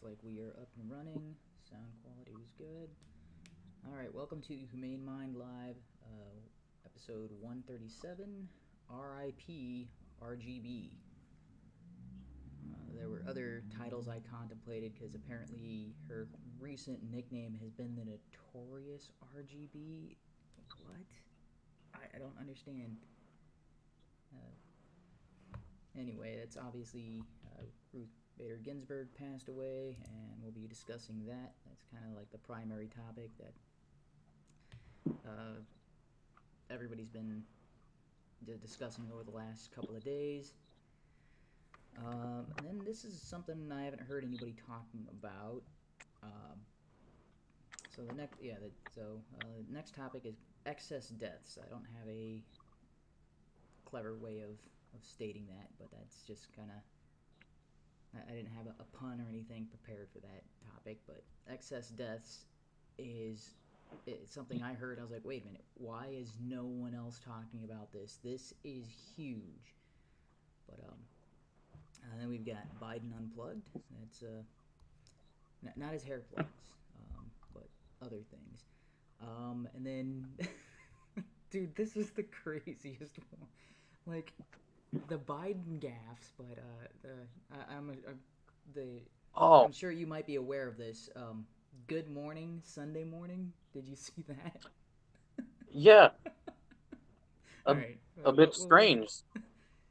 Looks like we are up and running. Sound quality was good. Alright, welcome to Humane Mind Live, episode 137, RIP RGB. There were other titles I contemplated because apparently her recent nickname has been the Notorious RGB. What? I don't understand. Anyway, that's obviously Ruth Bader Ginsburg passed away, and we'll be discussing that. That's kind of like the primary topic that everybody's been discussing over the last couple of days. And then this is something I haven't heard anybody talking about. So the next topic is excess deaths. I don't have a clever way of stating that, but that's just kind of, I didn't have a pun or anything prepared for that topic, but excess deaths is something I heard. I was like, wait a minute, why is no one else talking about this? This is huge. But and then we've got Biden Unplugged. That's not his hair plugs, but other things. And then, dude, this was the craziest one. Like, the Biden gaffes, but I'm sure you might be aware of this. Good morning, Sunday morning. Did you see that? Yeah, All right, a bit strange.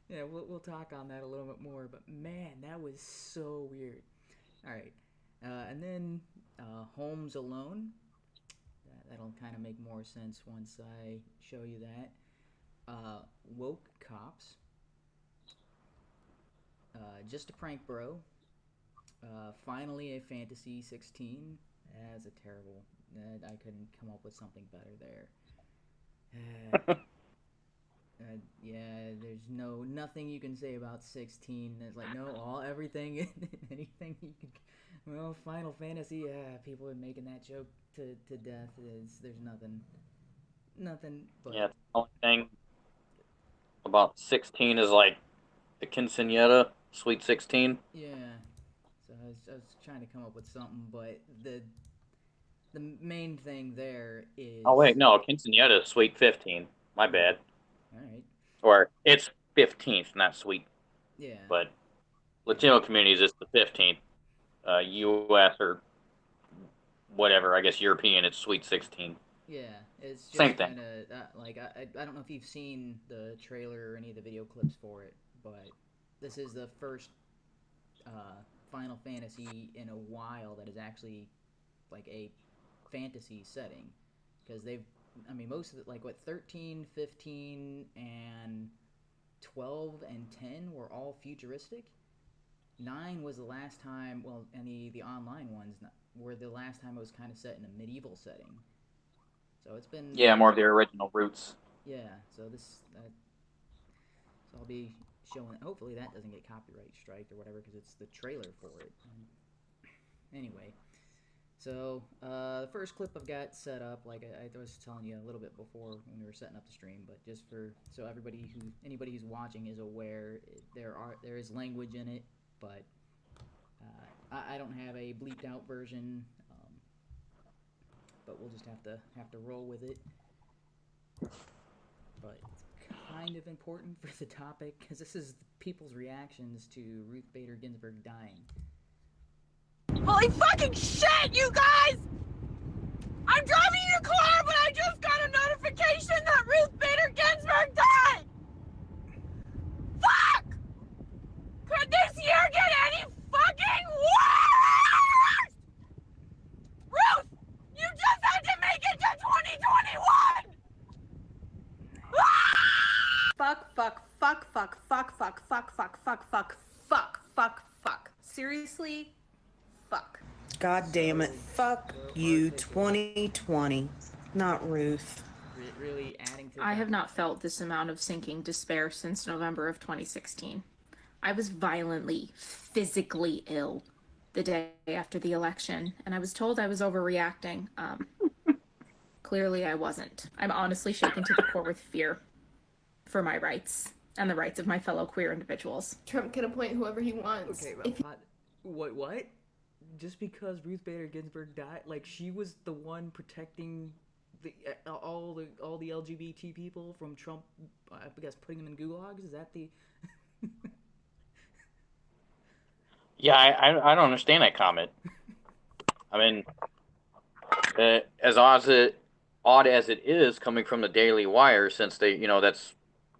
Yeah, we'll talk on that a little bit more. But man, that was so weird. All right, and then Holmes Alone. That'll kind of make more sense once I show you that. Woke cops. Just a prank, bro. Finally, a fantasy 16. That's a terrible. I couldn't come up with something better there. Yeah, there's nothing you can say about 16. There's like everything, anything you could. Well, Final Fantasy. People are making that joke to death. There's nothing but. Yeah, the only thing about 16 is like the quinceanera, Sweet 16. Yeah. So I was trying to come up with something, but the main thing there is. Oh, wait, no, quinceanera is Sweet 15. My bad. All right. Or it's 15th, not Sweet. Yeah. But Latino communities, it's the 15th. U.S. or whatever, I guess European, it's Sweet 16. Yeah, it's just Same thing. kind of like I don't know if you've seen the trailer or any of the video clips for it, but this is the first Final Fantasy in a while that is actually like a fantasy setting, because most of it, like 13, 15, and 12 and 10 were all futuristic. 9 was the last time, well, and the online ones were the last time it was kind of set in a medieval setting. So it's been. Yeah, more of the original roots. Yeah, so so I'll be showing. Hopefully that doesn't get copyright striked or whatever, because it's the trailer for it. Anyway, so the first clip I've got set up, like I was telling you a little bit before when we were setting up the stream, but just so anybody who's watching is aware, there is language in it, but I don't have a bleeped out version. But we'll just have to roll with it. But it's kind of important for the topic, because this is people's reactions to Ruth Bader Ginsburg dying. Holy fucking shit, you guys! I'm driving in a car, but I just got a notification that Ruth Bader Ginsburg died! Fuck! Could this year get any fucking worse? Ruth! You just had to make it to 2021! Fuck, fuck, fuck, fuck, fuck, fuck, fuck, fuck, fuck, fuck, fuck, fuck, fuck. Seriously? Fuck. God damn it. Fuck you, 2020. Not Ruth. Really adding to. I have not felt this amount of sinking despair since November of 2016. I was violently, physically ill the day after the election, and I was told I was overreacting. Clearly I wasn't. I'm honestly shaken to the core with fear for my rights and the rights of my fellow queer individuals. Trump can appoint whoever he wants. Okay, well, what? just because Ruth Bader Ginsburg died, like she was the one protecting all the LGBT people from Trump, I guess putting them in gulags. Is that the? Yeah, I don't understand that comment. I mean, as odd as it is coming from the Daily Wire, since they, that's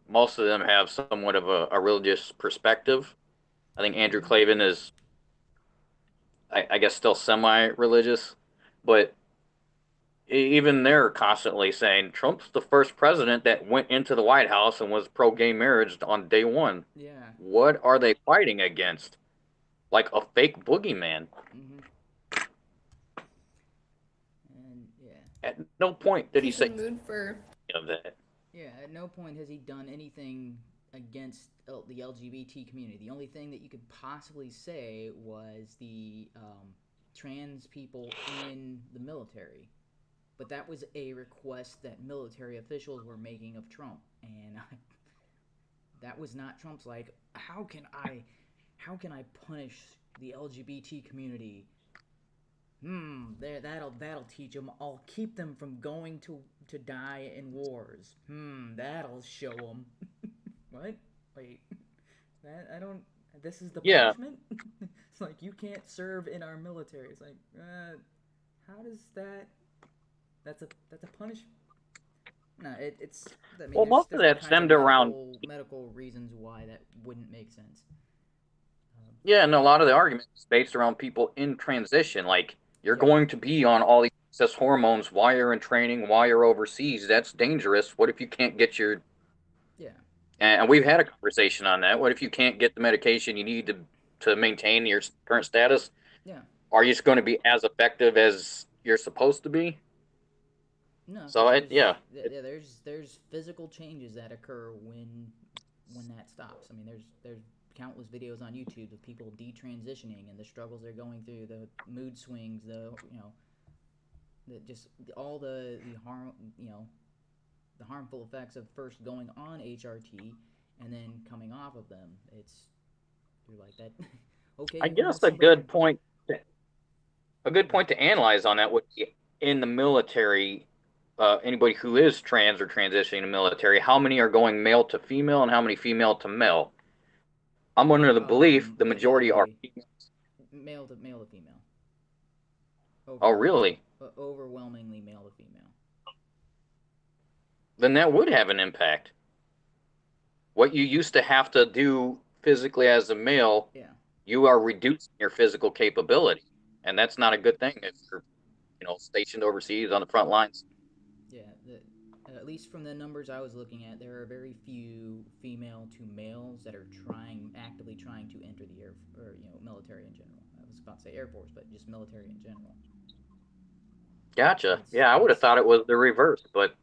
most of them have somewhat of a religious perspective. I think Andrew Klavan is, I guess, still semi-religious, but even they're constantly saying Trump's the first president that went into the White House and was pro-gay marriage on day one. Yeah. What are they fighting against? Like a fake boogeyman. Mm-hmm. And yeah. At no point did he He's in say the mood for of that. Yeah, at no point has he done anything against the LGBT community. The only thing that you could possibly say was the trans people in the military. But that was a request that military officials were making of Trump, and that was not Trump's. Like, how can I punish the LGBT community? That'll teach them. I'll keep them from going to die in wars. That'll show them. What? Wait, that I don't. This is the punishment. It's like you can't serve in our military. It's like, how does that? That's a punishment. No, it's. I mean, Well, most of that stemmed around medical reasons why that wouldn't make sense. Yeah, and a lot of the argument is based around people in transition. Like, you're going to be on all these excess hormones while you're in training, while you're overseas. That's dangerous. What if you can't get your... Yeah. And we've had a conversation on that. What if you can't get the medication you need to maintain your current status? Yeah. Are you just going to be as effective as you're supposed to be? No. So, there's physical changes that occur when that stops. I mean, there's countless videos on YouTube of people detransitioning and the struggles they're going through, the mood swings, all the harm, the harmful effects of first going on HRT and then coming off of them. You're like that. Okay. I guess a good point to analyze on that would be in the military. Anybody who is trans or transitioning to military, how many are going male to female and how many female to male? I'm under the belief the majority are male to female. Oh, really? Overwhelmingly male to female. Then that would have an impact. What you used to have to do physically as a male, you are reducing your physical capability, and that's not a good thing if you're, stationed overseas on the front lines. Yeah, at least from the numbers I was looking at, there are very few female to males that are actively trying to enter the military in general. I was about to say Air Force, but just military in general. Gotcha. I would have thought it was the reverse, but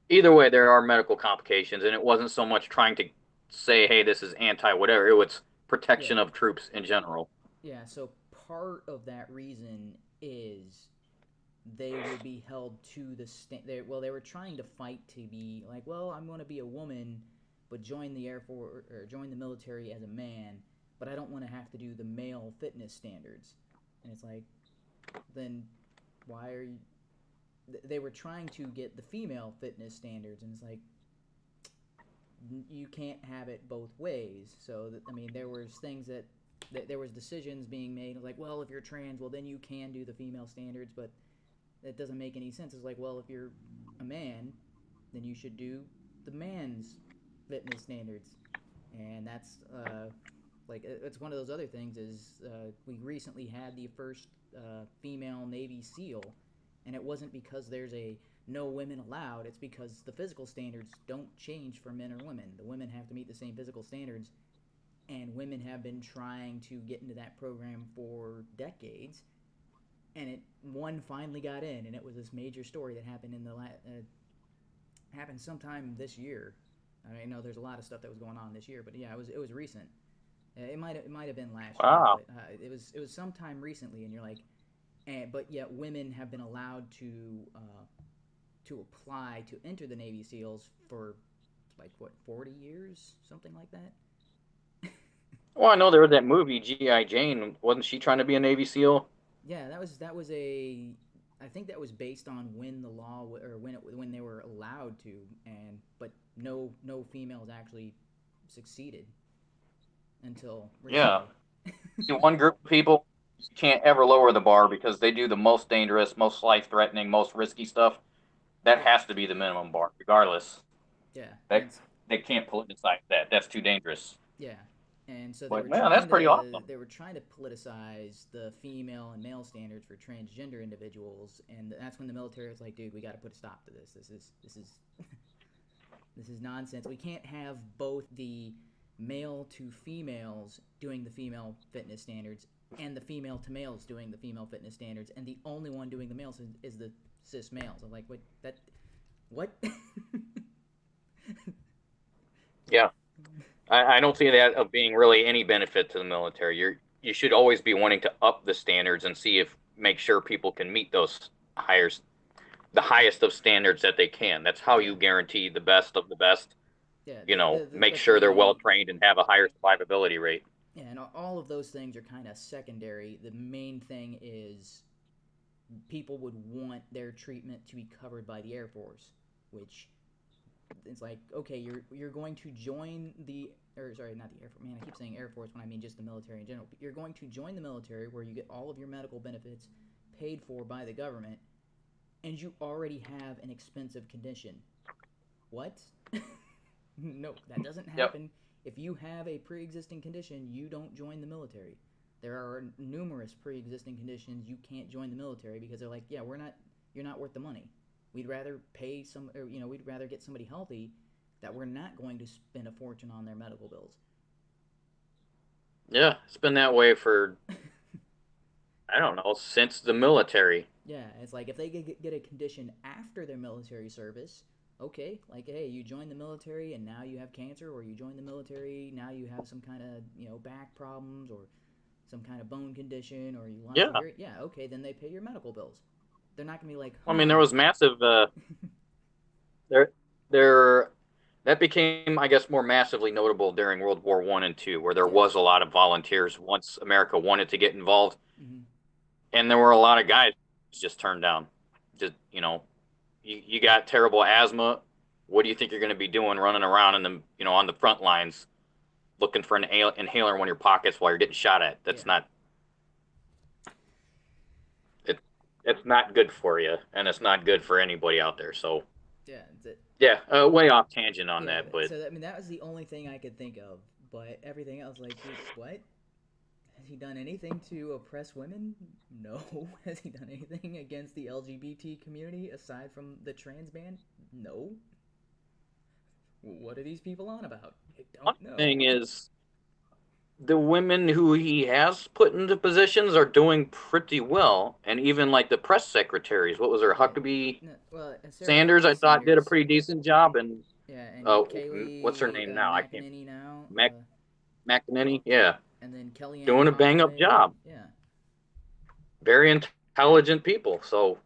either way, there are medical complications, and it wasn't so much trying to say, hey, this is anti-whatever. It was protection of troops in general. Yeah, so part of that reason is they will be held to the they were trying to fight to be like, well, I'm going to be a woman, but join the Air Force or join the military as a man, but I don't want to have to do the male fitness standards. And it's like, then why are you... They were trying to get the female fitness standards, and it's like, you can't have it both ways. So, there was things that there was decisions being made, like, well, if you're trans, well, then you can do the female standards, but that doesn't make any sense. It's like, well, if you're a man, then you should do the man's fitness standards. And that's, it's one of those other things is we recently had the first female Navy SEAL, and it wasn't because there's a no women allowed. It's because the physical standards don't change for men or women. The women have to meet the same physical standards, and women have been trying to get into that program for decades. And one finally got in, and it was this major story that happened happened sometime this year. I know there's a lot of stuff that was going on this year, but yeah, it was recent. It might have been last year. But, it was sometime recently, and you're like, but yet women have been allowed to apply to enter the Navy SEALs for 40 years, something like that. Well, I know there was that movie G.I. Jane. Wasn't she trying to be a Navy SEAL? Yeah, that was a. I think that was based on when the law or when they were allowed to, and but no females actually succeeded until Yeah. recently. See, one group of people you can't ever lower the bar because they do the most dangerous, most life-threatening, most risky stuff. That Yeah, has to be the minimum bar, regardless. yeah, and That they can't politicize that. That's too dangerous. yeah, and so But man, that's pretty awesome. they were trying to politicize the female and male standards for transgender individuals, and that's when the military was like, dude, we got to put a stop to this. This is this is nonsense. We can't have both the male to females doing the female fitness standards and the female to males doing the female fitness standards, and the only one doing the males is the cis males. I'm like, what? Yeah, I don't see that of being really any benefit to the military. You should always be wanting to up the standards and see if make sure people can meet those higher the highest of standards that they can. That's how Yeah, you guarantee the best of the best. yeah. Make But sure they're well trained and have a higher survivability rate. yeah, and all of those things are kind of secondary. The main thing is people would want their treatment to be covered by the Air Force, which it's like, okay, you're going to join the or sorry, not the Air Force. Man, I keep saying Air Force when I mean just the military in general. You're going to join the military where you get all of your medical benefits paid for by the government, and you already have an expensive condition. What? No, that doesn't Yep. happen. If you have a pre-existing condition, you don't join the military. There are numerous pre-existing conditions you can't join the military because they're like, yeah, you're not worth the money. We'd rather pay we'd rather get somebody healthy that we're not going to spend a fortune on their medical bills. Yeah, it's been that way for I don't know since the military. Yeah, it's like if they get a condition after their military service, okay, like hey, you join the military and now you have cancer, or you join the military now you have some kind of back problems or some kind of bone condition, or you lost Yeah, your hearing. Yeah, okay, then they pay your medical bills. They're not gonna be like, I mean there was massive there there that became I guess more massively notable during World War One and Two, where there yeah, was a lot of volunteers once America wanted to get involved, mm-hmm. and there were a lot of guys just turned down. Just you got terrible asthma. What do you think you're going to be doing running around in the on the front lines looking for an inhaler in your pockets while you're getting shot at? Yeah, That's not it. It's not good for you, and it's not good for anybody out there. So yeah, yeah, way off tangent on yeah. that, but So I mean, that was the only thing I could think of. But everything else, like, dude, what? Has he done anything to oppress women? No. Has he done anything against the LGBT community aside from the trans ban? No. What are these people on about? I one don't know. thing is the women who he has put into positions are doing pretty well, and even like the press secretaries. What was her Yeah. Huckabee No, well, Sarah Sanders? Huckabee I thought did a Sanders. pretty decent job, and Yeah, and uh, what's her Kaylee name now? I can't McEnany now. McEnany. Yeah, And then Kellyanne doing a bang up Conway. job. Yeah. Very intelligent people. So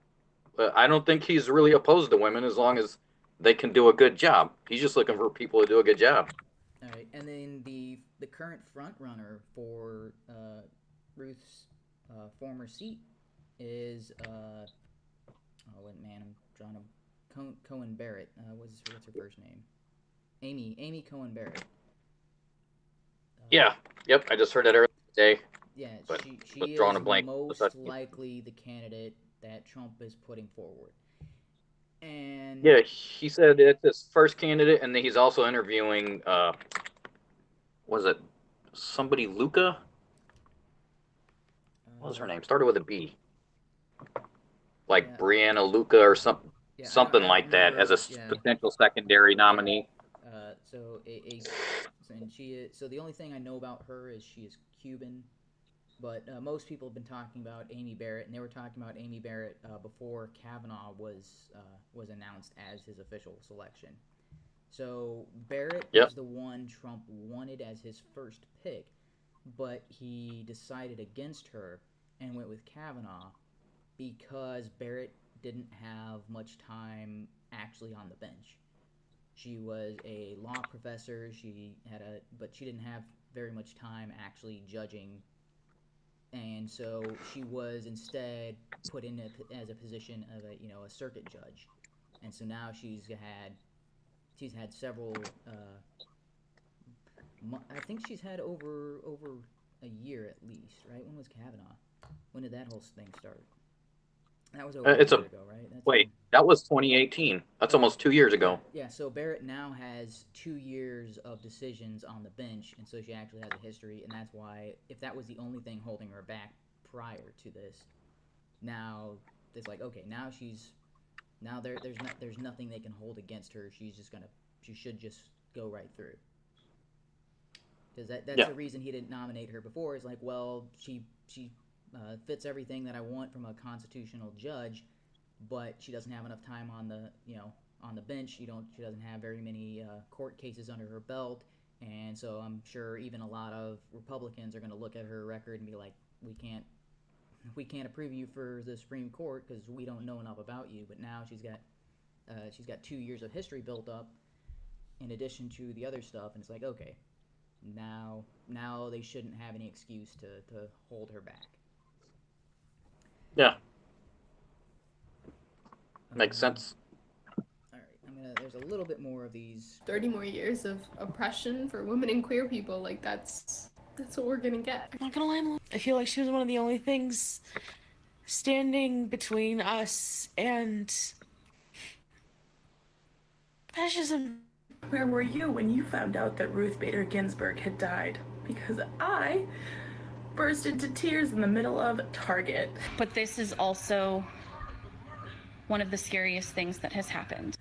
I don't think he's really opposed to women as long as they can do a good job. He's just looking for people to do a good job. All right, and then the current front runner for Ruth's former seat is oh wait, man, I'm drawing a Cohen Barrett. What's her first name? Amy Cohen Barrett. Yeah. Yep. I just heard that earlier today. Yeah, But she was is drawing a blank. most likely the candidate that Trump is putting forward. And Yeah, he said it's his first candidate, and then he's also interviewing. Was it somebody Luca? What was her name? Started with a B. Like yeah, Brianna Luca or something, yeah, something I don't like that, as remember. a Yeah, potential secondary nominee. So and she is, so the only thing I know about her is she is Cuban, but most people have been talking about Amy Barrett, and they were talking about Amy Barrett before Kavanaugh was announced as his official selection. So Barrett Yep. was the one Trump wanted as his first pick, but he decided against her and went with Kavanaugh because Barrett didn't have much time actually on the bench. She was a law professor. But she didn't have very much time actually judging, and so she was instead put in as a position of a circuit judge, and so now she's had several. I think she's had over a year at least, right? When was Kavanaugh? When did that whole thing start? That was over a year ago, right? Wait, that was 2018. That's almost 2 years ago. Yeah, so Barrett now has 2 years of decisions on the bench, and so she actually has a history, and that's why, if that was the only thing holding her back prior to this, now it's like, okay, now there's nothing they can hold against her. She should just go right through. Because that's the reason he didn't nominate her before. Is like, well, she fits everything that I want from a constitutional judge, but she doesn't have enough time on the bench. She doesn't have very many court cases under her belt, and so I'm sure even a lot of Republicans are going to look at her record and be like, we can't approve you for the Supreme Court because we don't know enough about you. But now she's got 2 years of history built up in addition to the other stuff, and it's like, okay, now they shouldn't have any excuse to hold her back. Yeah. Makes sense. All right, there's a little bit more of these. 30 more years of oppression for women and queer people. Like, that's what we're gonna get. I'm not gonna lie, I feel like she was one of the only things standing between us and fascism. Where were you when you found out that Ruth Bader Ginsburg had died? Because I burst into tears in the middle of Target. But this is also one of the scariest things that has happened.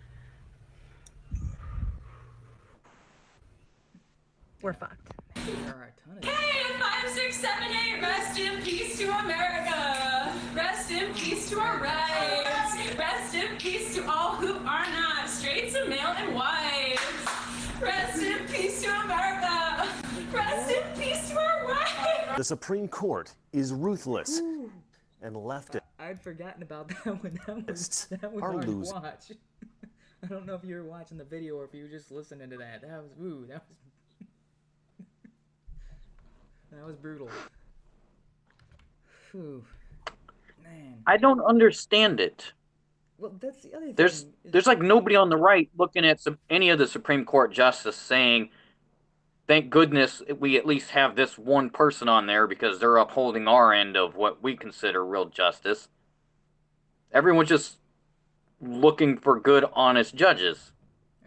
We're fucked. There are a ton of Hey, 5, 6, 7, 8, rest in peace to America. Rest in peace to our rights. Rest in peace to all who are not straight to male and white. Rest in peace to America. Rest in peace to our rights. The Supreme Court is ruthless and left it. I'd forgotten about that one. That was Are hard to losing. watch. I don't know if you were watching the video or if you were just listening to that. That was brutal. Whew. Man. I don't understand it. Well, that's the other thing. There's like nobody on the right looking at any of the Supreme Court justice saying, thank goodness we at least have this one person on there because they're upholding our end of what we consider real justice. Everyone's just looking for good, honest judges.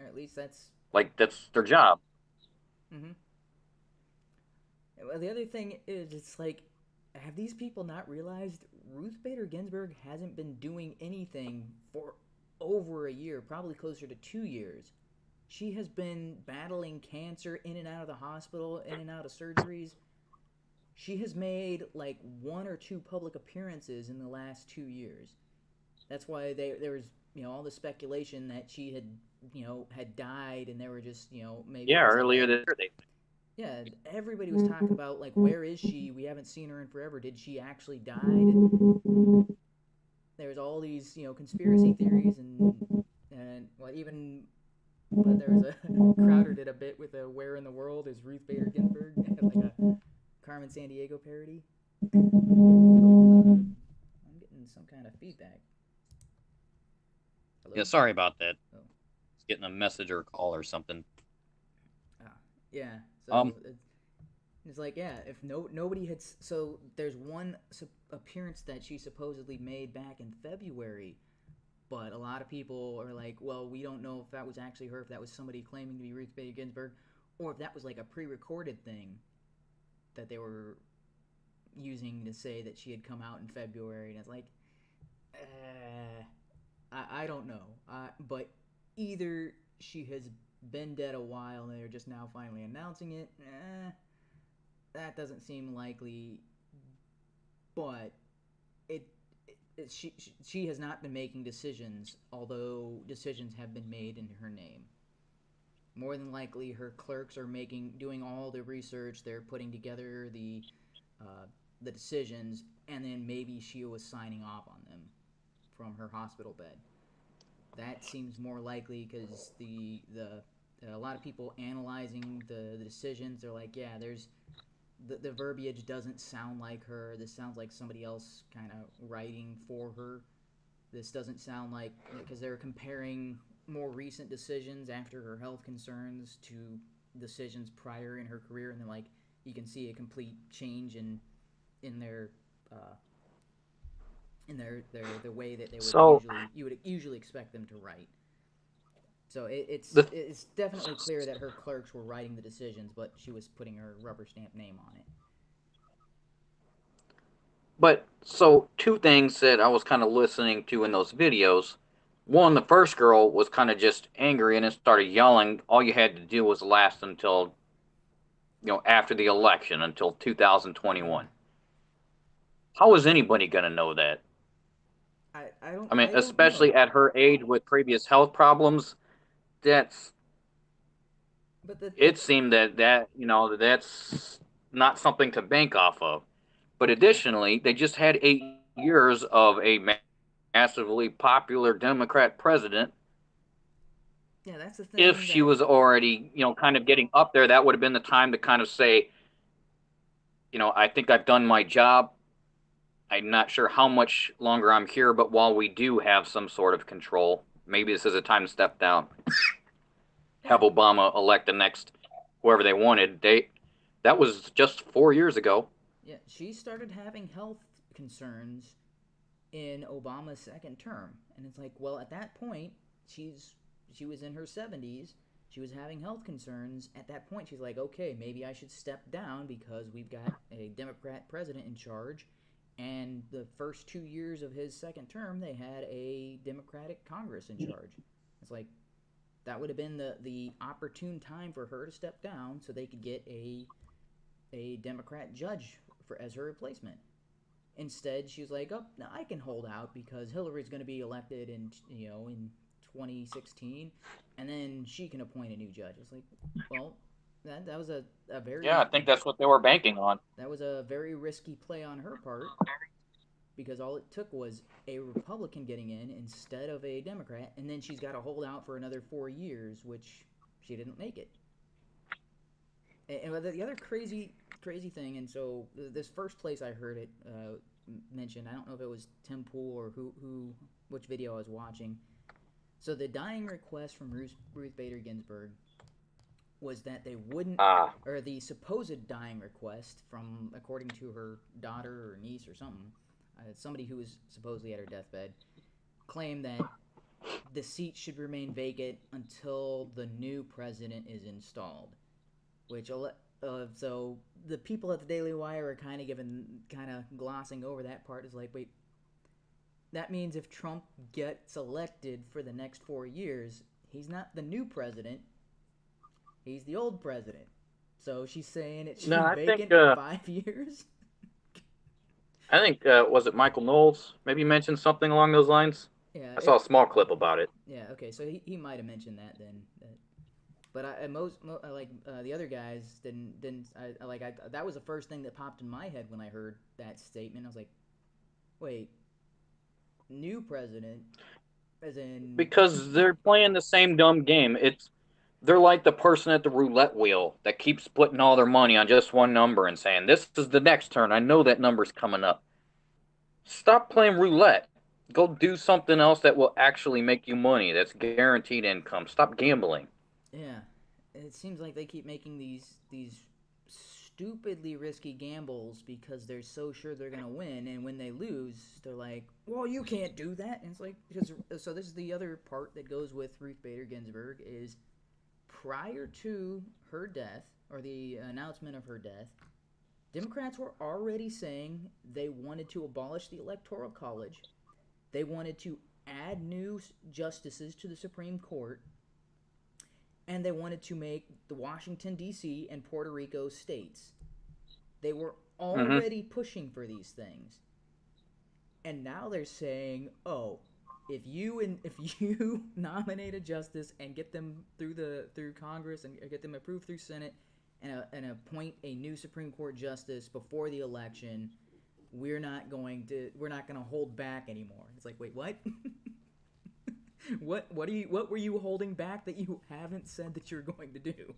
Or at least that's their job. Mm-hmm. Well, the other thing is, it's like, have these people not realized Ruth Bader Ginsburg hasn't been doing anything for over a year, probably closer to 2 years. She has been battling cancer in and out of the hospital, in and out of surgeries. She has made like 1 or 2 public appearances in the last 2 years. That's why there was all the speculation that she had died, and they were just maybe Earlier this year. Yeah, everybody was talking about, like, where is she? We haven't seen her in forever. Did she actually die? And there's all these, conspiracy theories, and well, even there was Crowder did a bit with a "Where in the World is Ruth Bader Ginsburg?" like a Carmen Sandiego parody. I'm getting some kind of feedback. Hello? Yeah, sorry about that. Oh. It's getting a message or a call or something. Yeah. So it's like, if nobody had, so there's one appearance that she supposedly made back in February, but a lot of people are like, well, we don't know if that was actually her, if that was somebody claiming to be Ruth Bader Ginsburg, or if that was like a pre-recorded thing that they were using to say that she had come out in February, and it's like, I don't know, but either she has been dead a while and they're just now finally announcing it. That doesn't seem likely, but she has not been making decisions, although decisions have been made in her name. More than likely, her clerks are doing all the research. They're putting together the decisions, and then maybe she was signing off on them from her hospital bed. That seems more likely because the a lot of people analyzing the decisions. They're like, yeah, there's the verbiage doesn't sound like her. This sounds like somebody else kind of writing for her. This doesn't sound like, because they're comparing more recent decisions after her health concerns to decisions prior in her career, and then like you can see a complete change in their the way that they would usually expect them to write. So it's definitely clear that her clerks were writing the decisions, but she was putting her rubber stamp name on it. But so two things that I was kind of listening to in those videos. One, the first girl was kind of just angry and then started yelling. All you had to do was last until, after the election, until 2021. How is anybody going to know that? I mean, especially at her age with previous health problems, it seemed that that's not something to bank off of. But additionally, they just had 8 years of a massively popular Democrat president. Yeah, that's the thing. If she was already, kind of getting up there, that would have been the time to kind of say, I think I've done my job. I'm not sure how much longer I'm here, but while we do have some sort of control, maybe this is a time to step down. Have Obama elect the next whoever they wanted. That was just 4 years ago. Yeah, she started having health concerns in Obama's second term, and it's like, well, at that point, she was in her 70s. She was having health concerns. At that point, she's like, okay, maybe I should step down because we've got a Democrat president in charge. And the first 2 years of his second term, they had a Democratic Congress in charge. It's like, that would have been the opportune time for her to step down so they could get a Democrat judge as her replacement. Instead, she was like, oh, no, I can hold out because Hillary's going to be elected in 2016, and then she can appoint a new judge. It's like, well, that was a very... Yeah, I think that's what they were banking on. That was a very risky play on her part, because all it took was a Republican getting in instead of a Democrat, and then she's got to hold out for another 4 years, which she didn't make it. And the other crazy thing, and so this first place I heard it mentioned, I don't know if it was Tim Pool or which video I was watching. So the dying request from Ruth Bader Ginsburg was that they wouldn't, or the supposed dying request from, according to her daughter or niece or something, somebody who was supposedly at her deathbed, claimed that the seat should remain vacant until the new president is installed. Which, so the people at the Daily Wire are kind of glossing over that part. Is like, wait, that means if Trump gets elected for the next 4 years, he's not the new president, he's the old president. So she's saying it should be vacant for 5 years? I think, was it Michael Knowles maybe mentioned something along those lines? Yeah, I saw a small clip about it. Yeah, okay, so he might have mentioned that then. But the other guys didn't. That was the first thing that popped in my head when I heard that statement. I was like, wait, new president, as in... Because they're playing the same dumb game. They're like the person at the roulette wheel that keeps putting all their money on just one number and saying, this is the next turn. I know that number's coming up. Stop playing roulette. Go do something else that will actually make you money. That's guaranteed income. Stop gambling. Yeah, it seems like they keep making these stupidly risky gambles because they're so sure they're gonna win, and when they lose, they're like, "Well, you can't do that." And it's like, so this is the other part that goes with Ruth Bader Ginsburg is prior to her death or the announcement of her death, Democrats were already saying they wanted to abolish the Electoral College, they wanted to add new justices to the Supreme Court. And they wanted to make the Washington, D.C. and Puerto Rico states. They were already pushing for these things. And now they're saying, oh, if you nominate a justice and get them through Congress and get them approved through Senate and appoint a new Supreme Court justice before the election, we're not going to hold back anymore. It's like, wait, what? What were you holding back that you haven't said that you're going to do?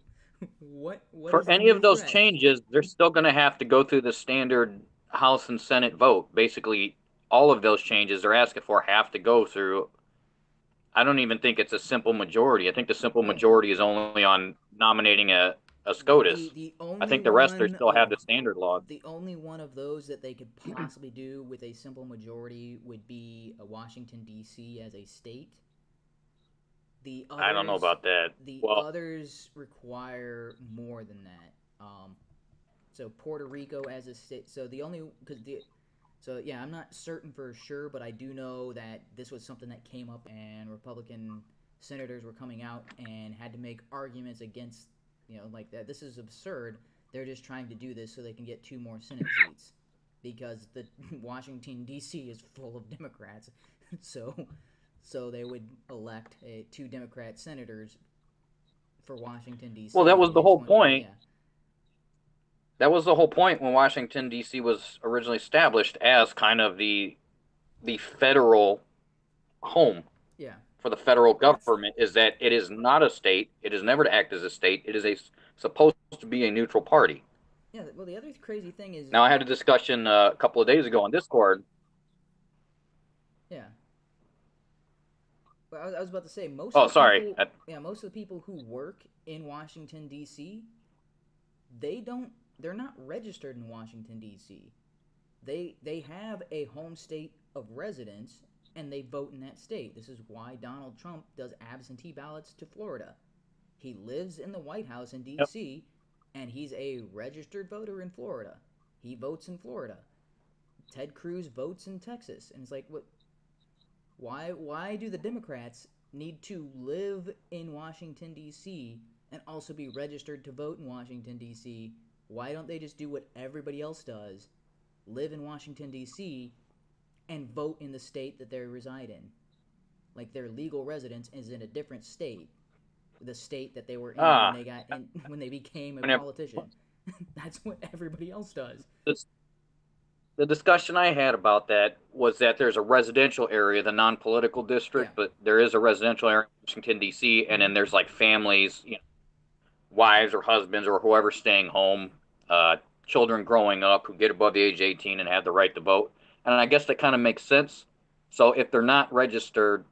What For is the any new of those threat? changes, they're still going to have to go through the standard House and Senate vote. Basically, all of those changes they're asking for have to go through. I don't even think it's a simple majority. I think the simple Right. majority is only on nominating a SCOTUS. The I only think the rest they one still have of the standard law. the only one of those that they could possibly do with a simple majority would be Washington D.C. as a state. The I don't know others, about that. the Well, others require more than that. So Puerto Rico as a state. So the only so yeah, I'm not certain for sure, but I do know that this was something that came up, and Republican senators were coming out and had to make arguments against, like that. This is absurd. They're just trying to do this so they can get 2 more Senate seats, because the Washington D.C. is full of Democrats. So they would elect 2 Democrat senators for Washington D.C. well, that was and the they just whole want, point. yeah. That was the whole point when Washington D.C. was originally established as kind of the federal home Yeah. for the federal government. Is that it is not a state. It is never to act as a state. It is supposed to be a neutral party. Yeah. Well, the other crazy thing is. Now, I had a discussion a couple of days ago on Discord. Yeah. Well, I was about to say most. Oh, of the sorry. People, yeah, most of the people who work in Washington D.C. They're not registered in Washington D.C. They have a home state of residence, and they vote in that state. This is why Donald Trump does absentee ballots to Florida. He lives in the White House in D.C., and he's a registered voter in Florida. He votes in Florida. Ted Cruz votes in Texas, and it's like, what? Why do the Democrats need to live in Washington D.C. and also be registered to vote in Washington D.C.? Why don't they just do what everybody else does, live in Washington D.C. and vote in the state that they reside in? Like their legal residence is in a different state, the state that they were in when they became a politician. That's what everybody else does. The discussion I had about that was that there's a residential area, the non-political district, but there is a residential area in Washington, D.C., and then there's like families, wives or husbands or whoever staying home, children growing up who get above the age of 18 and have the right to vote. And I guess that kind of makes sense. So if they're not registered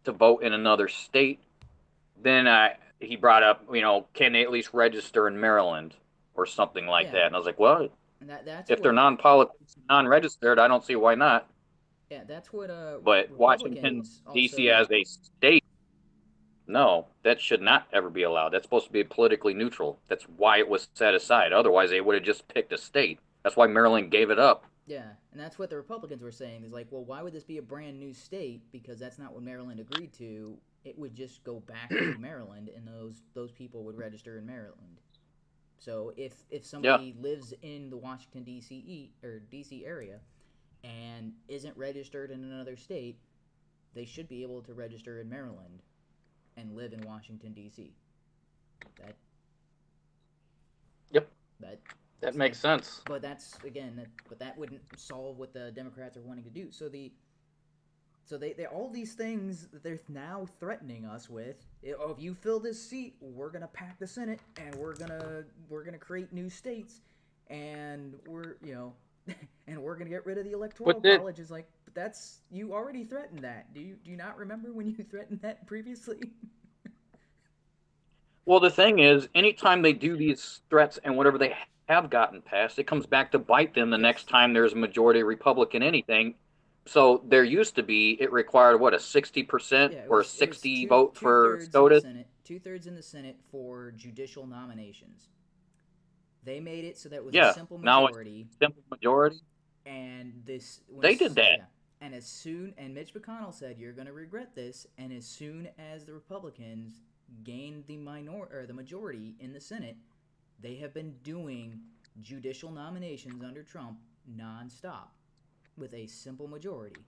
to vote in another state, then he brought up, can they at least register in Maryland or something like that? And I was like, well, if they're non-registered, I don't see why not. Yeah, that's what. But Washington D.C. as a state, no, that should not ever be allowed. That's supposed to be politically neutral. That's why it was set aside. Otherwise, they would have just picked a state. That's why Maryland gave it up. Yeah, and that's what the Republicans were saying. Is like, well, why would this be a brand new state? Because that's not what Maryland agreed to. It would just go back to Maryland, and those people would register in Maryland. So if somebody lives in the Washington D.C. area and isn't registered in another state, they should be able to register in Maryland and live in Washington D.C. That makes sense. But that's that wouldn't solve what the Democrats are wanting to do. So they all these things that they're now threatening us with. If you fill this seat, we're gonna pack the Senate, and we're gonna create new states, and we're gonna get rid of the Electoral College. Is like, but you already threatened that. Do you not remember when you threatened that previously? Well, the thing is, anytime they do these threats and whatever they have gotten passed, it comes back to bite them the next time there's a majority Republican anything. So there used to be, it required, what, a 60% or a 60 vote for SCOTUS? 2/3 in the Senate for judicial nominations. They made it so that it was a simple majority. Now it's simple majority? And they did that. Yeah. And Mitch McConnell said, you're going to regret this, and as soon as the Republicans gained the majority in the Senate, they have been doing judicial nominations under Trump nonstop with a simple majority.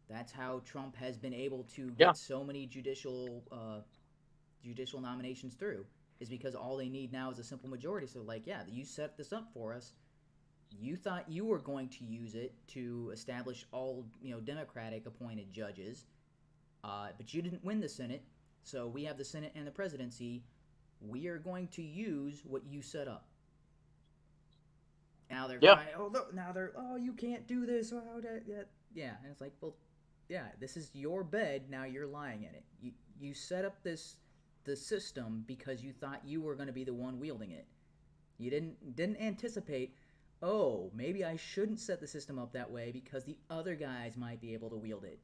That's how Trump has been able to get so many judicial nominations through, is because all they need now is a simple majority. So you set this up for us, You thought you were going to use it to establish all, Democratic appointed judges, but you didn't win the Senate, so we have the Senate and the presidency. We are going to use what you set up. Now they're Yeah. crying, oh, you can't do this. Yeah, and it's like, well, yeah, this is your bed. Now you're lying in it. You set up the system because you thought you were going to be the one wielding it. You didn't anticipate, oh, maybe I shouldn't set the system up that way because the other guys might be able to wield it.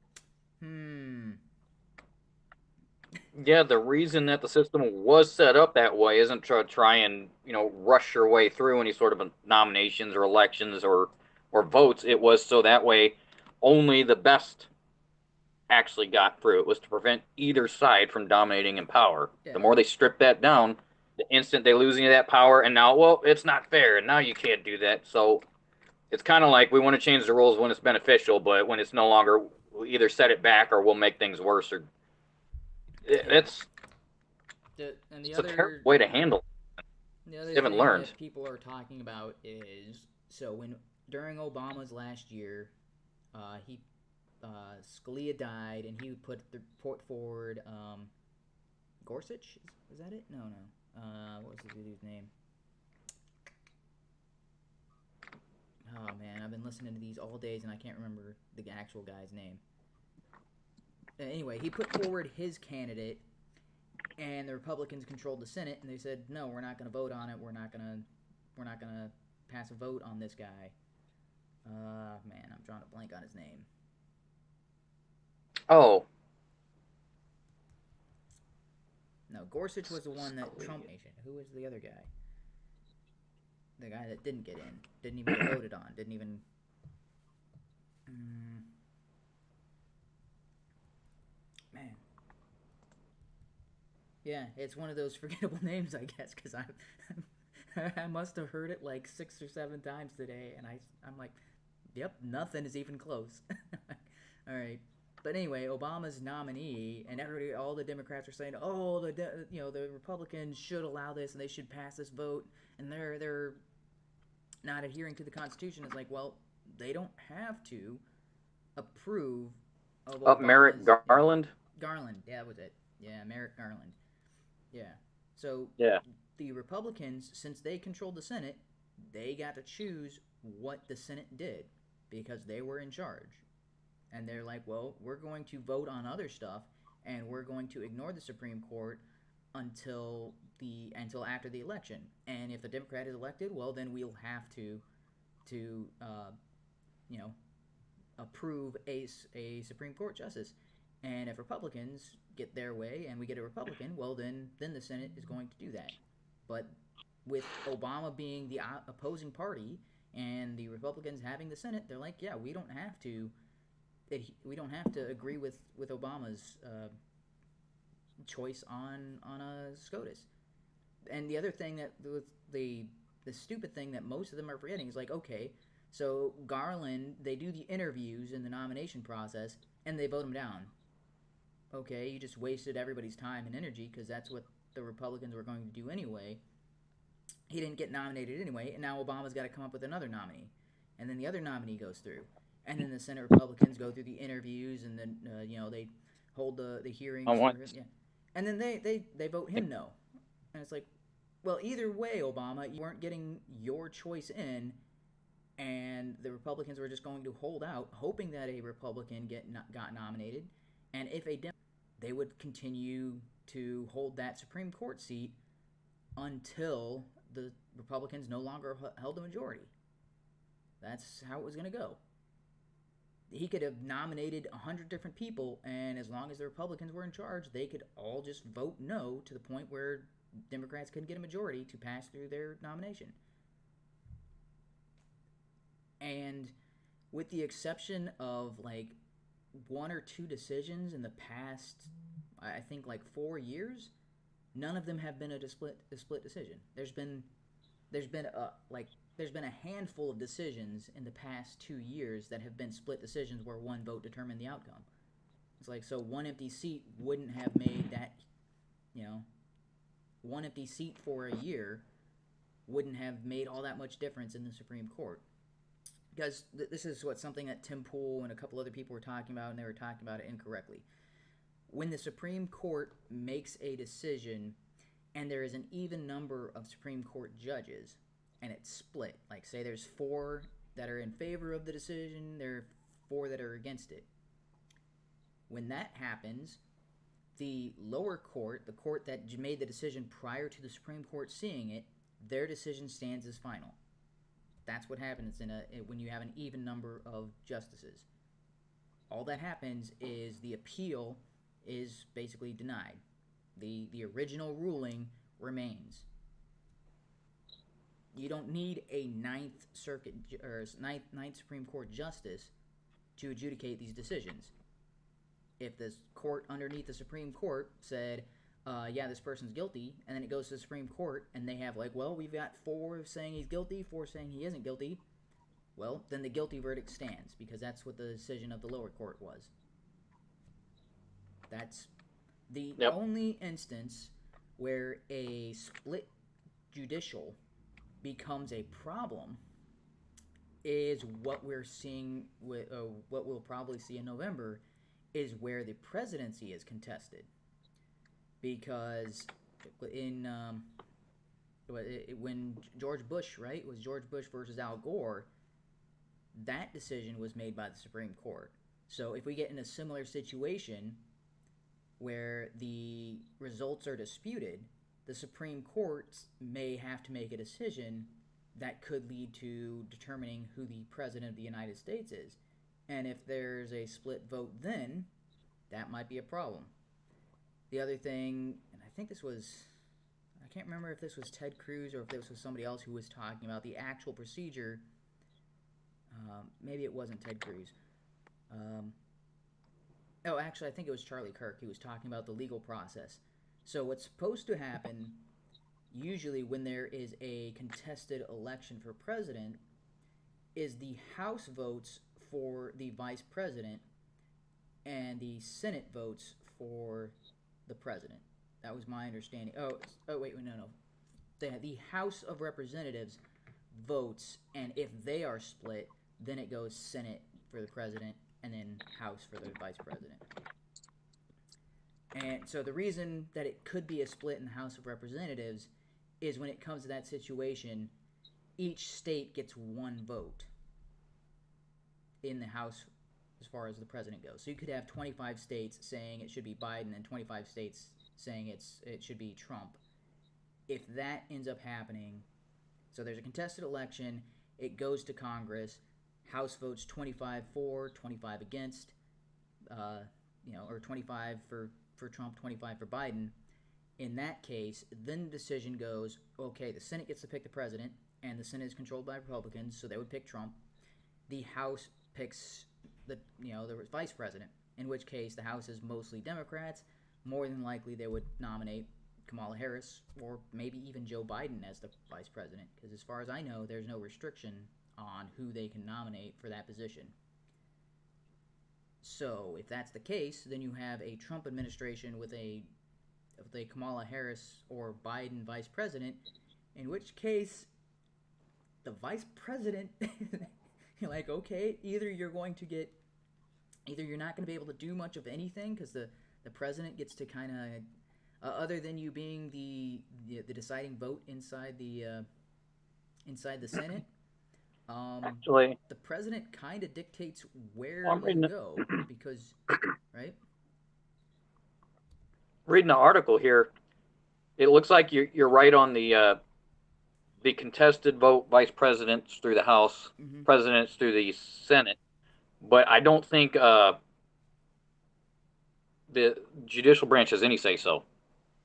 Yeah, the reason that the system was set up that way isn't to try and rush your way through any sort of nominations or elections or votes. It was so that way only the best actually got through. It was to prevent either side from dominating in power. Yeah. The more they strip that down, the instant they lose any of that power, and now, well, it's not fair, and now you can't do that. So it's kind of like we want to change the rules when it's beneficial, but when it's no longer, we'll either set it back or we'll make things worse. Or it's a terrible way to handle it. The other Haven't thing learned. that people are talking about is, so during Obama's last year, Scalia died, and he put forward Gorsuch. Is that it? No. What was the dude's name? Oh man, I've been listening to these all days, and I can't remember the actual guy's name. Anyway, he put forward his candidate, and the Republicans controlled the Senate, and they said, no, we're not going to vote on it. We're not going to pass a vote on this guy. Man, I'm drawing a blank on his name. Oh. No, Gorsuch was the one that Trump nation. Who was the other guy? The guy that didn't get in. Didn't even get voted on. Didn't even... Man. Yeah, it's one of those forgettable names, I guess, because I must have heard it like 6 or 7 times today, and I'm like, yep, nothing is even close. All right. But anyway, Obama's nominee, and all the Democrats are saying, oh, the Republicans should allow this, and they should pass this vote, and they're not adhering to the Constitution. It's like, well, they don't have to approve of Obama's... Merrick Garland? Garland, yeah, that was it. Yeah, Merrick Garland. Yeah. So yeah. The Republicans, since they controlled the Senate, they got to choose what the Senate did because they were in charge. And they're like, well, we're going to vote on other stuff, and we're going to ignore the Supreme Court until after the election. And if the Democrat is elected, well, then we'll have to approve a Supreme Court justice. And if Republicans get their way and we get a Republican, well, then the Senate is going to do that. But with Obama being the opposing party and the Republicans having the Senate, they're like, yeah, we don't have to agree with Obama's choice on a SCOTUS. And the other thing that the stupid thing that most of them are forgetting is like, okay, so Garland, they do the interviews in the nomination process and they vote him down. Okay, you just wasted everybody's time and energy because that's what the Republicans were going to do anyway. He didn't get nominated anyway, and now Obama's got to come up with another nominee. And then the other nominee goes through. And then the Senate Republicans go through the interviews, and then they hold the hearings. Yeah. And then they vote him no. And it's like, well, either way, Obama, you weren't getting your choice in, and the Republicans were just going to hold out, hoping that a Republican got nominated. And if a Democrat, they would continue to hold that Supreme Court seat until the Republicans no longer held the majority. That's how it was going to go. He could have nominated 100 different people, and as long as the Republicans were in charge, they could all just vote no to the point where Democrats couldn't get a majority to pass through their nomination. And with the exception of like 1 or 2 decisions in the past, I think like 4 years, none of them have been a split decision. There's been a handful of decisions in the past 2 years that have been split decisions where one vote determined the outcome. It's like, so one empty seat wouldn't have made that, one empty seat for a year wouldn't have made all that much difference in the Supreme Court. Because this is something that Tim Pool and a couple other people were talking about, and they were talking about it incorrectly. When the Supreme Court makes a decision and there is an even number of Supreme Court judges and it's split, like say there's 4 that are in favor of the decision, there are 4 that are against it. When that happens, the lower court, the court that made the decision prior to the Supreme Court seeing it, their decision stands as final. That's what happens when you have an even number of justices. All that happens is the appeal is basically denied. The original ruling remains. You don't need a Ninth Supreme Court justice to adjudicate these decisions. If the court underneath the Supreme Court said, yeah, this person's guilty, and then it goes to the Supreme Court, and they have we've got 4 saying he's guilty, 4 saying he isn't guilty, well, then the guilty verdict stands, because that's what the decision of the lower court was. That's the only instance where a split judicial becomes a problem is what we're seeing with what we'll probably see in November, is where the presidency is contested. Because when George Bush, right, it was George Bush versus Al Gore, that decision was made by the Supreme Court. So if we get in a similar situation where the results are disputed, the Supreme Court may have to make a decision that could lead to determining who the President of the United States is. And if there's a split vote then, that might be a problem. The other thing, and I think I can't remember if this was Ted Cruz or if this was somebody else who was talking about the actual procedure. Maybe it wasn't Ted Cruz. Actually, I think it was Charlie Kirk who was talking about the legal process. So what's supposed to happen, usually when there is a contested election for president, is the House votes for the vice president and the Senate votes for the president. That was my understanding. Wait, no. The House of Representatives votes, and if they are split, then it goes Senate for the president and then House for the vice president. And so the reason that it could be a split in the House of Representatives is when it comes to that situation, each state gets 1 vote in the House as far as the president goes. So you could have 25 states saying it should be Biden and 25 states saying it should be Trump. If that ends up happening, so there's a contested election, it goes to Congress, House votes 25 for, 25 against, or 25 for Trump, 25 for Biden. In that case, then the decision goes, okay, the Senate gets to pick the president, and the Senate is controlled by Republicans, so they would pick Trump. The House picks the vice president, in which case the House is mostly Democrats. More than likely they would nominate Kamala Harris or maybe even Joe Biden as the vice president, because as far as I know, there's no restriction on who they can nominate for that position. So if that's the case, then you have a Trump administration with a Kamala Harris or Biden vice president, in which case the vice president you're like, okay, either you're not going to be able to do much of anything because the president gets to kind of, other than you being the deciding vote inside the Senate. Actually, the president kind of dictates where I'm you go because, right? Reading the article here, it looks like you're right on the contested vote, vice presidents through the House, presidents through the Senate, but I don't think the judicial branch has any say-so.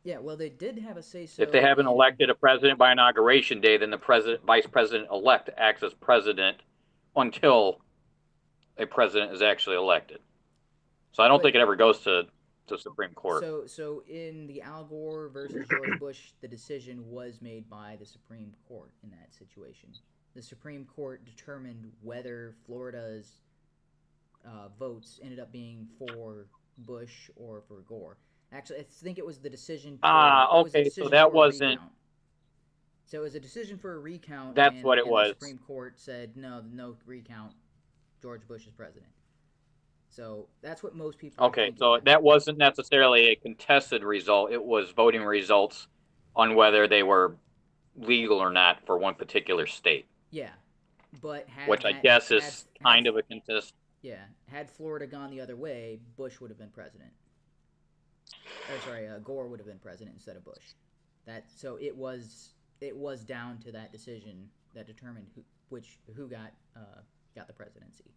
Yeah, well, they did have a say-so. If they haven't elected a president by inauguration day, then the vice president-elect acts as president until a president is actually elected. So I don't think it ever goes to the Supreme Court. So in the Al Gore versus George Bush, the decision was made by the Supreme Court in that situation. The Supreme Court determined whether Florida's votes ended up being for Bush or for Gore. Actually, I think it was the decision. Okay, so that wasn't. So it was a decision for a recount. That's what it was. The Supreme Court said no recount. George Bush is president. So that's what most people. Okay, so that wasn't necessarily a contested result. It was voting results on whether they were legal or not for one particular state. Yeah, but which I guess is kind of a contest. Yeah, had Florida gone the other way, Bush would have been president. Gore would have been president instead of Bush. So it was down to that decision that determined who got the presidency.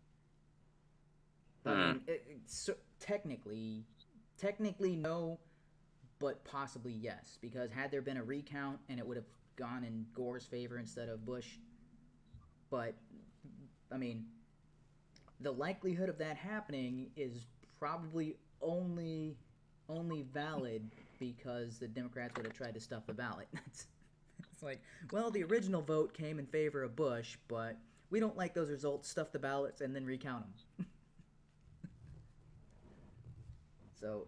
I mean, so technically no, but possibly yes, because had there been a recount and it would have gone in Gore's favor instead of Bush. But I mean, the likelihood of that happening is probably only valid because the Democrats would have tried to stuff the ballot. It's like, well, the original vote came in favor of Bush, but we don't like those results. Stuff the ballots and then recount them. So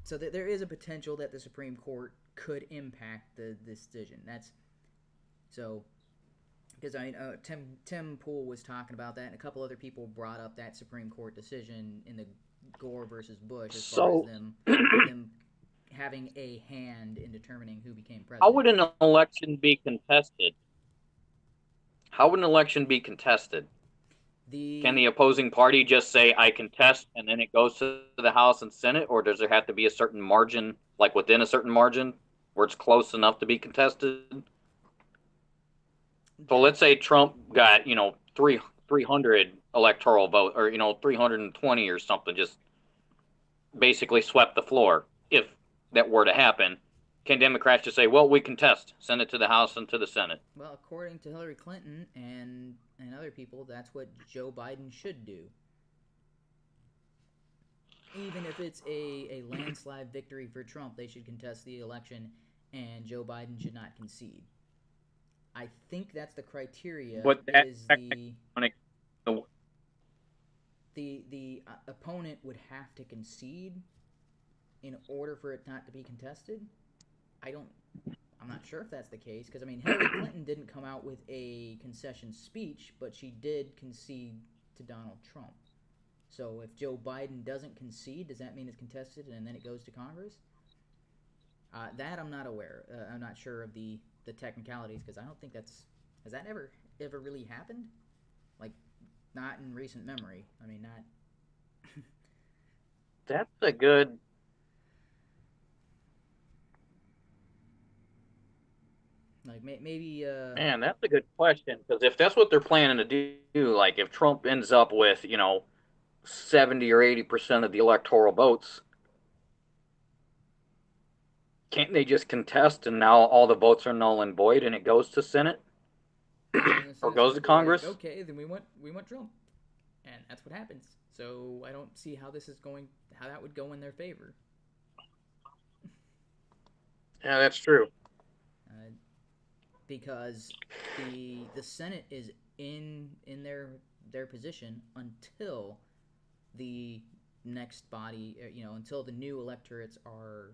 So there is a potential that the Supreme Court could impact the decision. Because Tim Pool was talking about that, and a couple other people brought up that Supreme Court decision in the Gore versus Bush as far as them having a hand in determining who became president. How would an election be contested? Can the opposing party just say, I contest, and then it goes to the House and Senate, or does there have to be a certain margin, like within a certain margin, where it's close enough to be contested? So let's say Trump got, 300 electoral vote, or, 320 or something, just basically swept the floor. If that were to happen, can Democrats just say, well, we contest, send it to the House and to the Senate? Well, according to Hillary Clinton and other people, that's what Joe Biden should do. Even if it's a landslide victory for Trump, they should contest the election, and Joe Biden should not concede. I think that's the criteria. But that is the opponent would have to concede in order for it not to be contested. I'm not sure if that's the case, because, Hillary Clinton didn't come out with a concession speech, but she did concede to Donald Trump. So if Joe Biden doesn't concede, does that mean it's contested and then it goes to Congress? That I'm not aware. I'm not sure of the technicalities, because I don't think has that ever really happened? Like, not in recent memory. Not... That's a good... Like, maybe... Man, that's a good question, because if that's what they're planning to do, like, if Trump ends up with, 70 or 80% of the electoral votes, can't they just contest and now all the votes are null and void and it goes to Senate? Or goes to Congress? Like, okay, then we want Trump. And that's what happens. So I don't see how that would go in their favor. Yeah, that's true. Because the Senate is in their position until the next body, until the new electorates are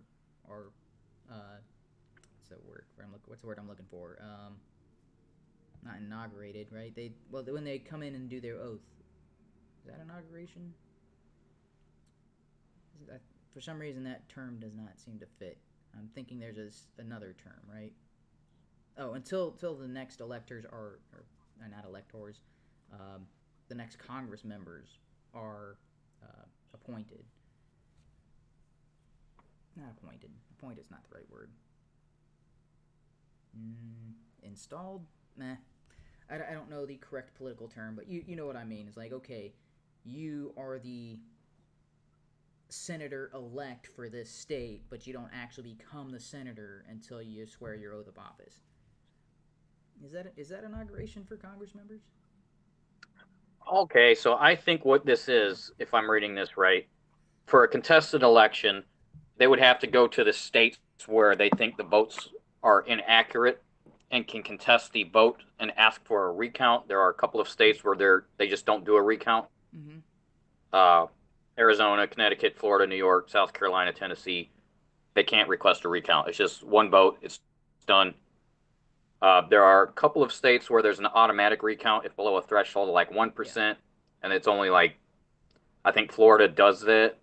what's the word I'm looking for? Not inaugurated, right? When they come in and do their oath. Is that inauguration? For some reason, that term does not seem to fit. I'm thinking there's another term, right? Oh, until the next electors or not electors, the next Congress members are appointed. Not appointed. Appointed is not the right word. Installed? Meh. I don't know the correct political term, but you know what I mean. It's like, okay, you are the senator-elect for this state, but you don't actually become the senator until you swear your oath of office. Is that inauguration for Congress members? Okay, so I think what this is, if I'm reading this right, for a contested election, they would have to go to the states where they think the votes are inaccurate and can contest the vote and ask for a recount. There are a couple of states where they just don't do a recount. Mm-hmm. Arizona, Connecticut, Florida, New York, South Carolina, Tennessee, they can't request a recount. It's just one vote. It's done. There are a couple of states where there's an automatic recount if below a threshold of like 1%, and it's only like, I think Florida does that.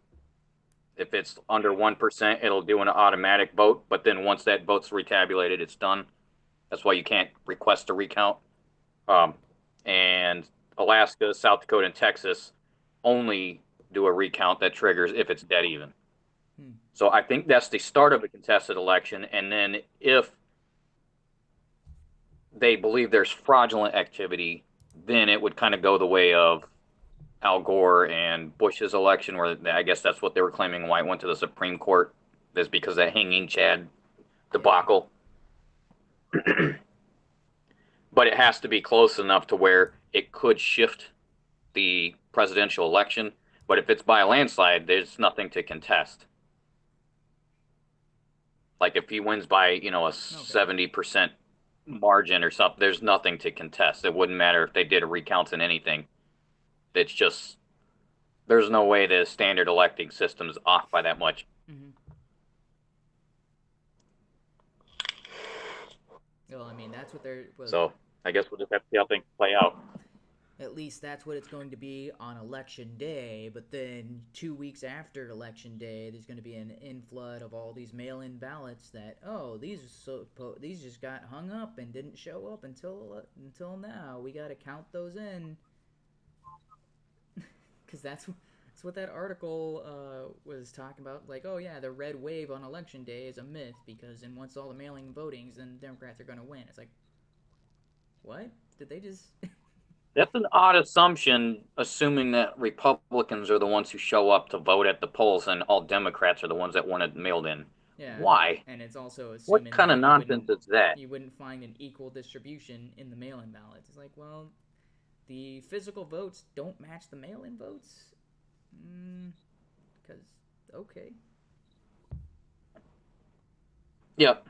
If it's under 1%, it'll do an automatic vote, but then once that vote's retabulated, it's done. That's why you can't request a recount. And Alaska, South Dakota, and Texas only do a recount that triggers if it's dead even. So I think that's the start of a contested election, and then if they believe there's fraudulent activity, then it would kind of go the way of Al Gore and Bush's election, where I guess that's what they were claiming why it went to the Supreme Court, is because of that hanging Chad debacle. But it has to be close enough to where it could shift the presidential election. But if it's by a landslide, there's nothing to contest. Like if he wins by, a 70% margin or something, there's nothing to contest. It wouldn't matter if they did a recounts in anything. It's just, there's no way the standard electing system's off by that much. Well, I mean, that's what they're... Well, so, I guess we'll just have to see how things play out. At least that's what it's going to be on Election Day, but then 2 weeks after Election Day, there's going to be an inflood of all these mail-in ballots that, these just got hung up and didn't show up until now. We got to count those in. Because that's what that article was talking about. Like, oh yeah, the red wave on Election Day is a myth, because once all the mailing votings, then Democrats are going to win. It's like, what? Did they just... That's an odd assumption, assuming that Republicans are the ones who show up to vote at the polls and all Democrats are the ones that want it mailed in. Yeah. Why? And it's also assuming what kind of nonsense is that? You wouldn't find an equal distribution in the mail-in ballots. It's like, well, the physical votes don't match the mail-in votes? Because, okay. Yep.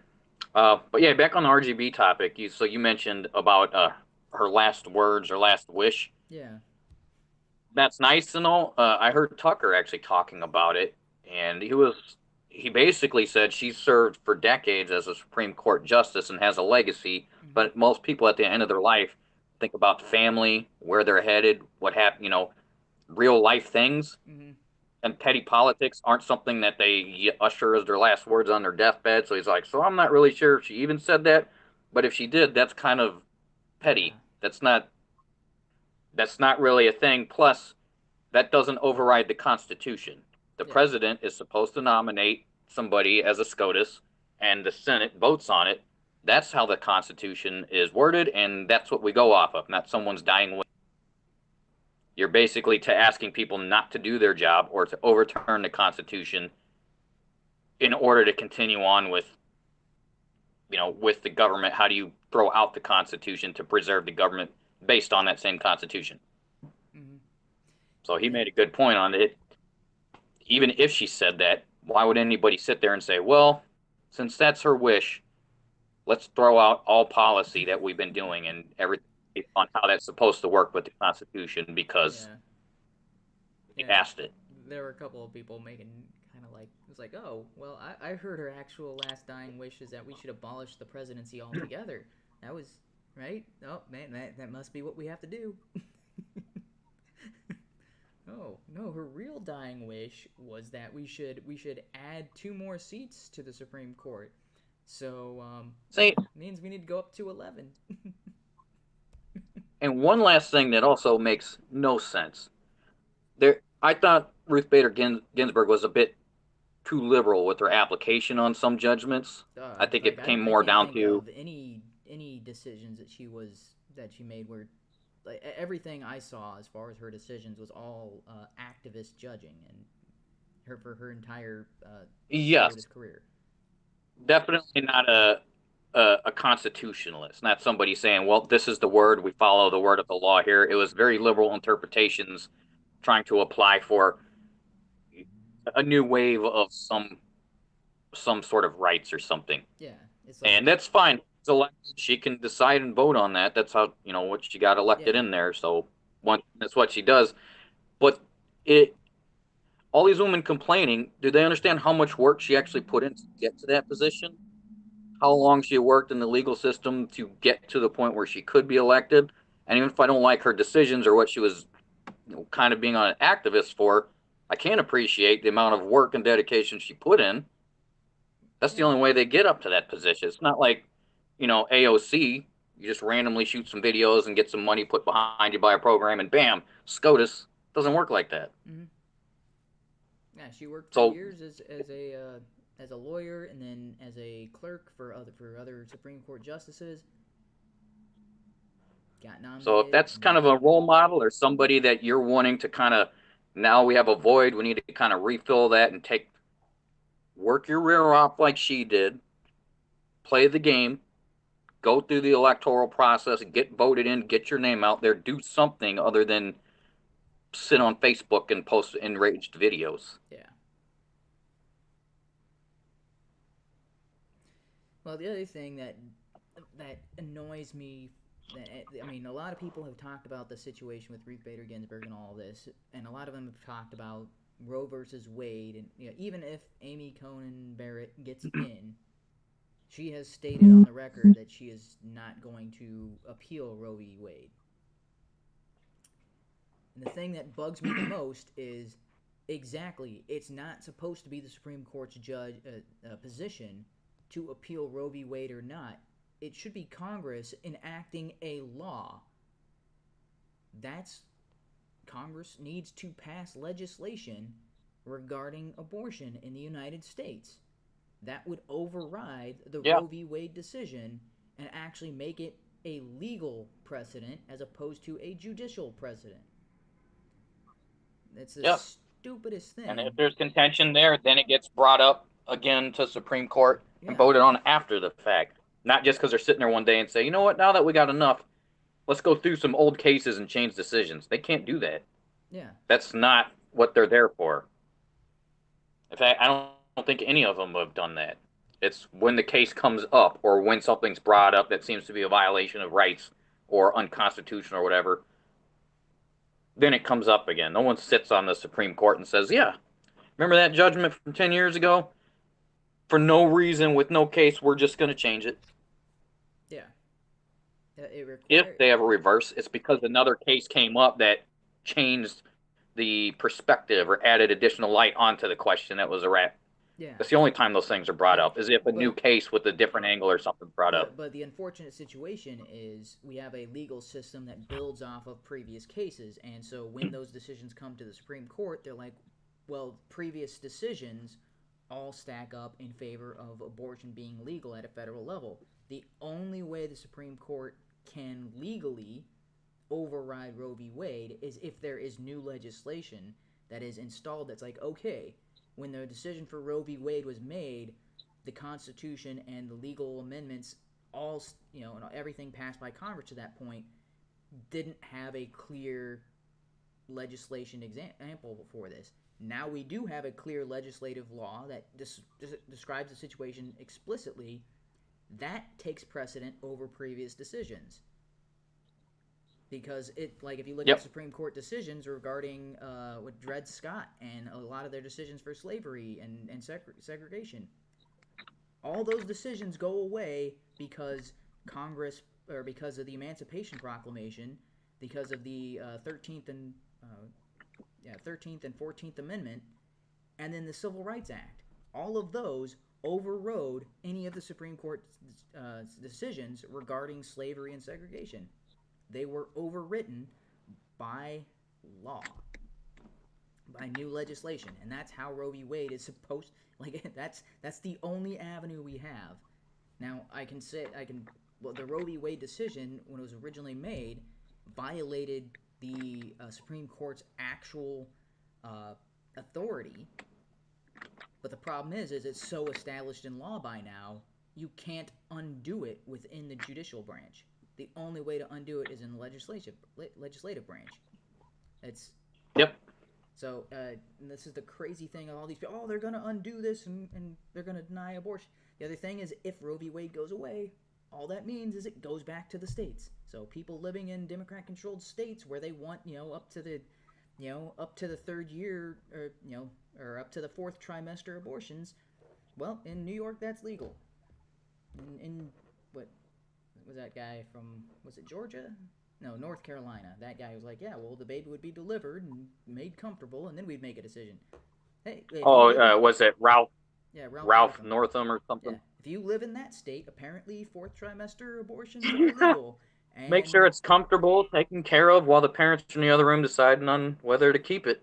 But yeah, back on the RGB topic, you mentioned about her last words or last wish. Yeah. That's nice and all. I heard Tucker actually talking about it, and he basically said she served for decades as a Supreme Court justice and has a legacy, but most people at the end of their life think about family, where they're headed, what happened, real life things. And petty politics aren't something that they usher as their last words on their deathbed. So he's like, so I'm not really sure if she even said that, but if she did, that's kind of petty. That's not really a thing. Plus, that doesn't override the Constitution. The president is supposed to nominate somebody as a SCOTUS, and the Senate votes on it. That's how the Constitution is worded, and that's what we go off of, not someone's dying wish. You're basically asking people not to do their job or to overturn the Constitution in order to continue on with the government. How do you throw out the Constitution to preserve the government based on that same Constitution? So he made a good point on it. Even if she said that, why would anybody sit there and say, well, since that's her wish, let's throw out all policy that we've been doing and everything on how that's supposed to work with the Constitution because he asked it. There were a couple of people making kind of like, it was like, oh, well, I heard her actual last dying wish is that we should abolish the presidency altogether. That was, right? Oh, man, that must be what we have to do. Oh, no, her real dying wish was that we should add 2 more seats to the Supreme Court. So, means we need to go up to 11. And one last thing that also makes no sense. I thought Ruth Bader Ginsburg was a bit too liberal with her application on some judgments. I think it came more down to any decisions that she made were like everything I saw as far as her decisions was all activist judging and for her entire career. Definitely not a constitutionalist, not somebody saying, well, this is the word, we follow the word of the law here. It was very liberal interpretations trying to apply for a new wave of some sort of rights or something. Yeah. And that's fine. It's elected. She can decide and vote on that. That's how, what she got elected in there. So that's what she does. But all these women complaining, do they understand how much work she actually put in to get to that position? how long she worked in the legal system to get to the point where she could be elected. And even if I don't like her decisions or what she was kind of being an activist for, I can appreciate the amount of work and dedication she put in. That's the only way they get up to that position. It's not like, AOC. You just randomly shoot some videos and get some money put behind you by a program, and bam, SCOTUS. Doesn't work like that. Mm-hmm. Yeah, she worked for So- years as a lawyer, and then as a clerk for other Supreme Court justices. Got nominated. So if that's kind of a role model or somebody that you're wanting to kind of, now we have a void, we need to kind of refill that and work your rear off like she did, play the game, go through the electoral process, get voted in, get your name out there, do something other than sit on Facebook and post enraged videos. Yeah. Well, the other thing that annoys me, I mean, a lot of people have talked about the situation with Ruth Bader Ginsburg and all this, and a lot of them have talked about Roe versus Wade, and even if Amy Coney Barrett gets in, she has stated on the record that she is not going to appeal Roe v. Wade. And the thing that bugs me the most is exactly, it's not supposed to be the Supreme Court's position to appeal Roe v. Wade or not. It should be Congress enacting a law. Congress needs to pass legislation regarding abortion in the United States. That would override the Roe v. Wade decision and actually make it a legal precedent as opposed to a judicial precedent. That's the stupidest thing. And if there's contention there, then it gets brought up again to Supreme Court and voted on after the fact. Not just because they're sitting there one day and say, you know what, now that we got enough, let's go through some old cases and change decisions. They can't do that. Yeah. That's not what they're there for. In fact, I don't think any of them have done that. It's when the case comes up or when something's brought up that seems to be a violation of rights or unconstitutional or whatever, then it comes up again. No one sits on the Supreme Court and says, yeah, remember that judgment from 10 years ago? For no reason, with no case, we're just going to change it. Yeah. If they ever reverse, it's because another case came up that changed the perspective or added additional light onto the question that was a rat. Yeah. That's the only time those things are brought up, is if a new case with a different angle or something brought up. But the unfortunate situation is we have a legal system that builds off of previous cases, and so when those decisions come to the Supreme Court, they're like, well, previous decisions all stack up in favor of abortion being legal at a federal level. The only way the Supreme Court can legally override Roe v. Wade is if there is new legislation that is installed that's like, okay, when the decision for Roe v. Wade was made, the Constitution and the legal amendments, all, and everything passed by Congress to that point, didn't have a clear legislation example for this. Now we do have a clear legislative law that describes the situation explicitly. That takes precedent over previous decisions. Because if you look at Supreme Court decisions regarding with Dred Scott and a lot of their decisions for slavery and segregation, all those decisions go away because Congress, or because of the Emancipation Proclamation, because of the 13th and 14th Amendment, and then the Civil Rights Act. All of those overrode any of the Supreme Court decisions regarding slavery and segregation. They were overwritten by law, by new legislation, and that's how Roe v. Wade is supposed. That's the only avenue we have. Now, the Roe v. Wade decision, when it was originally made, violated the Supreme Court's actual authority. But the problem is it's so established in law by now, you can't undo it within the judicial branch. The only way to undo it is in the legislative branch. So this is the crazy thing of all these people. Oh, they're going to undo this and they're going to deny abortion. The other thing is, if Roe v. Wade goes away, all that means is it goes back to the states. So people living in Democrat-controlled states where they want, up to the third year, or up to the fourth trimester abortions, well, in New York, that's legal. in what was that guy from? Was it Georgia? No, North Carolina. That guy was like, yeah, well, the baby would be delivered and made comfortable, and then we'd make a decision. Hey, was it Ralph? Yeah, Ralph Northam or something? Yeah, if you live in that state, apparently fourth trimester abortions are illegal. And make sure it's comfortable, taken care of, while the parents are in the other room deciding on whether to keep it.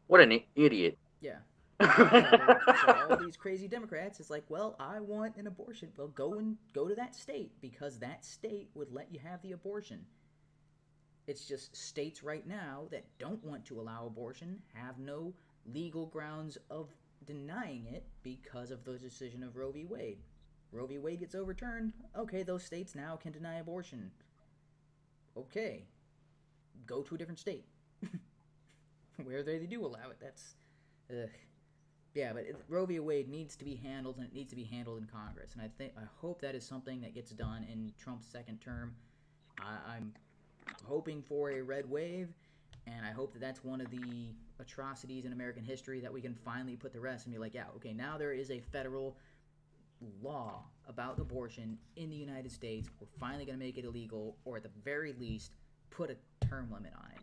What an idiot. Yeah. So all these crazy Democrats is like, well, I want an abortion. Well, go to that state because that state would let you have the abortion. It's just states right now that don't want to allow abortion have no legal grounds of denying it because of the decision of Roe v. Wade. Roe v. Wade gets overturned. Okay, those states now can deny abortion. Okay, go to a different state where they do allow it. That's, yeah. But Roe v. Wade needs to be handled, and it needs to be handled in Congress. And I hope that is something that gets done in Trump's second term. I'm hoping for a red wave, and I hope that that's one of the atrocities in American history that we can finally put to rest and be like, yeah, okay, now there is a federal law about abortion in the United States. We're finally going to make it illegal, or at the very least, put a term limit on it.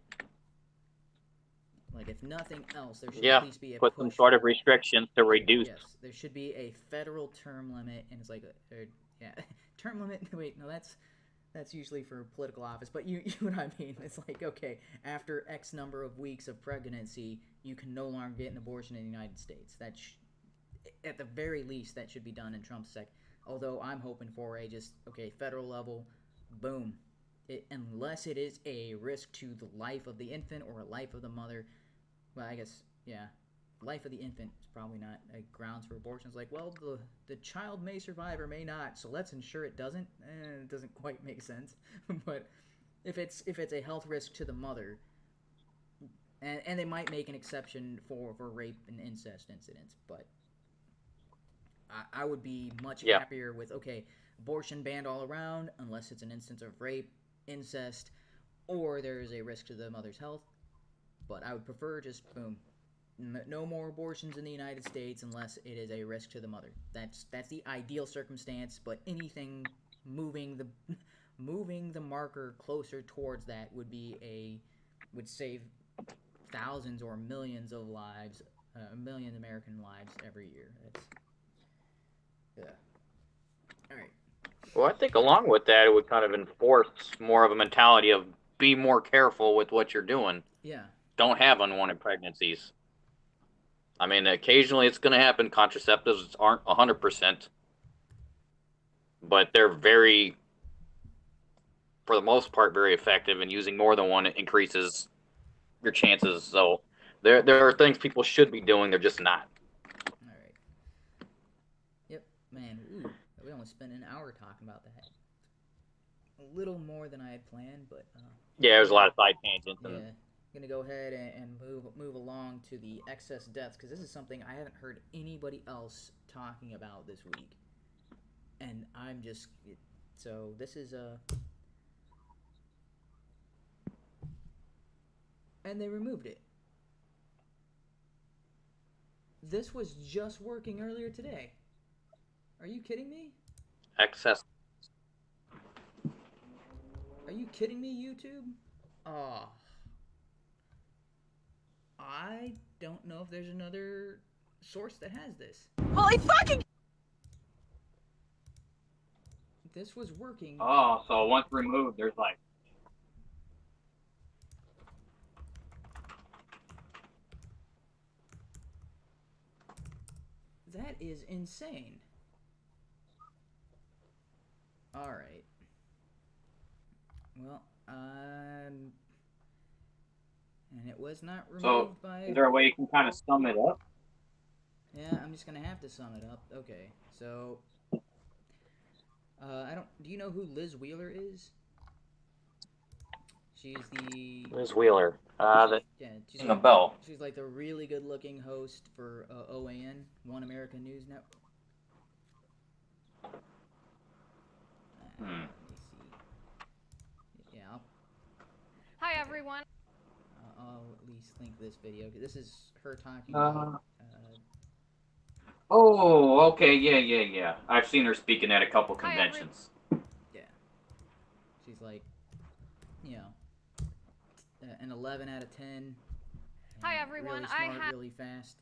Like, if nothing else, there should at least be a put some sort of restrictions to reduce. Yes, there should be a federal term limit, and it's like, term limit. Wait, no, that's usually for political office, but you know what I mean. It's like, okay, after X number of weeks of pregnancy, you can no longer get an abortion in the United States. That at the very least, that should be done in Trump's sec. Although I'm hoping for a federal level, boom. Unless it is a risk to the life of the infant or a life of the mother. Well, I guess, yeah, life of the infant is probably not a grounds for abortion. It's like, well, the child may survive or may not, so let's ensure it doesn't. It doesn't quite make sense. But if it's a health risk to the mother, and they might make an exception for rape and incest incidents, but I would be much happier with, okay, abortion banned all around unless it's an instance of rape, incest, or there is a risk to the mother's health. But I would prefer just, boom, no more abortions in the United States unless it is a risk to the mother. That's the ideal circumstance, but anything moving the marker closer towards that would save thousands or millions of lives, million American lives every year. All right. Well, I think along with that, it would kind of enforce more of a mentality of be more careful with what you're doing. Yeah. Don't have unwanted pregnancies. I mean, occasionally it's going to happen. Contraceptives aren't 100%, but they're for the most part, very effective, and using more than one increases your chances. So there are things people should be doing, they're just not. All right. Yep, man. Ooh, we almost spent an hour talking about that. A little more than I had planned, but yeah, there's a lot of side tangents. Yeah. I'm gonna go ahead and move along to the excess deaths, because this is something I haven't heard anybody else talking about this week, and I'm just so this is and they removed it. This was just working earlier today. Are you kidding me? Excess. Are you kidding me, YouTube? Oh. I don't know if there's another source that has this. Holy fucking! This was working. Oh, so once removed, there's like... That is insane. Alright. Well, and it was not removed by... Is there a way you can kind of sum it up? Yeah, I'm just gonna have to sum it up. Okay, so... do you know who Liz Wheeler is? She's the... Liz Wheeler. She's a bell. She's like the really good-looking host for OAN, One American News Network. Let me see. Yeah. Hi everyone. I'll at least link this video. This is her talking about Oh, okay, yeah. I've seen her speaking at a couple conventions. Yeah. She's like, an 11 out of 10. Hi everyone. Really smart, really fast.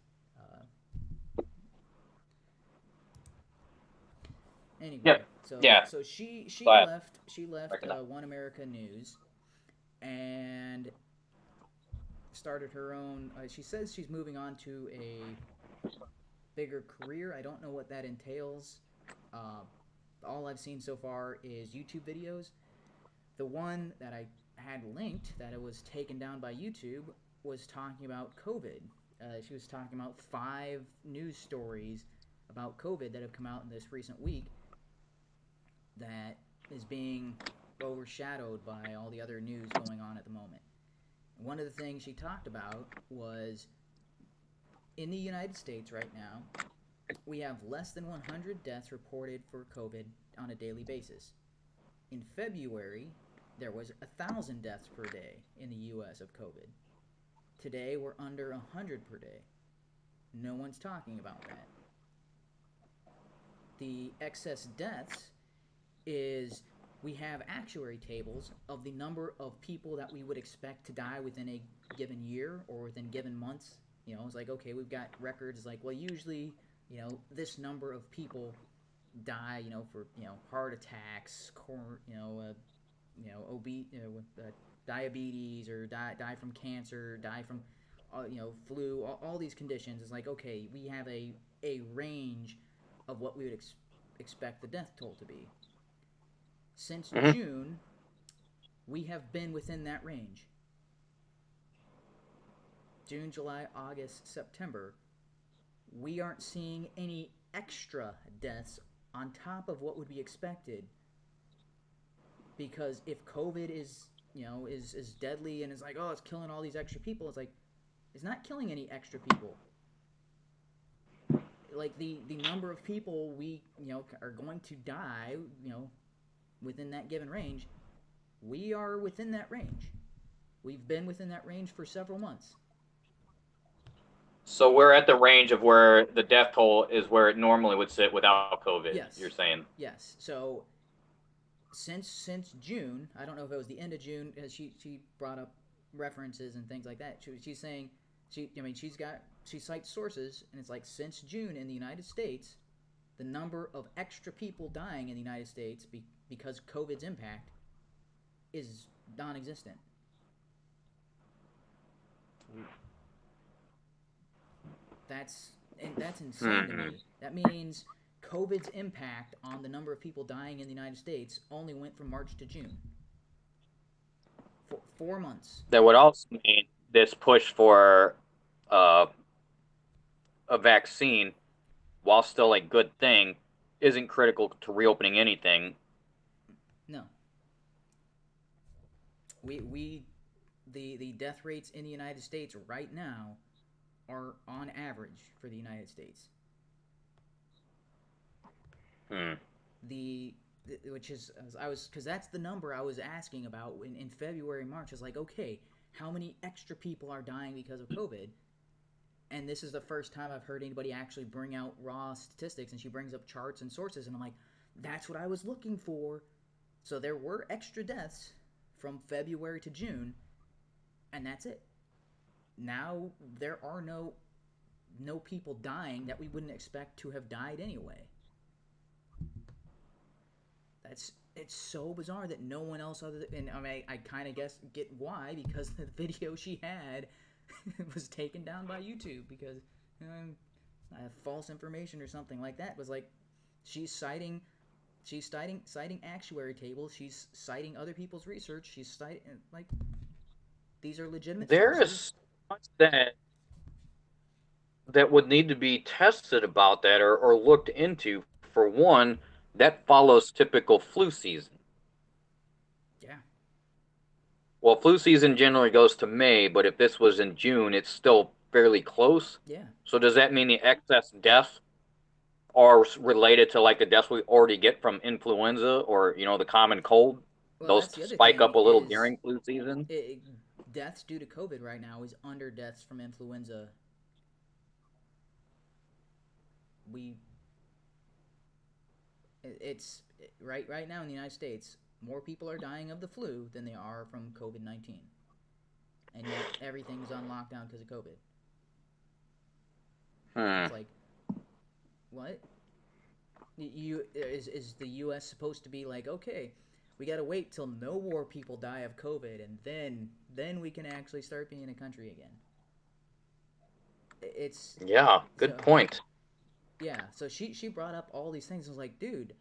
Anyway, Yep. So she left One America News and started her own. She says she's moving on to a bigger career. I don't know what that entails. All I've seen so far is YouTube videos. The one that I had linked that it was taken down by YouTube was talking about COVID. She was talking about 5 news stories about COVID that have come out in this recent week that is being overshadowed by all the other news going on at the moment. One of the things she talked about was in the United States right now, we have less than 100 deaths reported for COVID on a daily basis. In February, there was 1,000 deaths per day in the U.S. of COVID. Today, we're under 100 per day. No one's talking about that. The excess deaths is we have actuary tables of the number of people that we would expect to die within a given year or within given months. It's like, okay, we've got records like, well, usually, this number of people die, for, heart attacks, diabetes, or die from cancer, die from, flu, all these conditions. It's like, okay, we have a range of what we would expect the death toll to be. Since June, we have been within that range. June, July, August, September, we aren't seeing any extra deaths on top of what would be expected. Because if COVID is deadly and is like, oh, it's killing all these extra people, it's like, it's not killing any extra people. Like the number of people we, are going to die, within that given range, we are within that range. We've been within that range for several months. So we're at the range of where the death toll is where it normally would sit without COVID. Yes. You're saying? Yes. So since June, I don't know if it was the end of June, because she brought up references and things like that. She's saying she cites sources, and it's like since June in the United States, the number of extra people dying in the United States because COVID's impact is non-existent. That's insane to me. That means COVID's impact on the number of people dying in the United States only went from March to June. 4 months. That would also mean this push for a vaccine, while still a good thing, isn't critical to reopening anything. No. The death rates in the United States right now are on average for the United States. Which is because that's the number I was asking about in February, March. I was like, okay, how many extra people are dying because of COVID? And this is the first time I've heard anybody actually bring out raw statistics, and she brings up charts and sources, and I'm like, that's what I was looking for. So there were extra deaths from February to June, and that's it. Now there are no people dying that we wouldn't expect to have died anyway. It's so bizarre that no one else other than, and I kind of get why, because the video she had was taken down by YouTube because false information or something like that. It was like she's citing actuary tables, she's citing other people's research, she's citing, like, these are legitimate There sources. is so much that would need to be tested about that or looked into. For one, that follows typical flu season. Yeah. Well, flu season generally goes to May, but if this was in June, it's still fairly close. Yeah. So does that mean the excess deaths are related to like the deaths we already get from influenza or, the common cold? Well, those spike up a little during flu season? Deaths due to COVID right now is under deaths from influenza. it's right now in the United States, more people are dying of the flu than they are from COVID-19, and yet everything's on lockdown because of COVID. It's like, what? Is the U.S. supposed to be like, okay, we got to wait till no more people die of COVID, and then we can actually start being a country again? It's good point. Yeah, so she brought up all these things. I was like, dude,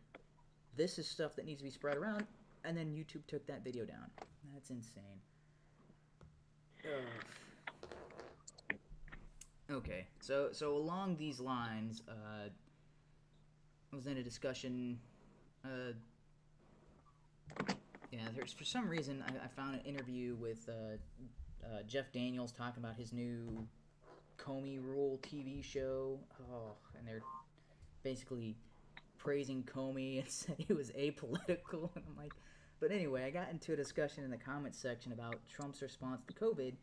this is stuff that needs to be spread around, and then YouTube took that video down. That's insane. Ugh. Okay, so along these lines, I was in a discussion. There's for some reason I found an interview with Jeff Daniels talking about his new Comey Rule TV show. And they're basically praising Comey and said he was apolitical. And I'm like, but anyway, I got into a discussion in the comments section about Trump's response to COVID,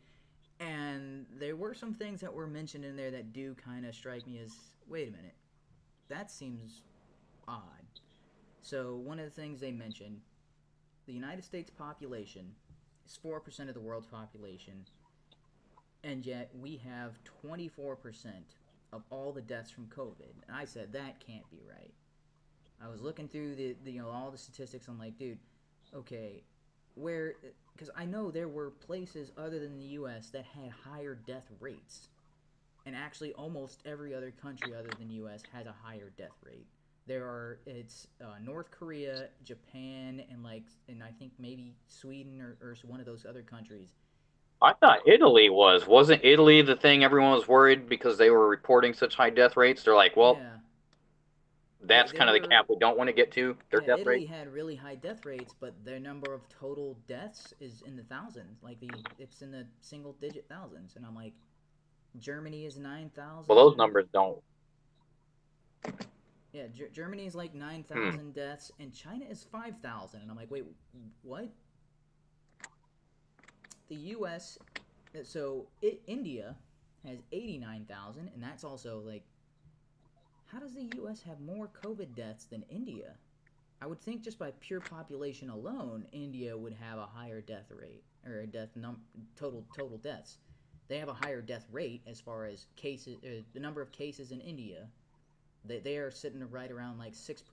and there were some things that were mentioned in there that do kind of strike me as, wait a minute, that seems odd. So one of the things they mentioned, the United States population is 4% of the world's population, and yet we have 24% of all the deaths from COVID. And I said, that can't be right. I was looking through the all the statistics. I'm like, dude, okay, where, because I know there were places other than the U.S. that had higher death rates, and actually almost every other country other than the U.S. has a higher death rate. It's North Korea, Japan, and I think maybe Sweden or one of those other countries. I thought Italy wasn't Italy the thing everyone was worried because they were reporting such high death rates? They're like, well, that's kind of the cap we don't want to get to, their death Italy rate. had really high death rates, but their number of total deaths is in the thousands. It's in the single digit thousands. And I'm like, Germany is 9,000. Well, those numbers don't. Yeah, Germany is like 9,000 deaths, and China is 5,000. And I'm like, wait, what? The U.S., India has 89,000, and that's also like, how does the U.S. have more COVID deaths than India? I would think just by pure population alone, India would have a higher death rate, or total deaths. They have a higher death rate as far as cases, the number of cases in India. They are sitting right around like 6%.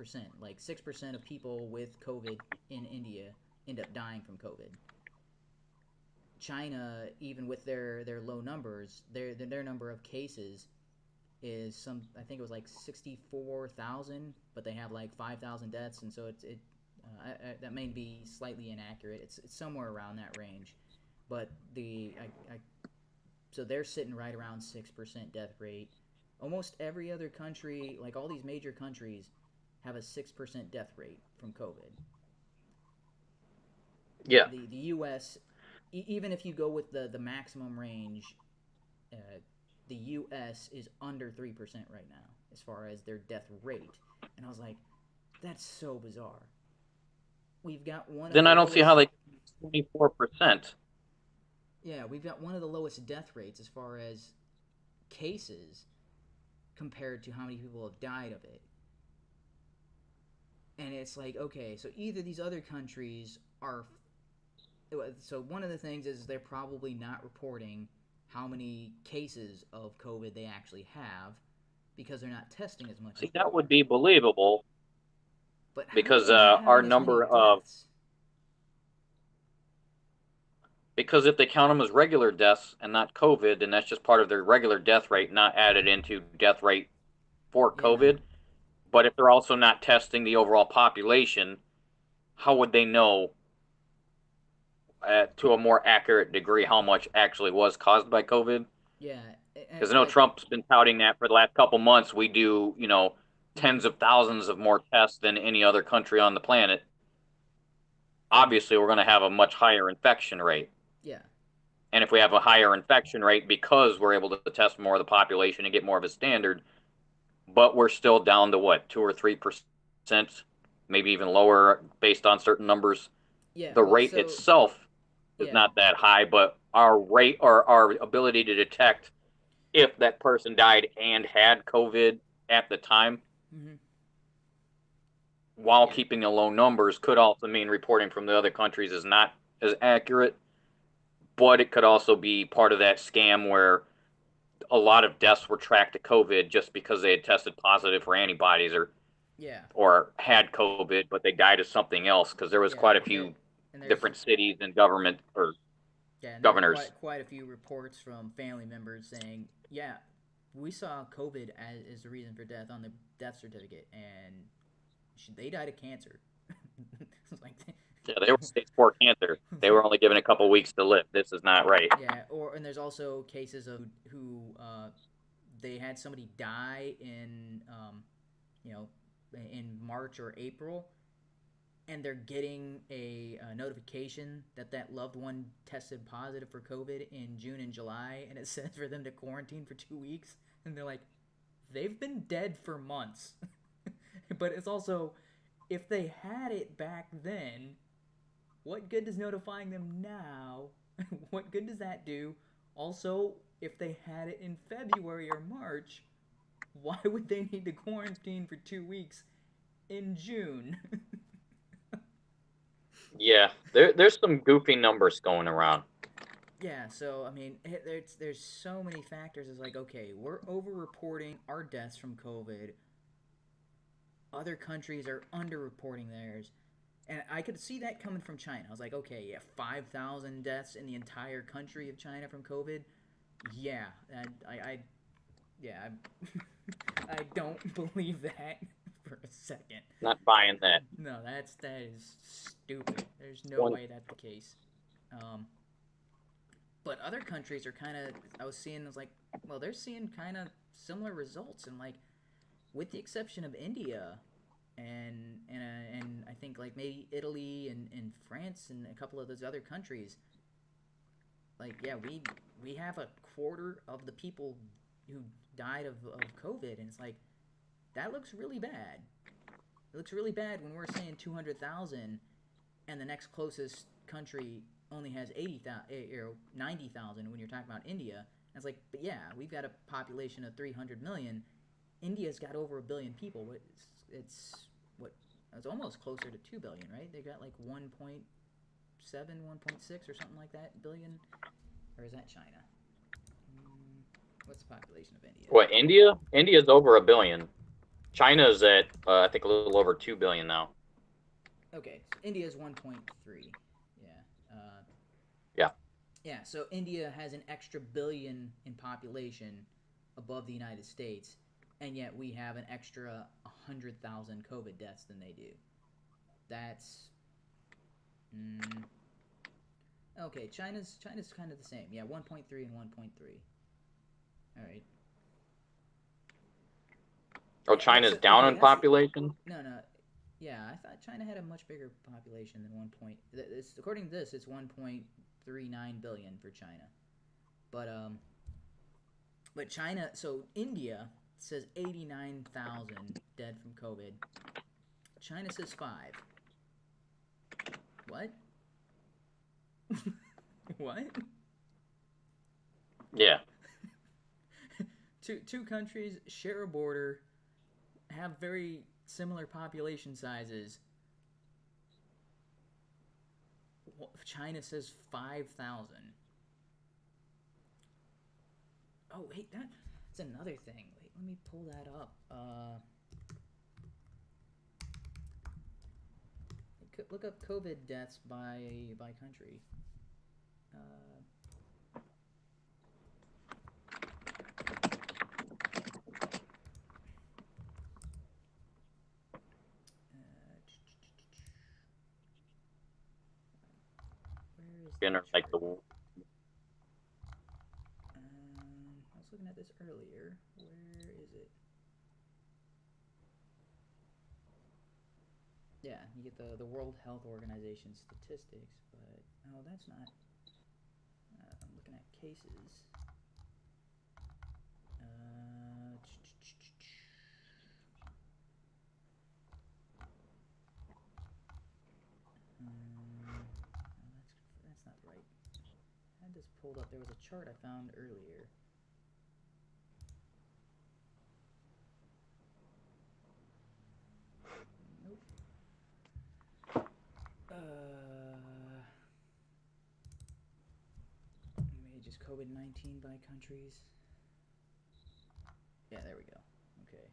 Like 6% of people with COVID in India end up dying from COVID. China, even with their low numbers, their number of cases is I think it was like 64,000, but they have like 5,000 deaths, and so that may be slightly inaccurate. It's somewhere around that range, but so they're sitting right around 6% death rate. Almost every other country, like all these major countries, have a 6% death rate from COVID. Yeah. The U.S., even if you go with the maximum range, the U.S. is under 3% right now as far as their death rate. And I was like, that's so bizarre. We've got one. Then I don't see how they 24%. Yeah, we've got one of the lowest death rates as far as cases compared to how many people have died of it. And it's like, okay, so either these other countries are... So one of the things is they're probably not reporting how many cases of COVID they actually have because they're not testing as much. See, that would be believable. But because our number of... Because if they count them as regular deaths and not COVID, then that's just part of their regular death rate, not added into death rate for COVID. But if they're also not testing the overall population, how would they know to a more accurate degree how much actually was caused by COVID? Yeah. Because I know Trump's been touting that for the last couple months. We do, tens of thousands of more tests than any other country on the planet. Obviously, we're going to have a much higher infection rate. Yeah. And if we have a higher infection rate because we're able to test more of the population and get more of a standard, but we're still down to what, 2 or 3%, maybe even lower based on certain numbers. Yeah. The rate itself is not that high, but our rate or our ability to detect if that person died and had COVID at the time, Mm-hmm. while keeping the low numbers, could also mean reporting from the other countries is not as accurate. But it could also be part of that scam where a lot of deaths were tracked to COVID just because they had tested positive for antibodies or had COVID, but they died of something else, because there was quite a few different cities and government or and governors. There were quite a few reports from family members saying, yeah, we saw COVID as the reason for death on the death certificate, and they died of cancer. Like, yeah, they were stage 4 cancer. They were only given a couple weeks to live. This is not right. Yeah, and there's also cases of who they had somebody die in in March or April, and they're getting a notification that loved one tested positive for COVID in June and July, and it says for them to quarantine for 2 weeks, and they're like, they've been dead for months. But it's also, if they had it back then, what good does notifying them now? What good does that do? Also, if they had it in February or March, why would they need to quarantine for 2 weeks in June? Yeah, there's some goofy numbers going around. Yeah, so, I mean, there's so many factors. It's like, okay, we're over-reporting our deaths from COVID. Other countries are under-reporting theirs. And I could see that coming from China. I was like, okay, yeah, 5,000 deaths in the entire country of China from COVID. Yeah, I don't believe that for a second. Not buying that. No, that is stupid. There's no way that's the case. But other countries are kind of, I was like, well, they're seeing kind of similar results, and like, with the exception of India. And I think like maybe Italy and France and a couple of those other countries, like, yeah, we have a quarter of the people who died of COVID, and it's like, that looks really bad. It looks really bad when we're saying 200,000, and the next closest country only has 90,000 when you're talking about India. And it's like, but yeah, we've got a population of 300 million. India's got over 1 billion people. It's almost closer to 2 billion, right? They got like 1.7, 1.6 or something like that billion. Or is that China? What's the population of India? What, India? India's over 1 billion. China's at, I think, a little over 2 billion now. Okay, so India's 1.3. Yeah. Yeah. Yeah, so India has an extra billion in population above the United States, and yet we have an extra 100,000 COVID deaths than they do. That's... Okay, China's kind of the same. Yeah, 1.3 and 1.3. All right. Oh, China's down in population? No. Yeah, I thought China had a much bigger population than 1 point... according to this, it's 1.39 billion for China. But China... So, India says 89,000 dead from COVID. China says 5. What? What? Yeah. Two countries share a border, have very similar population sizes. China says 5,000. Oh, wait, that's another thing. Wait, let me pull that up. Look up COVID deaths by country. Dinner, like the... I was looking at this earlier. Where is it? Yeah, you get the World Health Organization statistics, but oh, that's not. I'm looking at cases. That's not right. I had this pulled up. There was a chart I found earlier. COVID-19 by countries. Yeah, there we go. Okay.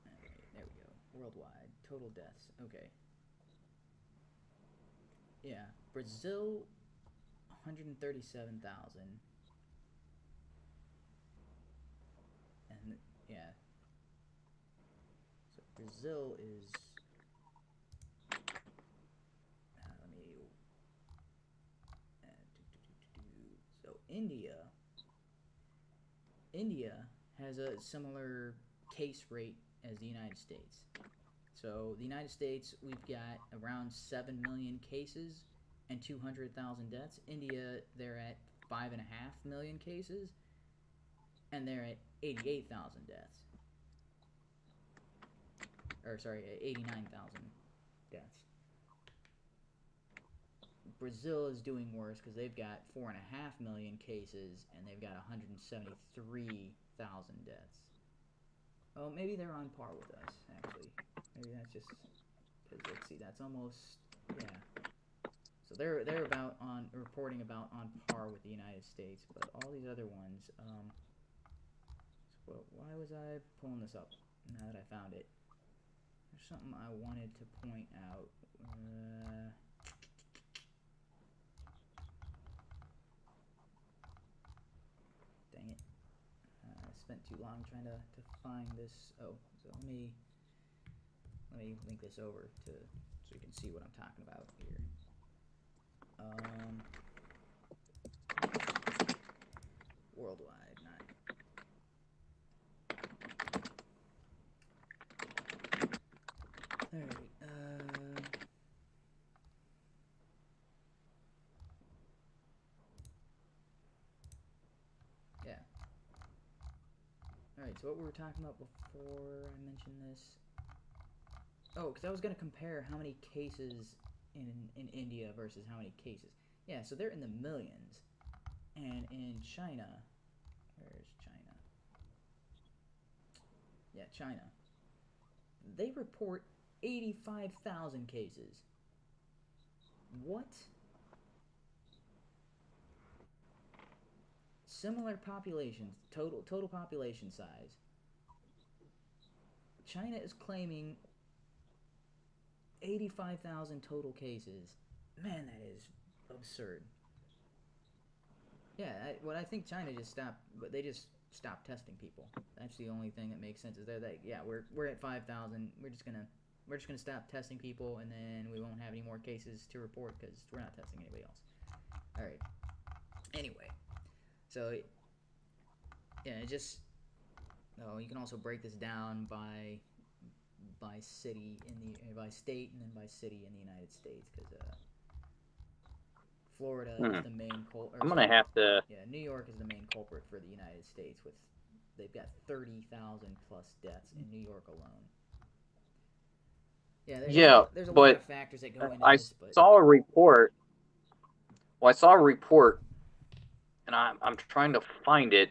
Alright, there we go. Worldwide. Total deaths. Okay. Yeah. Brazil, 137,000. And, yeah. So Brazil is... let me... So India has a similar case rate as the United States. So the United States, we've got around 7 million cases and 200,000 deaths. India, they're at 5.5 million cases, and they're at 88,000 deaths. Or sorry, 89,000 deaths. Brazil is doing worse because they've got 4.5 million cases and they've got 173,000 deaths. Oh, maybe they're on par with us, actually. Maybe that's just because, let's see, that's almost, yeah. So they're about on reporting about on par with the United States, but all these other ones. So why was I pulling this up? Now that I found it, there's something I wanted to point out. Dang it! I spent too long trying to find this. Oh, so let me link this over to so you can see what I'm talking about here. Worldwide, not. All right. Yeah. All right. So what we were talking about before I mentioned this. Oh, because I was gonna compare how many cases in India versus how many cases. Yeah, so they're in the millions. And in China, where's China? Yeah, China. They report 85,000 cases. What? Similar populations, total population size. China is claiming 85,000 total cases. Man, that is absurd. Yeah, what I think China just stopped, but they just stopped testing people. That's the only thing that makes sense. Is they're like, yeah, we're at 5,000. We're just gonna stop testing people, and then we won't have any more cases to report because we're not testing anybody else. All right. Anyway, so yeah, it just. Oh, you can also break this down by city by state and then by city in the United States because Florida is the main culprit. I'm gonna have to. Yeah, New York is the main culprit for the United States with they've got 30,000 plus deaths in New York alone. Yeah, there's a lot of factors that go into this. But saw a report. Well, I saw a report, and I'm trying to find it,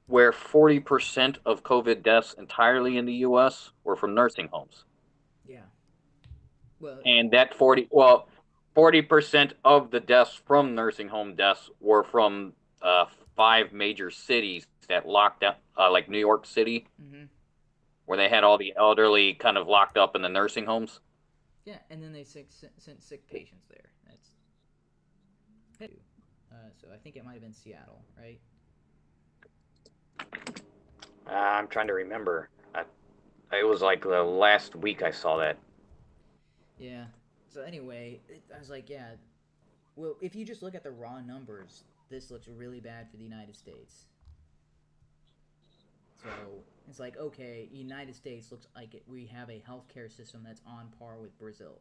where 40% of COVID deaths entirely in the U.S. were from nursing homes. Yeah. Well. And that 40% of the deaths from nursing home deaths were from 5 major cities that locked down, like New York City, where they had all the elderly kind of locked up in the nursing homes. Yeah, and then they sent sick patients there. So I think it might have been Seattle, right? I'm trying to remember. It was like the last week I saw that. Yeah. So anyway, I was like, yeah. Well, if you just look at the raw numbers, this looks really bad for the United States. So it's like, okay, United States looks like we have a healthcare system that's on par with Brazil.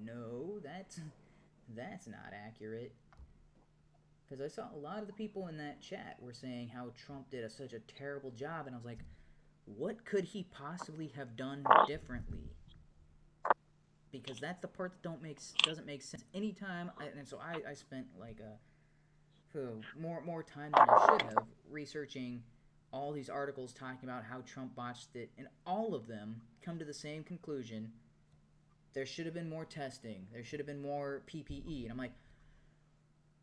No, that's not accurate. Because I saw a lot of the people in that chat were saying how Trump did such a terrible job, and I was like, what could he possibly have done differently? Because that's the part that doesn't make sense. Anytime, and so I spent like more time than I should have researching all these articles talking about how Trump botched it, and all of them come to the same conclusion. There should have been more testing. There should have been more PPE. And I'm like,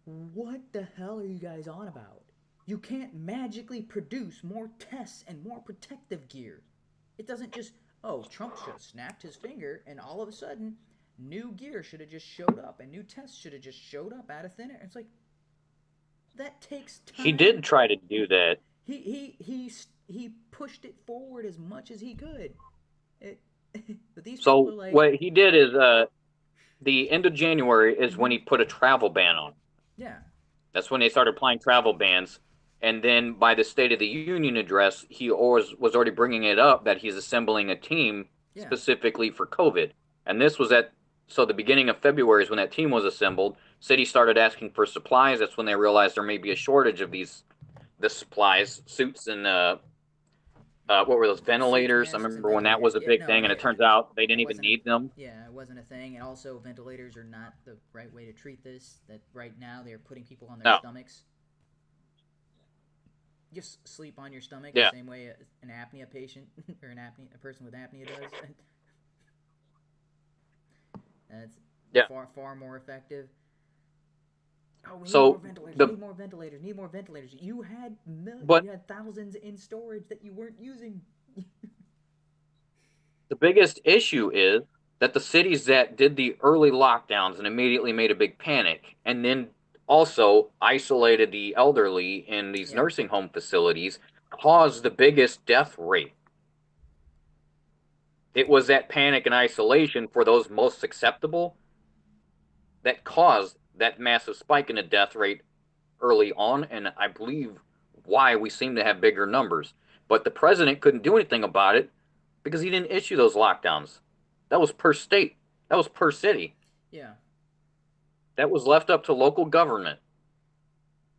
what the hell are you guys on about? You can't magically produce more tests and more protective gear. It doesn't just, oh, Trump should have snapped his finger and all of a sudden new gear should have just showed up and new tests should have just showed up out of thin air. It's like, that takes time. He did try to do that. He pushed it forward as much as he could. But these So people are like, what he did is the end of January is when he put a travel ban on. yeah. That's when they started applying travel bans. And then by the State of the Union address, he was already bringing it up that he's assembling a team specifically for COVID. And this was so the beginning of February is when that team was assembled. City started asking for supplies. That's when they realized there may be a shortage of the supplies, suits, and what were those, ventilators? I remember when that was a big thing, and it turns out they didn't even need them. Yeah, it wasn't a thing. And also, ventilators are not the right way to treat this. That right now they're putting people on their stomachs. Just sleep on your stomach the same way an apnea patient or a person with apnea does. That's far more effective. Oh, we need more ventilators. Need more ventilators. You had you had thousands in storage that you weren't using. The biggest issue is that the cities that did the early lockdowns and immediately made a big panic, and then also isolated the elderly in these nursing home facilities, caused the biggest death rate. It was that panic and isolation for those most susceptible that caused that massive spike in the death rate early on, and I believe why we seem to have bigger numbers. But the president couldn't do anything about it because he didn't issue those lockdowns. That was per state. That was per city. Yeah. That was left up to local government.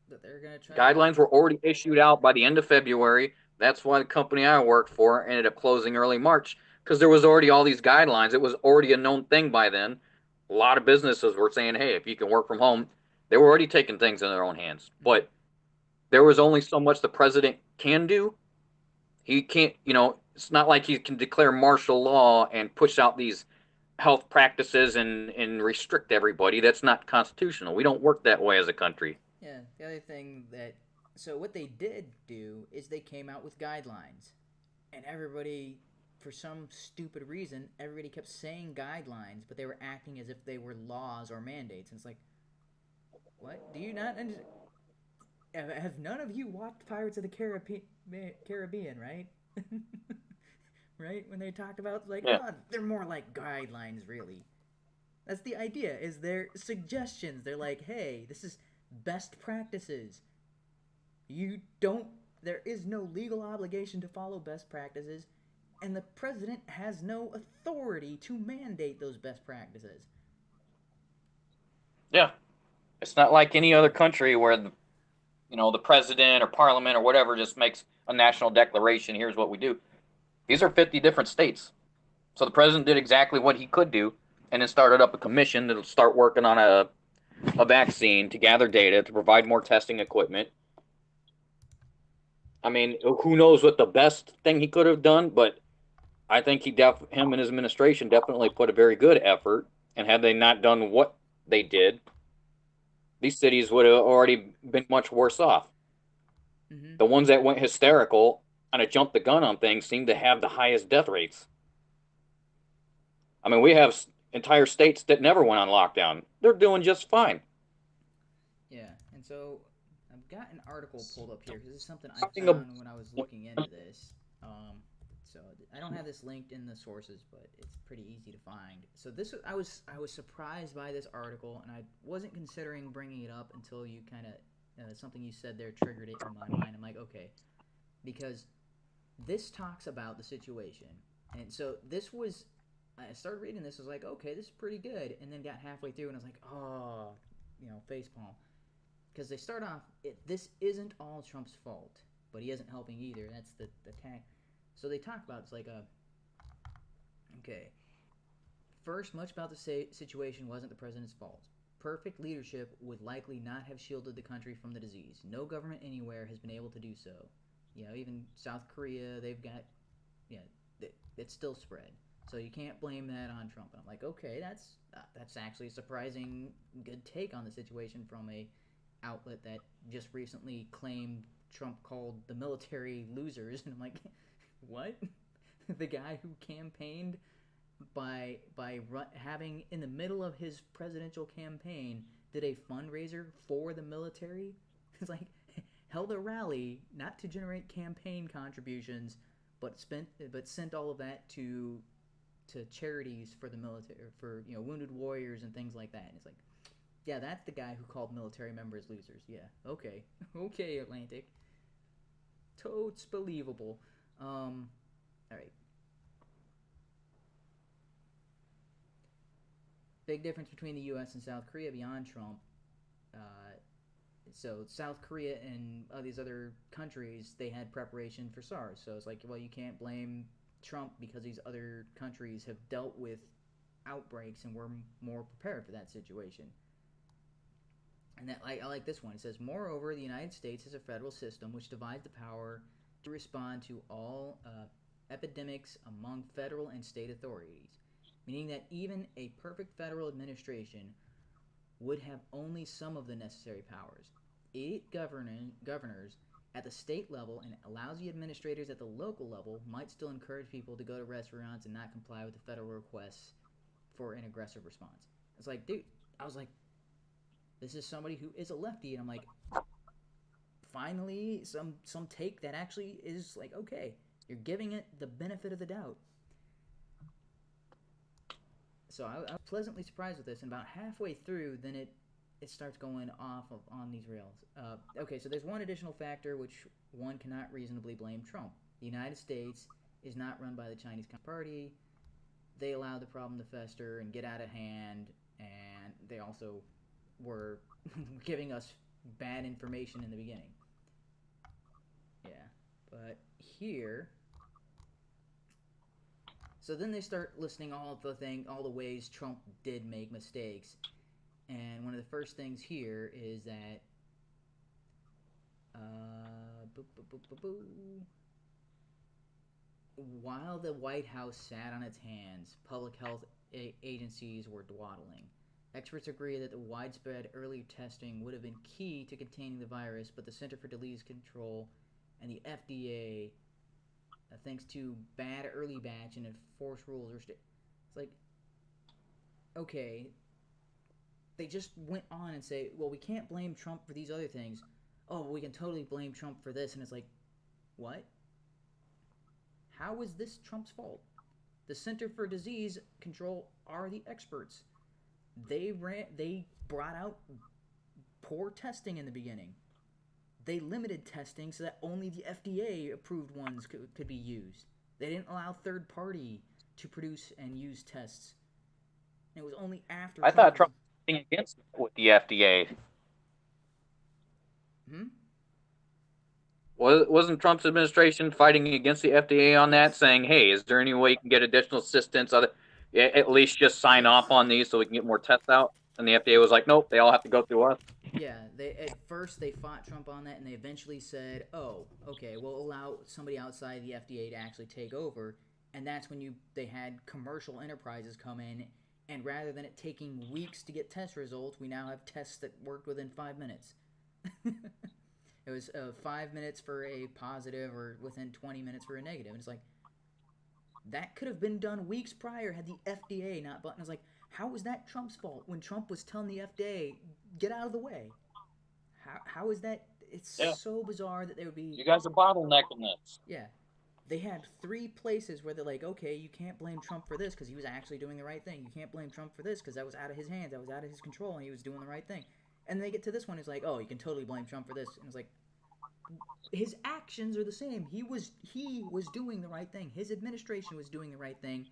But they're gonna try. Guidelines were already issued out by the end of February. That's why the company I worked for ended up closing early March, because there was already all these guidelines. It was already a known thing by then. A lot of businesses were saying, hey, if you can work from home, they were already taking things in their own hands. But there was only so much the president can do. He can't, it's not like he can declare martial law and push out these health practices and restrict everybody. That's not constitutional. We don't work that way as a country. Yeah, the other thing so what they did do is they came out with guidelines. And everybody, for some stupid reason, everybody kept saying guidelines, but they were acting as if they were laws or mandates. And it's like, what? Do you not understand? Have none of you watched Pirates of the Caribbean, right? Right? When they talked about, they're more like guidelines, really. That's the idea, is they're suggestions. They're like, hey, this is best practices. There is no legal obligation to follow best practices, and the president has no authority to mandate those best practices. Yeah. It's not like any other country where the president or parliament or whatever just makes a national declaration, here's what we do. These are 50 different states. So the president did exactly what he could do, and then started up a commission that'll start working on a vaccine to gather data, to provide more testing equipment. I mean, who knows what the best thing he could have done, but I think him and his administration definitely put a very good effort, and had they not done what they did, these cities would have already been much worse off. Mm-hmm. The ones that went hysterical and jumped the gun on things seem to have the highest death rates. I mean, we have entire states that never went on lockdown. They're doing just fine. Yeah, and so I've got an article pulled up here, because this is something I found when I was looking into this. So I don't have this linked in the sources, but it's pretty easy to find. So I was surprised by this article, and I wasn't considering bringing it up until you kind of something you said there triggered it in my mind. I'm like, okay, because this talks about the situation, and so I started reading this. I was like, okay, this is pretty good, and then got halfway through, and I was like, oh, facepalm, because they start off, this isn't all Trump's fault, but he isn't helping either. That's the tag. So they talk about, it's like okay, first, much about the situation wasn't the president's fault. perfect leadership would likely not have shielded the country from the disease. No government anywhere has been able to do so. You know, even South Korea, they've got, it's still spread. So you can't blame that on Trump. And I'm like, okay, that's actually a surprising good take on the situation from a outlet that just recently claimed Trump called the military losers. And I'm like, what? The guy who campaigned by having, in the middle of his presidential campaign, did a fundraiser for the military. It's like, held a rally not to generate campaign contributions, but sent all of that to charities for the military, for wounded warriors and things like that. And it's like, yeah, that's the guy who called military members losers. Yeah, okay, okay, Atlantic, totes believable. All right. Big difference between the U.S. and South Korea beyond Trump. So South Korea and these other countries, they had preparation for SARS. So it's like, well, you can't blame Trump because these other countries have dealt with outbreaks and were more prepared for that situation. And that I like this one. It says, moreover, the United States has a federal system which divides the power to respond to all epidemics among federal and state authorities, meaning that even a perfect federal administration would have only some of the necessary powers. 8 governors at the state level and lousy administrators at the local level might still encourage people to go to restaurants and not comply with the federal requests for an aggressive response. It's like, dude, I was like, this is somebody who is a lefty, and I'm like, finally, some take that actually is like, okay, you're giving it the benefit of the doubt. So I was pleasantly surprised with this, and about halfway through, then it starts going off on these rails. Okay, so there's one additional factor which one cannot reasonably blame Trump. The United States is not run by the Chinese Communist Party. They allowed the problem to fester and get out of hand, and they also were giving us bad information in the beginning. Yeah, but here... So then they start listing all the ways Trump did make mistakes. And one of the first things here is that while the White House sat on its hands, public health agencies were dawdling. Experts agree that the widespread early testing would have been key to containing the virus, but the Center for Disease Control and the FDA, thanks to bad early batch and enforced rules, it's like, okay, they just went on and say, well, we can't blame Trump for these other things. Oh, we can totally blame Trump for this. And it's like, what? How is this Trump's fault? The Center for Disease Control are the experts. They brought out poor testing in the beginning. They limited testing so that only the FDA-approved ones could be used. They didn't allow third party to produce and use tests. And it was only after... I thought Trump was against with the FDA. Wasn't Trump's administration fighting against the FDA on that, saying, hey, is there any way you can get additional assistance? At least just sign off on these so we can get more tests out? And the FDA was like, nope, they all have to go through us. Yeah, at first they fought Trump on that, and they eventually said, oh, okay, we'll allow somebody outside the FDA to actually take over. And that's when they had commercial enterprises come in, and rather than it taking weeks to get test results, we now have tests that worked within 5 minutes. It was 5 minutes for a positive or within 20 minutes for a negative. And it's like, that could have been done weeks prior had the FDA not button. I was like, how was that Trump's fault when Trump was telling the FDA, get out of the way? How is that? It's so bizarre that they would be... You guys are bottlenecking this. Yeah. They had 3 places where they're like, okay, you can't blame Trump for this because he was actually doing the right thing. You can't blame Trump for this because that was out of his hands. That was out of his control, and he was doing the right thing. And then they get to this one, it's like, oh, you can totally blame Trump for this. And it's like, his actions are the same. He was doing the right thing. His administration was doing the right thing.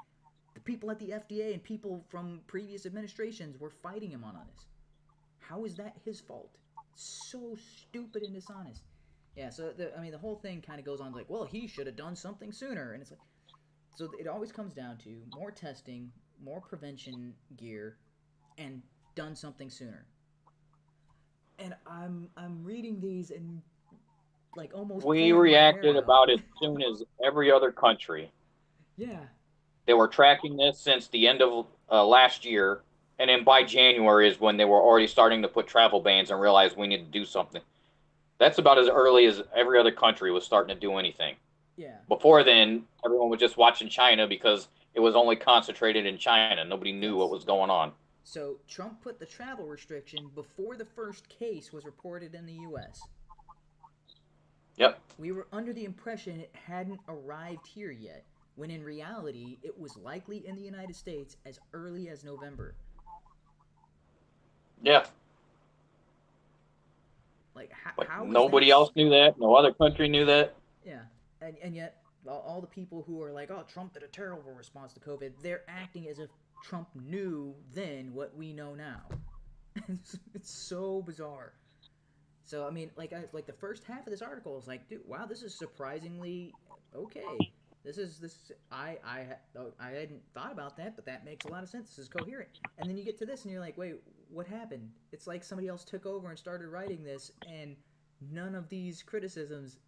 The people at the FDA and people from previous administrations were fighting him on this. How is that his fault? So stupid and dishonest. Yeah, so the whole thing kind of goes on like, well, he should have done something sooner. And it's like, so it always comes down to more testing, more prevention gear, and done something sooner. And I'm reading these and like almost We pulling my hair reacted out. about as soon as every other country. Yeah. They were tracking this since the end of last year, and then by January is when they were already starting to put travel bans and realize we need to do something. That's about as early as every other country was starting to do anything. Yeah. Before then, everyone was just watching China because it was only concentrated in China. Nobody knew what was going on. So Trump put the travel restriction before the first case was reported in the U.S. Yep. We were under the impression it hadn't arrived here yet, when in reality it was likely in the United States as early as November. Yeah. Like, But how nobody else knew that. No other country knew that. Yeah, and yet all the people who are like, oh, Trump did a terrible response to COVID, they're acting as if Trump knew then what we know now. It's so bizarre. So I mean, like the first half of this article is like, dude, wow, this is surprisingly okay. I hadn't thought about that, but that makes a lot of sense. This is coherent. And then you get to this and you're like, wait, what happened? It's like somebody else took over and started writing this, and none of these criticisms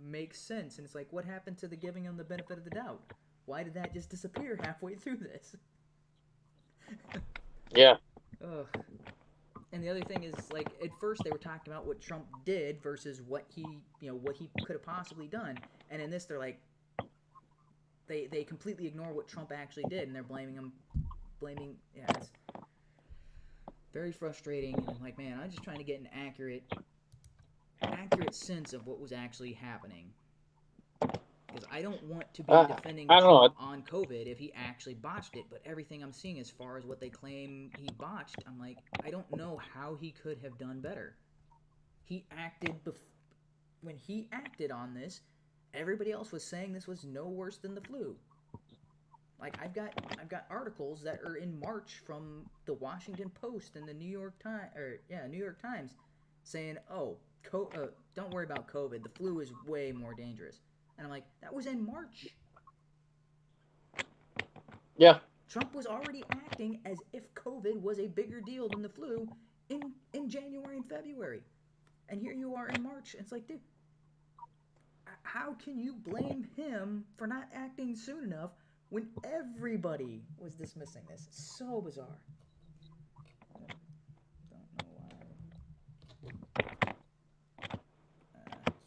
make sense. And it's like, what happened to the giving them the benefit of the doubt? Why did that just disappear halfway through this? Yeah. Ugh. And the other thing is, like, at first they were talking about what Trump did versus what he could have possibly done. And in this, they're like, they completely ignore what Trump actually did, and they're yeah, it's very frustrating. And I'm like, man, I'm just trying to get an accurate sense of what was actually happening. Because I don't want to be defending Trump on COVID if he actually botched it, but everything I'm seeing as far as what they claim he botched, I'm like, I don't know how he could have done better. He acted when he acted on this, everybody else was saying this was no worse than the flu. Like, I've got articles that are in March from the Washington Post and the New York Times saying, oh, don't worry about COVID, the flu is way more dangerous. And I'm like, that was in March. Yeah. Trump was already acting as if COVID was a bigger deal than the flu in January and February. And here you are in March. And it's like, dude, how can you blame him for not acting soon enough when everybody was dismissing this? It's so bizarre. Don't know why.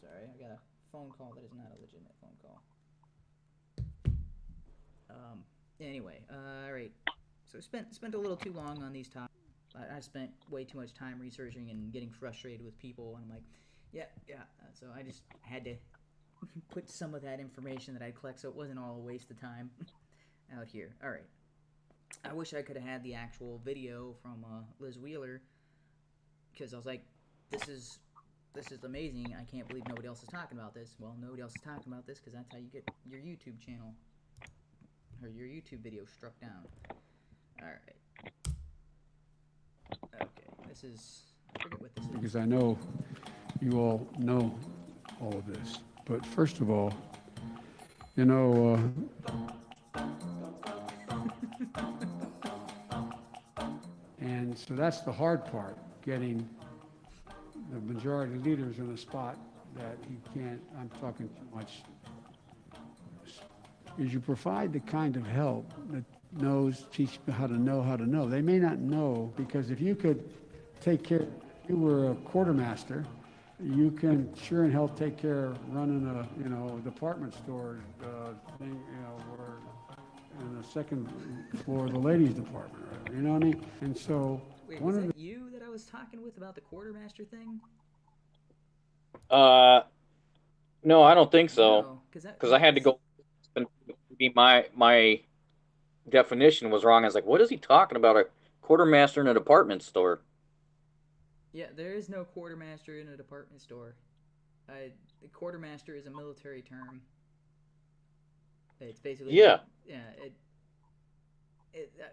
Sorry, I got a phone call that is not a legitimate phone call. Anyway, all right. So spent a little too long on these topics. I spent way too much time researching and getting frustrated with people, and I'm like, yeah. So I just had to put some of that information that I collect, so it wasn't all a waste of time out here. All right. I wish I could have had the actual video from Liz Wheeler, because I was like, this is amazing. I can't believe nobody else is talking about this. Well, nobody else is talking about this because that's how you get your YouTube channel or your YouTube video struck down. All right. Okay, this is, I forget what this is. Because I know you all know all of this. But first of all, you know, and so that's the hard part, getting the majority leaders in a spot that he can't, I'm talking too much, is you provide the kind of help that teach how to know. They may not know, because if you could take care, if you were a quartermaster, you can sure and hell take care of running a, department store thing, or in the second floor of the ladies department, you know what I mean? And so, wait, was that you that I was talking with about the quartermaster thing? No, I don't think so. No, because I had to go. My definition was wrong. I was like, what is he talking about? A quartermaster in a department store? Yeah, there is no quartermaster in a department store. The quartermaster is a military term. It's basically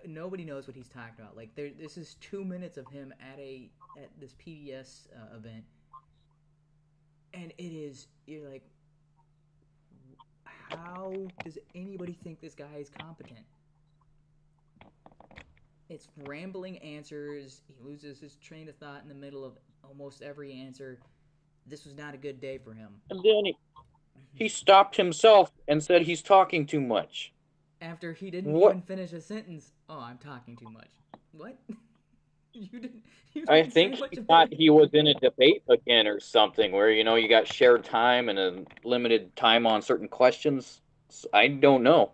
nobody knows what he's talking about. Like, this is 2 minutes of him at this PBS event, and you're like, how does anybody think this guy is competent? it's rambling answers. He loses his train of thought in the middle of almost every answer. This was not a good day for him. And then he stopped himself and said he's talking too much. After he didn't What? even finish a sentence. Oh, I'm talking too much. What? You didn't I say think much he of thought it. he was in a debate again or something where, you got shared time and a limited time on certain questions. I don't know.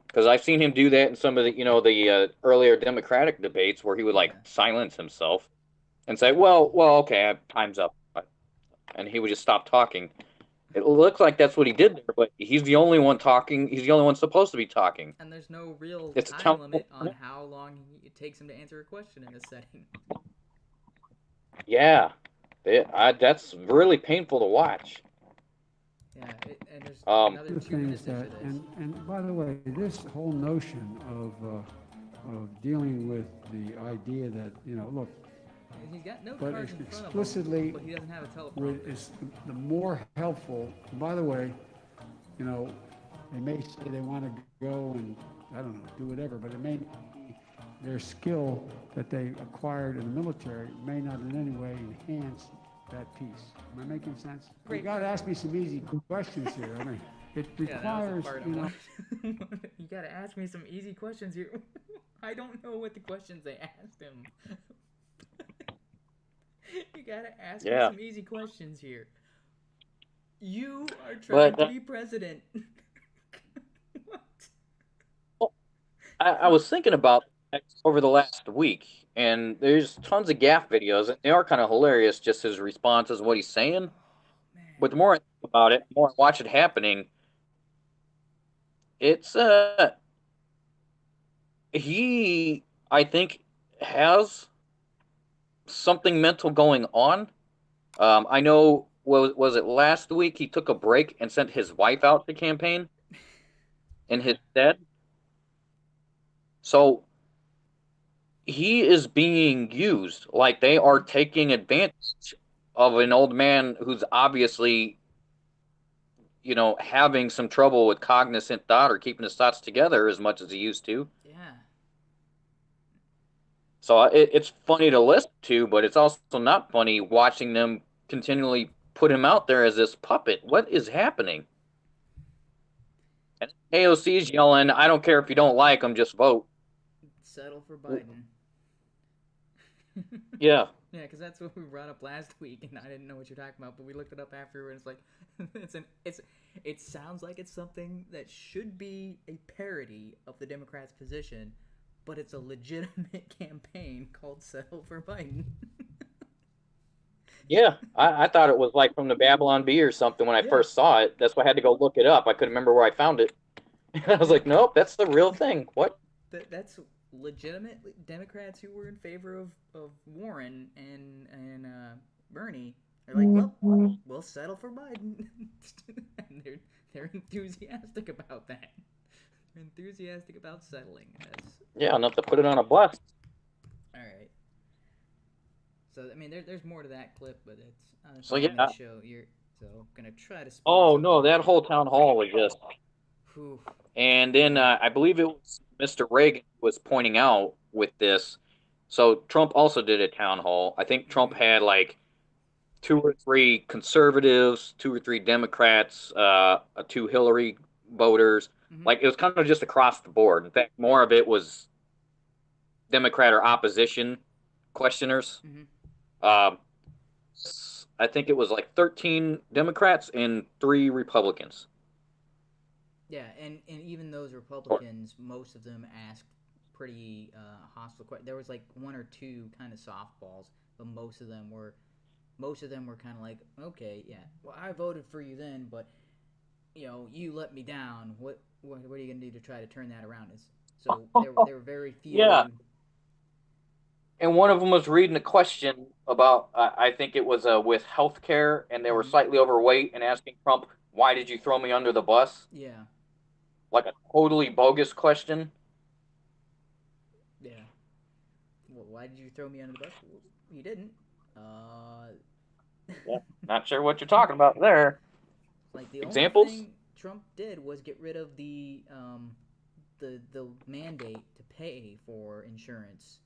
Because I've seen him do that in some of the earlier Democratic debates where he would like silence himself and say, well, okay, time's up. And he would just stop talking. It looks like that's what he did there, but he's the only one talking. He's the only one supposed to be talking. And there's no real It's a time town- limit on how long it takes him to answer a question in this setting. Yeah. That's really painful to watch. Yeah, and there's Um, another The 2 thing minutes is that, after this. and by the way, this whole notion of dealing with the idea that, look, He's got no but cards it's in front of explicitly, him, but he doesn't have a teleprompter. it's the more helpful. By the way, they may say they want to go and, I don't know, do whatever, but it may their skill that they acquired in the military may not in any way enhance that piece. Am I making sense? You got to ask me some easy questions here. I mean, it requires, You gotta ask me some easy questions here. I don't know what the questions they asked him. You gotta ask me some easy questions here. You are trying to be president. What? I was thinking about that over the last week, and there's tons of gaff videos, and they are kind of hilarious, just his responses, what he's saying. But the more I think about it, the more I watch it happening, it's he, I think, has something mental going on. I know, was it last week he took a break and sent his wife out to campaign in his stead? So he is being used, like they are taking advantage of an old man who's obviously, having some trouble with cognizant thought or keeping his thoughts together as much as he used to. Yeah. So it's funny to listen to, but it's also not funny watching them continually put him out there as this puppet. What is happening? And AOC's yelling, I don't care if you don't like him, just vote. Settle for Biden. Yeah. Yeah, because that's what we brought up last week, and I didn't know what you're talking about, but we looked it up after, and it's like, it sounds like it's something that should be a parody of the Democrats' position, but it's a legitimate campaign called Settle for Biden. Yeah, I thought it was like from the Babylon Bee or something when I first saw it. That's why I had to go look it up. I couldn't remember where I found it. I was like, nope, that's the real thing. What? That's legitimate Democrats who were in favor of Warren and Bernie. They're like, well, we'll settle for Biden. And they're enthusiastic about that. They're enthusiastic about settling. Yeah, enough to put it on a bus. All right. So I mean, there's more to that clip, but it's So, I'm yeah. gonna show you. So I'm gonna try to. Oh no, that whole town hall was just. Whew. And then I believe it was Mr. Reagan was pointing out with this. So Trump also did a town hall. I think Trump had like 2 or 3 conservatives, 2 or 3 Democrats, 2 Hillary voters. Mm-hmm. Like it was kind of just across the board. In fact, more of it was Democrat or opposition questioners. Mm-hmm. I think it was like 13 Democrats and 3 Republicans. Yeah, and even those Republicans, most of them asked pretty hostile questions. There was like 1 or 2 kind of softballs, but most of them were kind of like, okay, yeah, well, I voted for you then, but you let me down. What are you gonna do to try to turn that around? So there were very few. Yeah. And one of them was reading a question about, I think it was with healthcare, and they were slightly overweight, and asking Trump, "Why did you throw me under the bus?" Yeah. Like a totally bogus question. Yeah. Well, why did you throw me under the bus? Well, you didn't. Yeah, not sure what you're talking about there. Like the Examples? only thing Trump did was get rid of the the mandate to pay for insurance,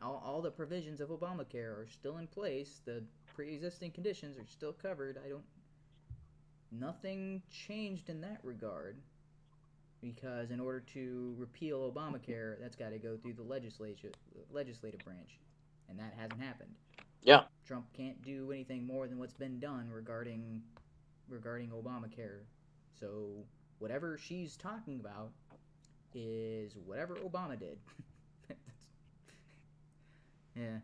all the provisions of Obamacare are still in place. The pre-existing conditions are still covered. Nothing changed in that regard, because in order to repeal Obamacare, that's got to go through the legislative branch, and that hasn't happened. Yeah. Trump can't do anything more than what's been done regarding Obamacare. So whatever she's talking about is whatever Obama did. Yeah.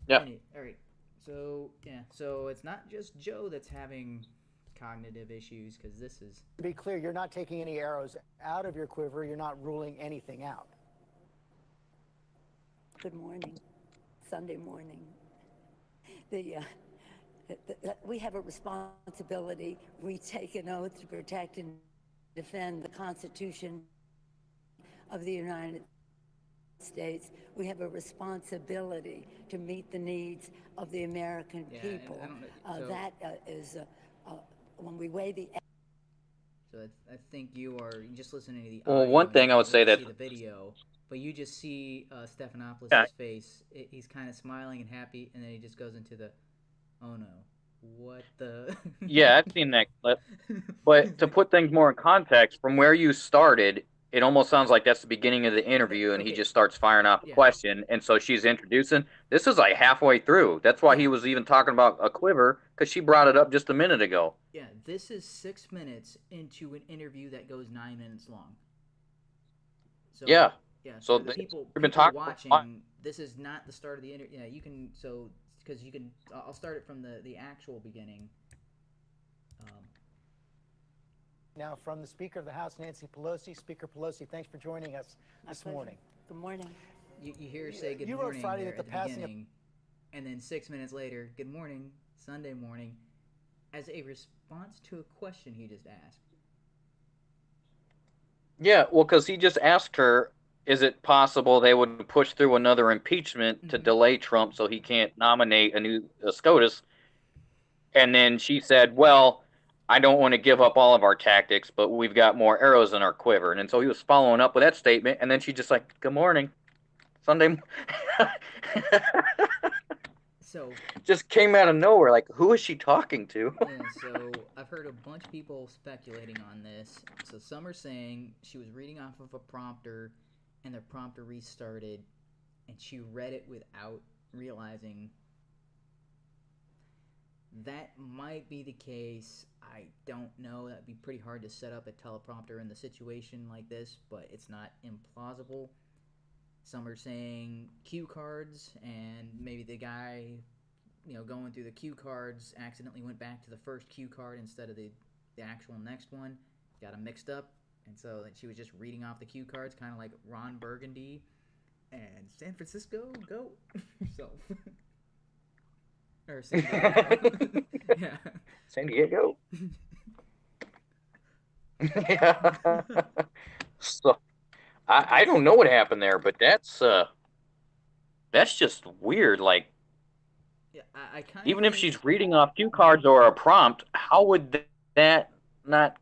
Yeah. All right. So so it's not just Joe that's having cognitive issues, because this is... To be clear, you're not taking any arrows out of your quiver. You're not ruling anything out. Good morning. Sunday morning. We have a responsibility. We take an oath to protect and defend the Constitution of the United States. We have a responsibility to meet the needs of the American people. That is when we weigh the... So I think you just listening to the Well, audio, one thing I would you say don't that... see the video, but you just see Stephanopoulos' Yeah. face. He's kind of smiling and happy, and then he just goes into the, oh no, what the... Yeah, I've seen that clip. But to put things more in context, from where you started, it almost sounds like that's the beginning of the interview, and he just starts firing off a question, and so she's introducing. This is like halfway through. That's why he was even talking about a quiver, because she brought it up just a minute ago. Yeah, this is 6 minutes into an interview that goes 9 minutes long. So, Yeah. Yeah. So the people we've been talking watching. This is not the start of the interview. Yeah, you can. So because you can. I'll start it from the actual beginning. Now, from the Speaker of the House, Nancy Pelosi. Speaker Pelosi, thanks for joining us this morning. Good morning. You hear her say good You wrote morning Friday there that at the the passing of- beginning, and then 6 minutes later, good morning, Sunday morning, as a response to a question he just asked. Yeah, well, because he just asked her, is it possible they would push through another impeachment to delay Trump so he can't nominate a new SCOTUS? And then she said, well, I don't want to give up all of our tactics, but we've got more arrows in our quiver. And so he was following up with that statement, and then she just like, good morning, Sunday. So just came out of nowhere. Like, who is she talking to? Yeah, so I've heard a bunch of people speculating on this. So some are saying she was reading off of a prompter, and the prompter restarted, and she read it without realizing. That might be the case. I don't know. That'd be pretty hard to set up a teleprompter in the situation like this, but it's not implausible. Some are saying cue cards, and maybe the guy, going through the cue cards accidentally went back to the first cue card instead of the actual next one. Got them mixed up, and so she was just reading off the cue cards, kind of like Ron Burgundy and San Francisco, go. So... Or San Diego. Yeah. San Diego? Yeah. So, I don't know what happened there, but that's just weird. Like, yeah, I kind even if she's reading off cue cards or a prompt, how would that not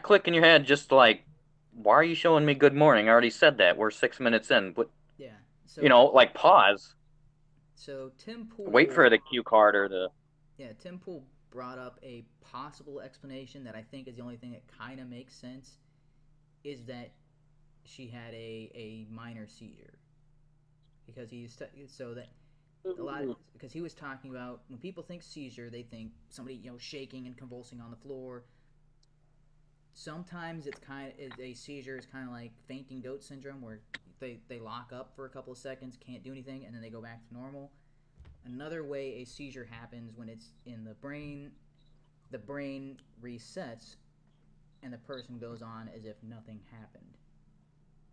click in your head? Just like, why are you showing me good morning? I already said that. We're 6 minutes in. But yeah, so, like pause. So Tim Pool... Wait for the cue card or the... Yeah, Tim Pool brought up a possible explanation that I think is the only thing that kind of makes sense, is that she had a minor seizure. Because because he was talking about, when people think seizure, they think somebody, shaking and convulsing on the floor. Sometimes a seizure is kind of like fainting goat syndrome, where they lock up for a couple of seconds, can't do anything, and then they go back to normal. Another way a seizure happens when it's in the brain resets, and the person goes on as if nothing happened.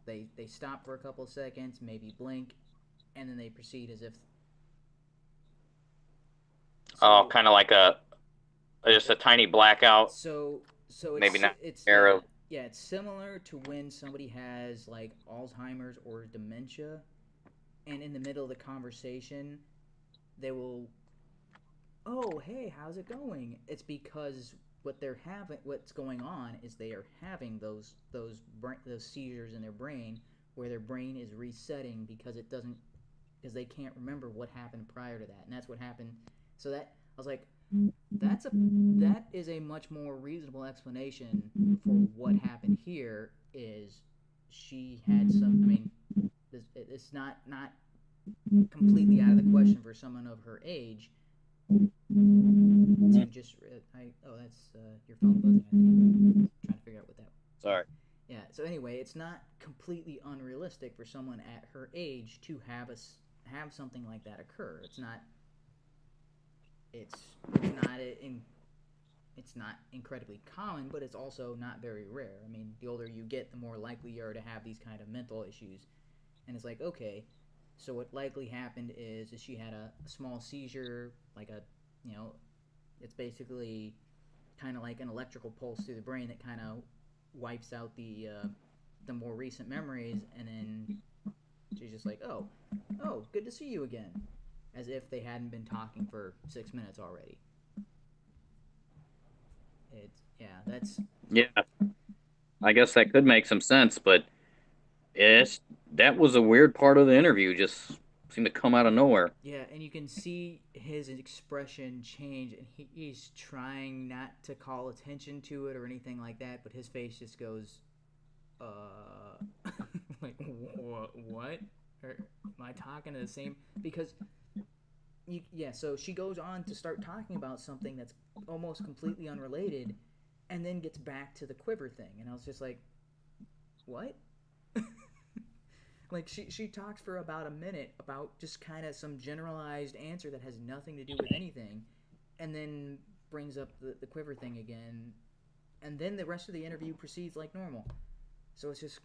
They stop for a couple of seconds, maybe blink, and then they proceed as if... kind of like just a tiny blackout. So maybe not arrow. Yeah, it's similar to when somebody has like Alzheimer's or dementia, and in the middle of the conversation, they will, oh, hey, how's it going? It's because what's going on is they are having those seizures in their brain where their brain is resetting because they can't remember what happened prior to that, and that's what happened. So that I was like, that is a much more reasonable explanation for what happened here. Is she had some? I mean, it's not completely out of the question for someone of her age to just. That's your phone buzzing. I'm trying to figure out what that was. Sorry. Yeah. So anyway, it's not completely unrealistic for someone at her age to have something like that occur. It's not incredibly common, but it's also not very rare. I mean, the older you get, the more likely you are to have these kind of mental issues. And it's like, okay, so what likely happened is she had a small seizure, like it's basically kind of like an electrical pulse through the brain that kind of wipes out the more recent memories, and then she's just like, oh, good to see you again, as if they hadn't been talking for 6 minutes already. Yeah, I guess that could make some sense, but that was a weird part of the interview. Just seemed to come out of nowhere. Yeah, and you can see his expression change, and he's trying not to call attention to it or anything like that, but his face just goes, like, what? Or am I talking to the same? Because, so she goes on to start talking about something that's almost completely unrelated, and then gets back to the quiver thing, and I was just like, what? Like, she talks for about a minute about just kind of some generalized answer that has nothing to do with anything, and then brings up the quiver thing again, and then the rest of the interview proceeds like normal. So it's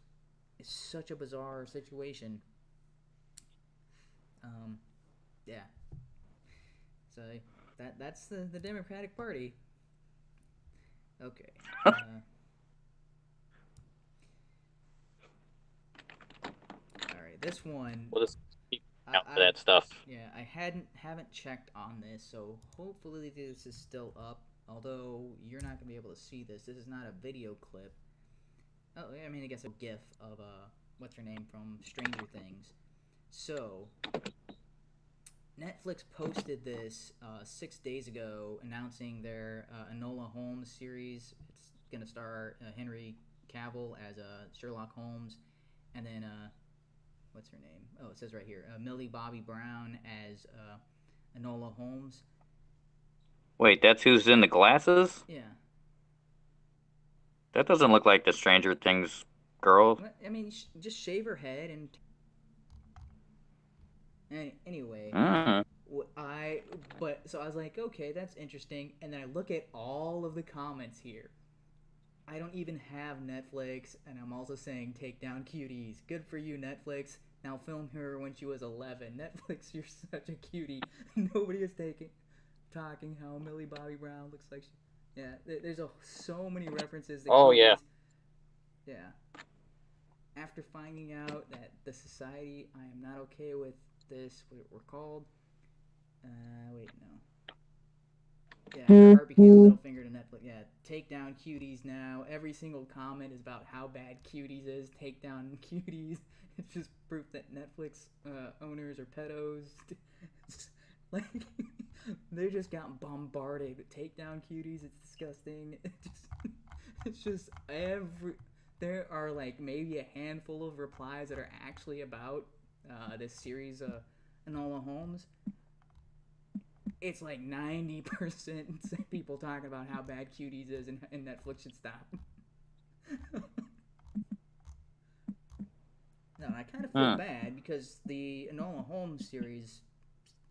such a bizarre situation. Yeah. So that's the Democratic Party. Okay. All right, this one. We'll just keep out for that stuff. Yeah, I haven't checked on this, so hopefully this is still up. Although you're not gonna be able to see this. This is not a video clip. Oh, I mean, I guess a GIF of what's her name from Stranger Things. So Netflix posted this 6 days ago, announcing their Enola Holmes series. It's gonna star Henry Cavill as Sherlock Holmes, and then what's her name? Oh, it says right here, Millie Bobby Brown as Enola Holmes. Wait, that's who's in the glasses? Yeah. That doesn't look like the Stranger Things girl. I mean, just shave her head and. Anyway, so I was like, okay, that's interesting, and then I look at all of the comments here. I don't even have Netflix, and I'm also saying take down cuties. Good for you, Netflix. Now film her when she was 11. Netflix, you're such a cutie. Nobody is talking how Millie Bobby Brown looks like she. Yeah, there's so many references. Yeah. Yeah. After finding out that the society, I am not okay with this, what we're called. Wait, no. Yeah, her heart became a middle finger to Netflix. Yeah, take down cuties now. Every single comment is about how bad cuties is. Take down cuties. It's just proof that Netflix owners are pedos. Like, they just got bombarded with take down cuties. It's disgusting. It's just there are like maybe a handful of replies that are actually about this series Enola Holmes. It's like 90% people talking about how bad cuties is and Netflix should stop. No, I kind of feel bad because the Enola Holmes series,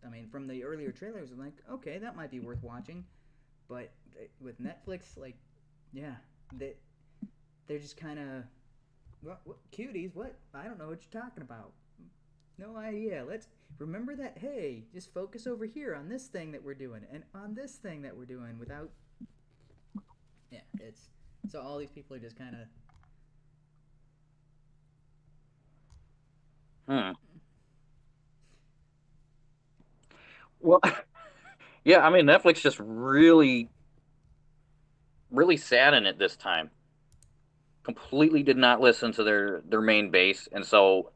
I mean, from the earlier trailers, I'm like, okay, that might be worth watching. But with Netflix, like, yeah, they're just kind of, what cuties? What? I don't know what you're talking about. No idea. Let's remember that. Hey, just focus over here on this thing that we're doing and on this thing that we're doing without. Yeah, so all these people are just kind of. Well, yeah, I mean, Netflix just really really sat in it this time. Completely did not listen to their main base, and so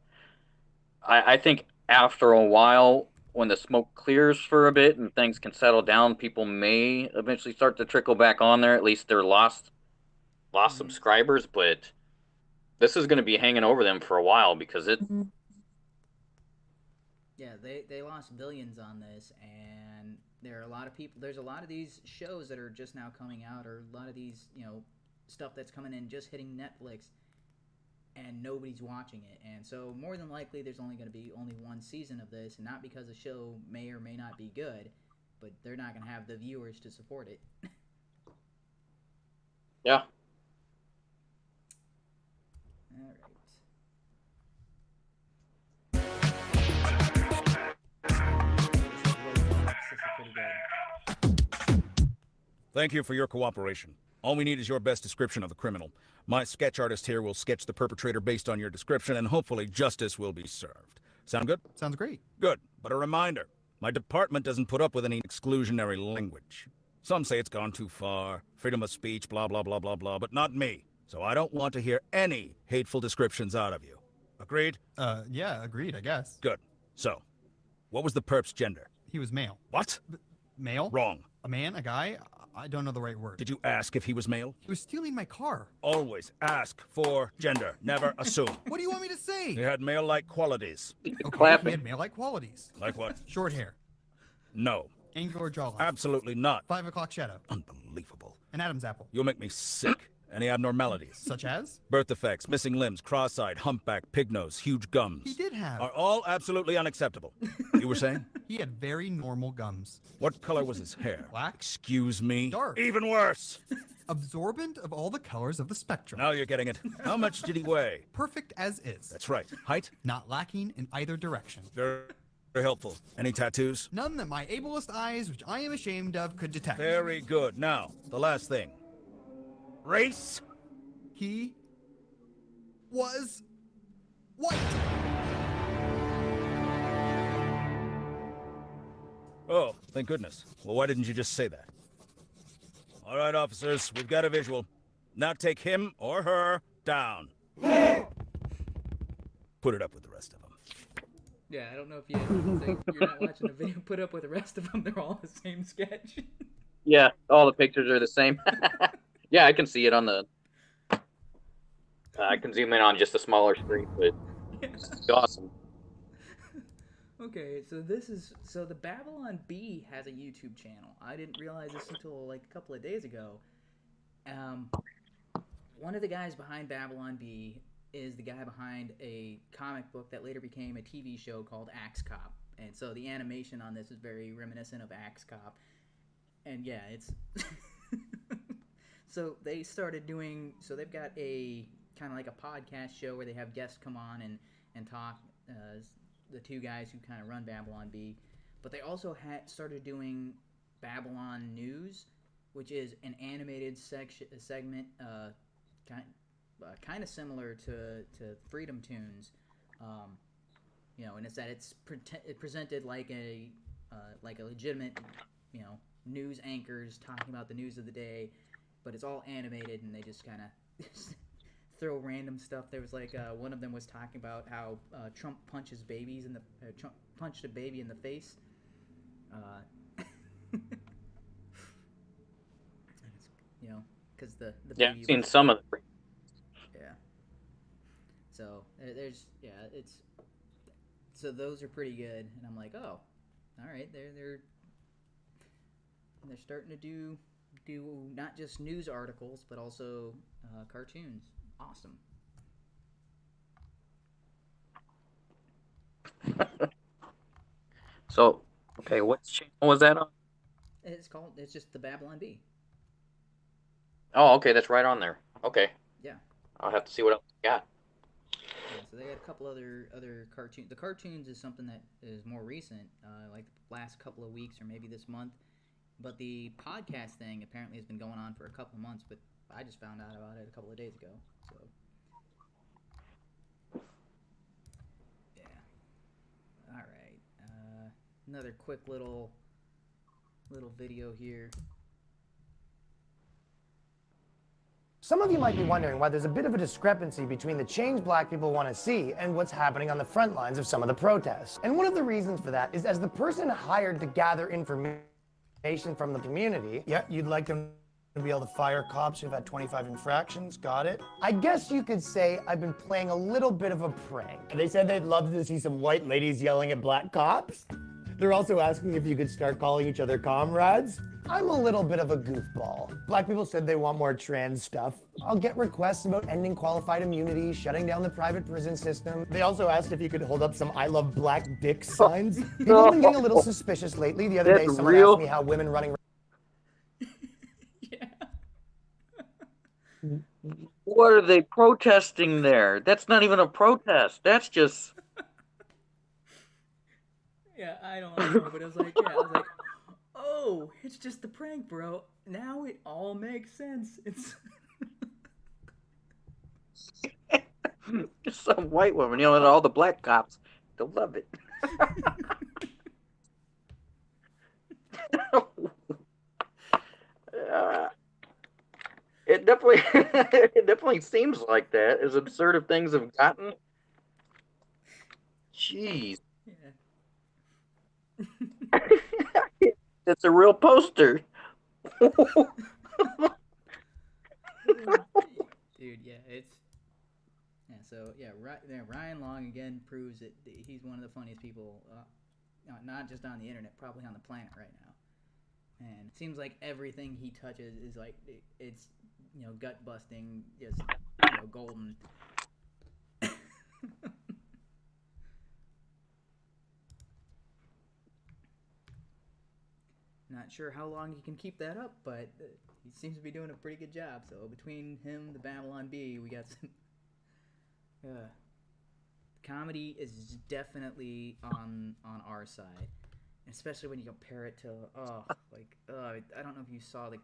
I think after a while, when the smoke clears for a bit and things can settle down, people may eventually start to trickle back on there. At least they're lost subscribers, but this is going to be hanging over them for a while because it. Yeah, they lost billions on this, and there are a lot of people. There's a lot of these shows that are just now coming out, or a lot of these, stuff that's coming in just hitting Netflix, and nobody's watching it. And so more than likely, there's only going to be only one season of this, and not because the show may or may not be good, but they're not going to have the viewers to support it. Yeah. All right. Thank you for your cooperation. All we need is your best description of the criminal. My sketch artist here will sketch the perpetrator based on your description, and hopefully justice will be served. Sound good? Sounds great. Good. But a reminder, my department doesn't put up with any exclusionary language. Some say it's gone too far, freedom of speech, blah, blah, blah, blah, blah, but not me. So I don't want to hear any hateful descriptions out of you. Agreed? Yeah, agreed, I guess. Good. So, what was the perp's gender? He was male. What? Male? Wrong. A man? A guy? I don't know the right word. Did you ask if he was male? He was stealing my car. Always ask for gender. Never assume. What do you want me to say? He had male-like qualities. Okay, he had male-like qualities. Like what? Short hair. No. Angular jawline. Absolutely not. 5 o'clock shadow. Unbelievable. An Adam's apple. You'll make me sick. Any abnormalities? Such as? Birth defects, missing limbs, cross-eyed, humpback, pig nose, huge gums. He did have. Are all absolutely unacceptable. You were saying? He had very normal gums. What color was his hair? Black. Excuse me? Dark. Even worse. Absorbent of all the colors of the spectrum. Now you're getting it. How much did he weigh? Perfect as is. That's right. Height? Not lacking in either direction. Very helpful. Any tattoos? None that my ablest eyes, which I am ashamed of, could detect. Very good. Now, the last thing. Race? He was white. Oh, thank goodness. Well, why didn't you just say that? All right, officers, we've got a visual. Now take him or her down. Put it up with the rest of them. Yeah, I don't know if you're not watching the video. Put up with the rest of them. They're all the same sketch. Yeah, all the pictures are the same. Yeah, I can see it on the. I can zoom in on just a smaller screen, but it's awesome. Okay, so the Babylon Bee has a YouTube channel. I didn't realize this until like a couple of days ago. One of the guys behind Babylon Bee is the guy behind a comic book that later became a TV show called Axe Cop. And so the animation on this is very reminiscent of Axe Cop. And yeah, it's... So they started doing... So they've got a kind of like a podcast show where they have guests come on and talk, the two guys who kind of run Babylon Bee. But they also started doing Babylon News, which is an animated segment, kind of similar to Freedom Tunes, and it's that it's presented like a legitimate, news anchors talking about the news of the day, but it's all animated and they just kind of throw random stuff. There was like one of them was talking about how Trump punches babies in the Trump punched a baby in the face. Because the yeah, baby I've seen was, some of the. Yeah. So it's so those are pretty good, and I'm like, oh, all right, they're starting to do not just news articles but also cartoons. Awesome. So, okay, what channel was that on? It's just the Babylon Bee. Oh, okay, that's right on there. Okay. Yeah. I'll have to see what else we got. Yeah, so they had a couple other cartoons. The cartoons is something that is more recent, like the last couple of weeks or maybe this month. But the podcast thing apparently has been going on for a couple of months, but I just found out about it a couple of days ago. So, yeah. All right. Another quick little video here. Some of you might be wondering why there's a bit of a discrepancy between the change black people want to see and what's happening on the front lines of some of the protests. And one of the reasons for that is as the person hired to gather information from the community, yeah, you'd like them to be able to fire cops who've had 25 infractions, got it? I guess you could say I've been playing a little bit of a prank. They said they'd love to see some white ladies yelling at black cops. They're also asking if you could start calling each other comrades. I'm a little bit of a goofball. Black people said they want more trans stuff. I'll get requests about ending qualified immunity, shutting down the private prison system. They also asked if you could hold up some I love black dick signs. People have been getting a little suspicious lately. The other day, someone asked me how women running... What are they protesting there? That's not even a protest. That's just... Yeah, I don't know, but I was like, oh, it's just a prank, bro. Now it all makes sense. It's some white woman yelling at all the black cops. They'll love it. It definitely seems like that, as absurd as things have gotten. Jeez. Yeah. It's a real poster. Dude, yeah, so Ryan Long again proves that he's one of the funniest people, not just on the internet, probably on the planet right now. And it seems like everything he touches is like it's gut busting, just golden. Not sure how long he can keep that up, but he seems to be doing a pretty good job. So between him, the Babylon Bee, we got some. Comedy is definitely on our side, especially when you compare it to I don't know if you saw the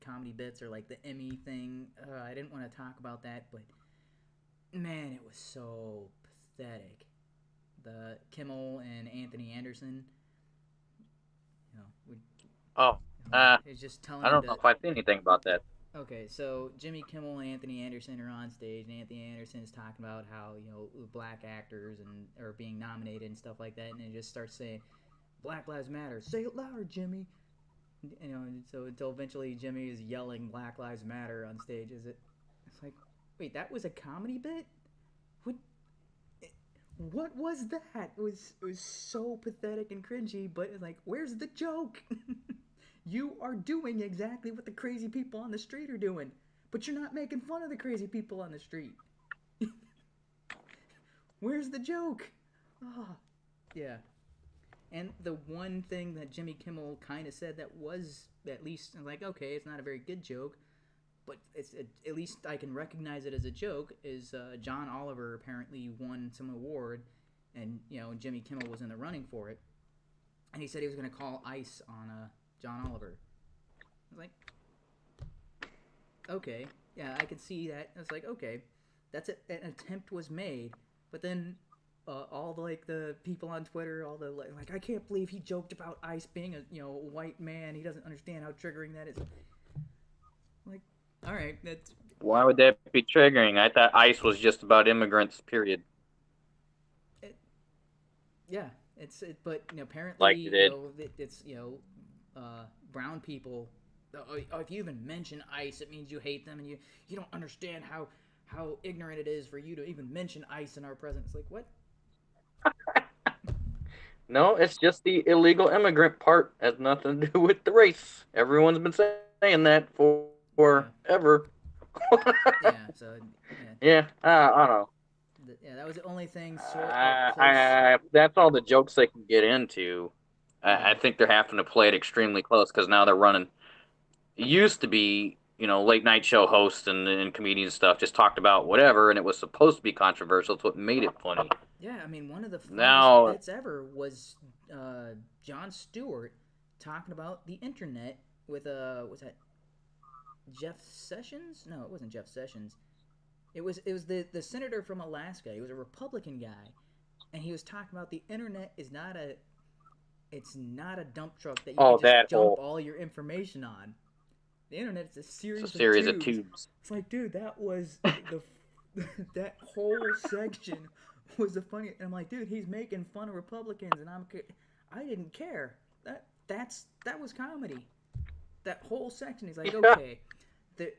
comedy bits or like the Emmy thing. I didn't want to talk about that, but man, it was so pathetic. The Kimmel and Anthony Anderson. It's just telling I don't know if I've seen anything about that. Okay, so Jimmy Kimmel and Anthony Anderson are on stage, and Anthony Anderson is talking about how black actors are being nominated and stuff like that, and he just starts saying, "Black Lives Matter." Say it louder, Jimmy. So until eventually Jimmy is yelling "Black Lives Matter" on stage. It's like, wait, that was a comedy bit? What was that? It was so pathetic and cringy, but it's like, where's the joke? You are doing exactly what the crazy people on the street are doing, but you're not making fun of the crazy people on the street. Where's the joke? Yeah. And the one thing that Jimmy Kimmel kind of said that was at least like, okay, it's not a very good joke, but at least I can recognize it as a joke, is John Oliver apparently won some award, and Jimmy Kimmel was in the running for it, and he said he was going to call ICE on John Oliver. I was like, okay, yeah, I can see that. I was like, okay, an attempt was made, but then all the people on Twitter, all the like, I can't believe he joked about ICE being a white man. He doesn't understand how triggering that is. Like, all right, that's. Why would that be triggering? I thought ICE was just about immigrants. Period. Yeah, but apparently like you did. It's brown people. If you even mention ICE, it means you hate them, and you don't understand how ignorant it is for you to even mention ICE in our presence. Like, what? No, it's just the illegal immigrant part. It has nothing to do with the race. Everyone's been saying that forever. Yeah, I don't know. Yeah, that was the only thing. That's all the jokes they can get into. I think they're having to play it extremely close because now they're running. It used to be, late night show hosts and comedians and stuff just talked about whatever, and it was supposed to be controversial. It's what made it funny. Yeah, I mean, one of the funniest bits ever was Jon Stewart talking about the internet with was that Jeff Sessions? No, it wasn't Jeff Sessions. It was the senator from Alaska. He was a Republican guy, and he was talking about the internet is not a dump truck that you can just dump all your information on. The internet's a series, It's a series of of tubes. tubes. It's like, dude, that was the that whole section was the funny. And I'm like, dude, he's making fun of Republicans, and I didn't care. That was comedy. That whole section. He's like, okay,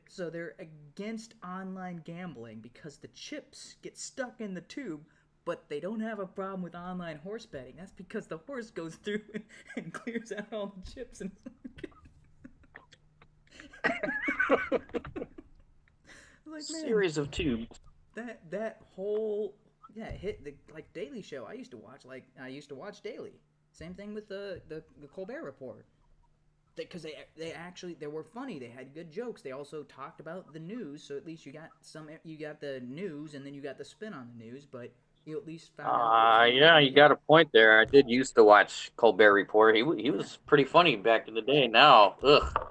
so they're against online gambling because the chips get stuck in the tube, but they don't have a problem with online horse betting. That's because the horse goes through and clears out all the chips and. Like, man, Series of tubes. That whole hit the Daily Show. I used to watch Daily. Same thing with the Colbert Report. Because they were funny. They had good jokes. They also talked about the news, so at least you got the news, and then you got the spin on the news. But you at least found out. Yeah, you got a point there. I did used to watch Colbert Report. He was pretty funny back in the day. Now, ugh.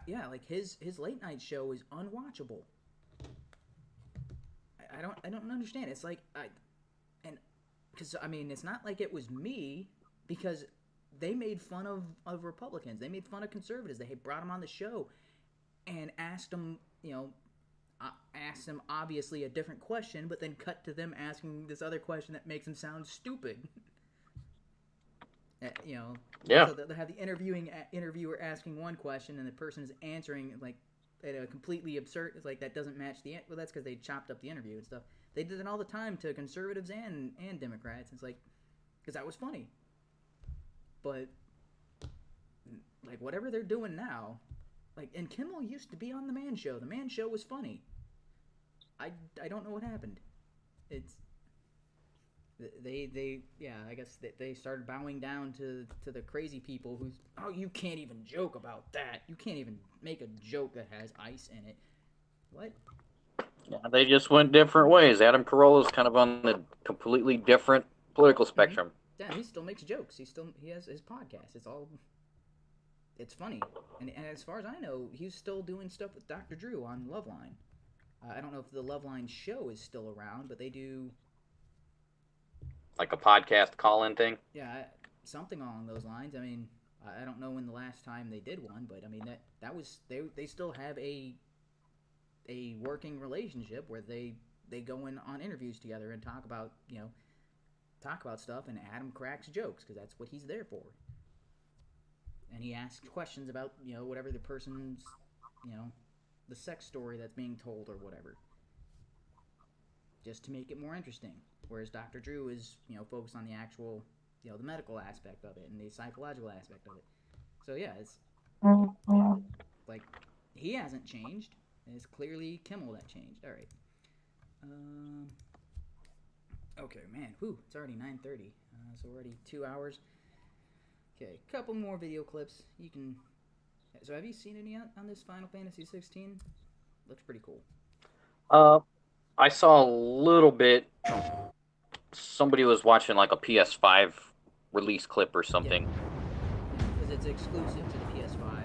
Yeah, like his late night show is unwatchable. I don't understand. It's like because it's not like it was me, because they made fun of Republicans. They made fun of conservatives. They brought them on the show and asked them, obviously a different question, but then cut to them asking this other question that makes them sound stupid. Yeah. So they'll have the interviewer asking one question, and the person is answering like at a completely absurd. It's like that doesn't match well, that's because they chopped up the interview and stuff. They did it all the time to conservatives and Democrats. It's like, because that was funny. But like whatever they're doing now, like, and Kimmel used to be on the Man Show. The Man Show was funny. I don't know what happened. It's I guess they started bowing down to the crazy people who, oh, you can't even joke about that. You can't even make a joke that has ice in it. What? Yeah, they just went different ways. Adam Carolla's kind of on the completely different political spectrum. Yeah, he still makes jokes. He has his podcast. It's funny. And as far as I know, he's still doing stuff with Dr. Drew on Loveline. I don't know if the Loveline show is still around, but they do. Like a podcast call-in thing? Yeah, something along those lines. I mean, I don't know when the last time they did one, but I mean that was they still have a working relationship where they go in on interviews together and talk about stuff, and Adam cracks jokes because that's what he's there for. And he asks questions about whatever the person's the sex story that's being told or whatever, just to make it more interesting. Whereas Dr. Drew is, focused on the actual, the medical aspect of it and the psychological aspect of it. So yeah, it's like he hasn't changed. It's clearly Kimmel that changed. All right. Okay, man. Whew, it's already 9:30. So we're already 2 hours. Okay, couple more video clips. You can. So have you seen any on this Final Fantasy 16? Looks pretty cool. I saw a little bit. Somebody was watching like a PS5 release clip or something. Because it's exclusive to the PS5.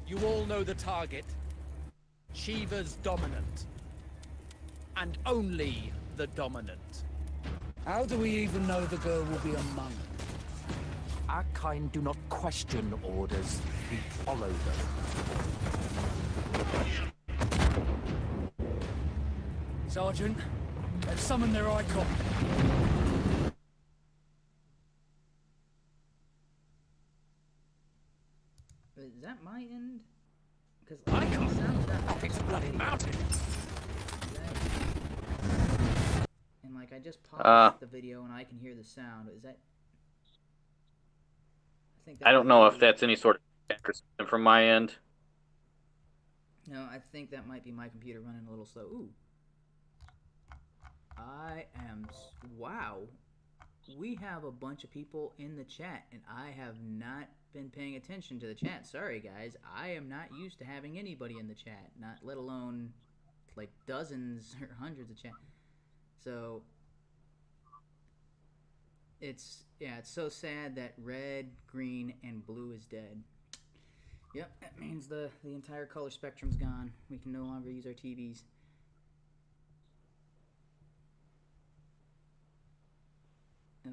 You all know the target. Shiva's dominant. And only the dominant. How do we even know the girl will be among us? Our kind do not question orders, we follow them. Sergeant, let's summon their icon. Is that my end? Because icon? It's a bloody mountain. And like I just paused the video and I can hear the sound. Is that? I don't know if that's any sort of system from my end. No, I think that might be my computer running a little slow. Ooh. Wow. We have a bunch of people in the chat, and I have not been paying attention to the chat. Sorry, guys. I am not used to having anybody in the chat, not let alone like dozens or hundreds of chat. So it's so sad that red, green, and blue is dead. Yep, that means the entire color spectrum's gone. We can no longer use our TVs.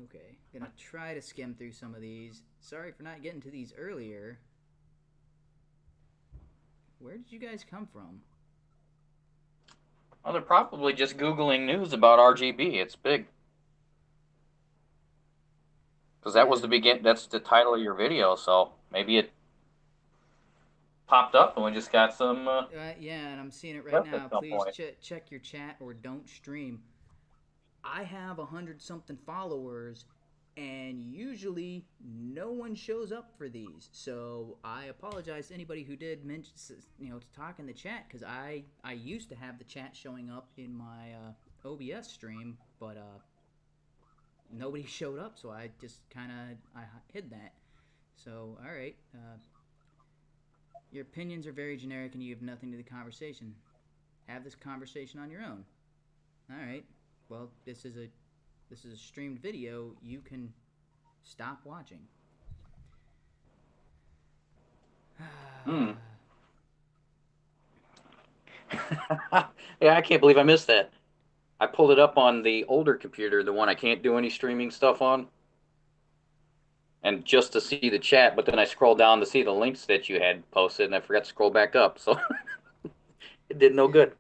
Okay, gonna try to skim through some of these. Sorry for not getting to these earlier. Where did you guys come from? Well, they're probably just Googling news about RGB. It's big. Because that was that's the title of your video, so maybe it popped up and we just got some... yeah, and I'm seeing it right now. at some Please point. check your chat or don't stream. I have 100-something followers, and usually no one shows up for these. So I apologize to anybody who did mention, to talk in the chat, because I used to have the chat showing up in my OBS stream, but nobody showed up, so I just kind of hid that. So all right, your opinions are very generic, and you have nothing to the conversation. Have this conversation on your own. All right. Well, this is a streamed video. You can stop watching. Yeah, I can't believe I missed that. I pulled it up on the older computer, the one I can't do any streaming stuff on, and just to see the chat, but then I scrolled down to see the links that you had posted, and I forgot to scroll back up, so it did no good.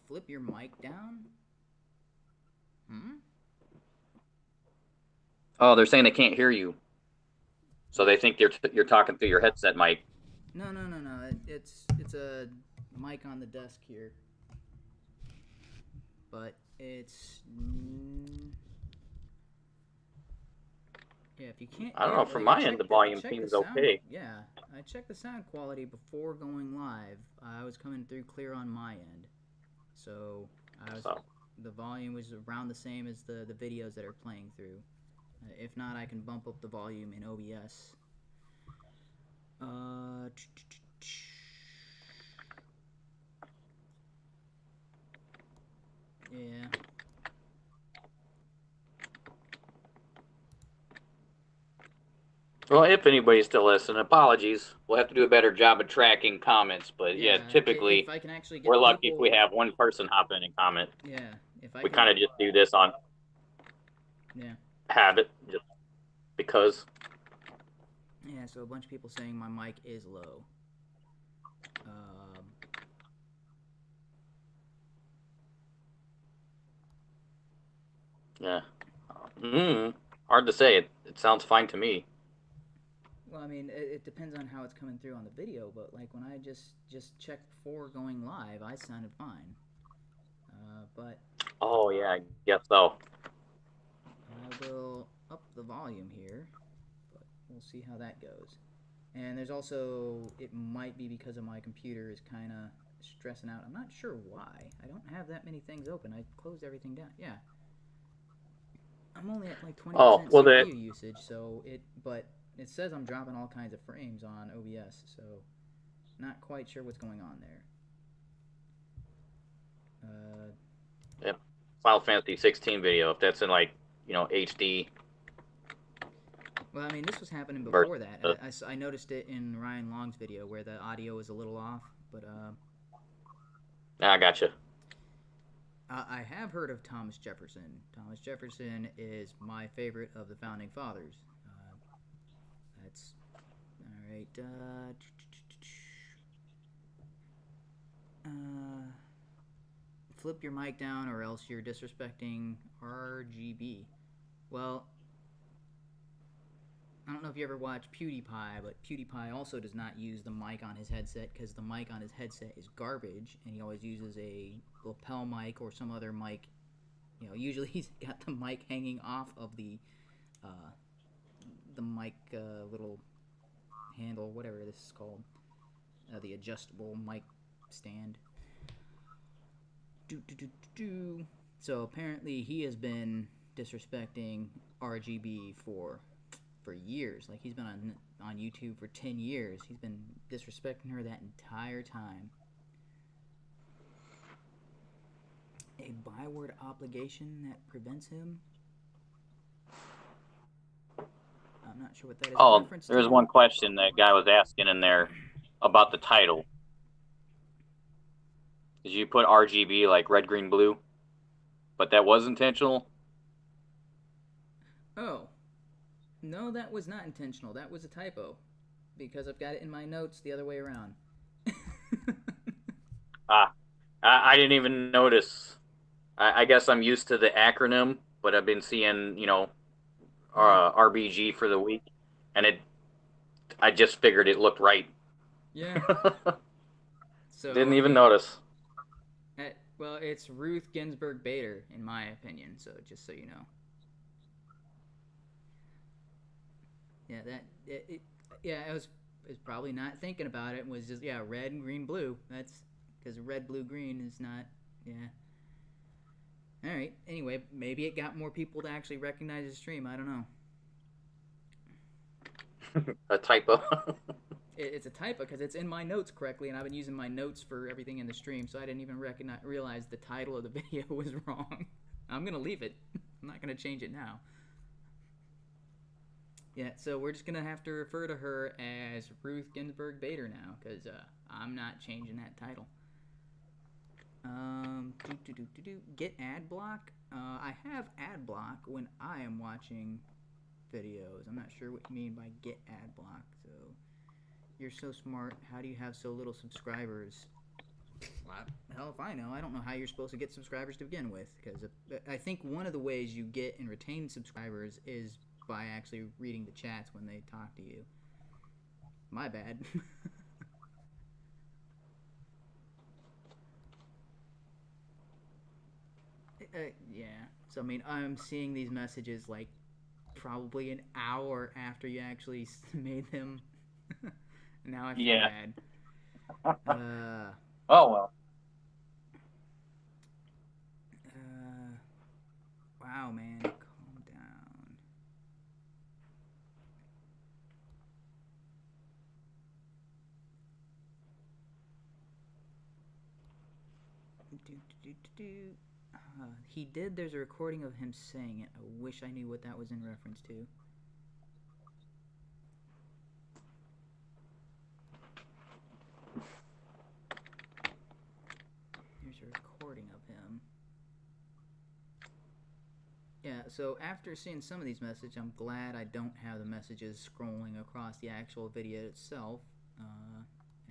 Flip your mic down? Oh, they're saying they can't hear you, so they think you're talking through your headset mic. No. It's a mic on the desk here, but it's if you can't. I don't know. From my end, the volume seems okay. Yeah, I checked the sound quality before going live. I was coming through clear on my end, so the volume was around the same as the videos that are playing through. If not, I can bump up the volume in OBS. Yeah. Well, if anybody's still listening, apologies. We'll have to do a better job of tracking comments, but yeah, typically if I can actually get we're lucky people... if we have one person hop in and comment. Yeah, if I we kind of just do this on habit, just because. Yeah, so a bunch of people saying my mic is low. Yeah. Hard to say. It sounds fine to me. Well, I mean, it depends on how it's coming through on the video, but like when I just checked before going live, I sounded fine. But oh yeah, I guess so. I will up the volume here, but we'll see how that goes. And there's also, it might be because of my computer is kind of stressing out. I'm not sure why. I don't have that many things open. I closed everything down. Yeah. I'm only at like 20% CPU usage, so but it says I'm dropping all kinds of frames on OBS, so not quite sure what's going on there. Yeah, Final Fantasy 16 video, if that's in like, HD. Well, I mean, this was happening before that. I noticed it in Ryan Long's video where the audio is a little off, but I gotcha. I have heard of Thomas Jefferson. Thomas Jefferson is my favorite of the Founding Fathers. That's all right. Flip your mic down, or else you're disrespecting RGB. Well, I don't know if you ever watched PewDiePie, but PewDiePie also does not use the mic on his headset because the mic on his headset is garbage, and he always uses a lapel mic or some other mic. Usually he's got the mic hanging off of the mic little handle, whatever this is called, the adjustable mic stand. So apparently he has been disrespecting RGB for years. Like, he's been on YouTube for 10 years. He's been disrespecting her that entire time. A byword obligation that prevents him? I'm not sure what that is. Oh, there's one question that guy was asking in there about the title. Did you put RGB like red, green, blue? But that was intentional? Oh. No, that was not intentional. That was a typo. Because I've got it in my notes the other way around. I didn't even notice. I guess I'm used to the acronym, but I've been seeing, RBG for the week, and I just figured it looked right. Yeah. So Didn't even notice. Well, it's Ruth Ginsburg Bader, in my opinion. So just so you know. Yeah, I was probably not thinking about it. It was just red and green blue. That's because red, blue, green is not. Yeah. All right. Anyway, maybe it got more people to actually recognize the stream. I don't know. A typo. It's a typo because it's in my notes correctly, and I've been using my notes for everything in the stream, so I didn't even realize the title of the video was wrong. I'm gonna leave it. I'm not gonna change it now. Yeah, so we're just gonna have to refer to her as Ruth Ginsburg Bader now, because I'm not changing that title. Get ad block. I have ad block when I am watching videos. I'm not sure what you mean by get ad block. So you're so smart. How do you have so little subscribers? Hell if I know. I don't know how you're supposed to get subscribers to begin with, because I think one of the ways you get and retain subscribers is by actually reading the chats when they talk to you. My bad. Yeah. So I mean, I'm seeing these messages like probably an hour after you actually made them. Now I feel bad. Oh well. Wow, man, calm down. He did. There's a recording of him saying it. I wish I knew what that was in reference to. Here's a recording of him. Yeah, so after seeing some of these messages, I'm glad I don't have the messages scrolling across the actual video itself. And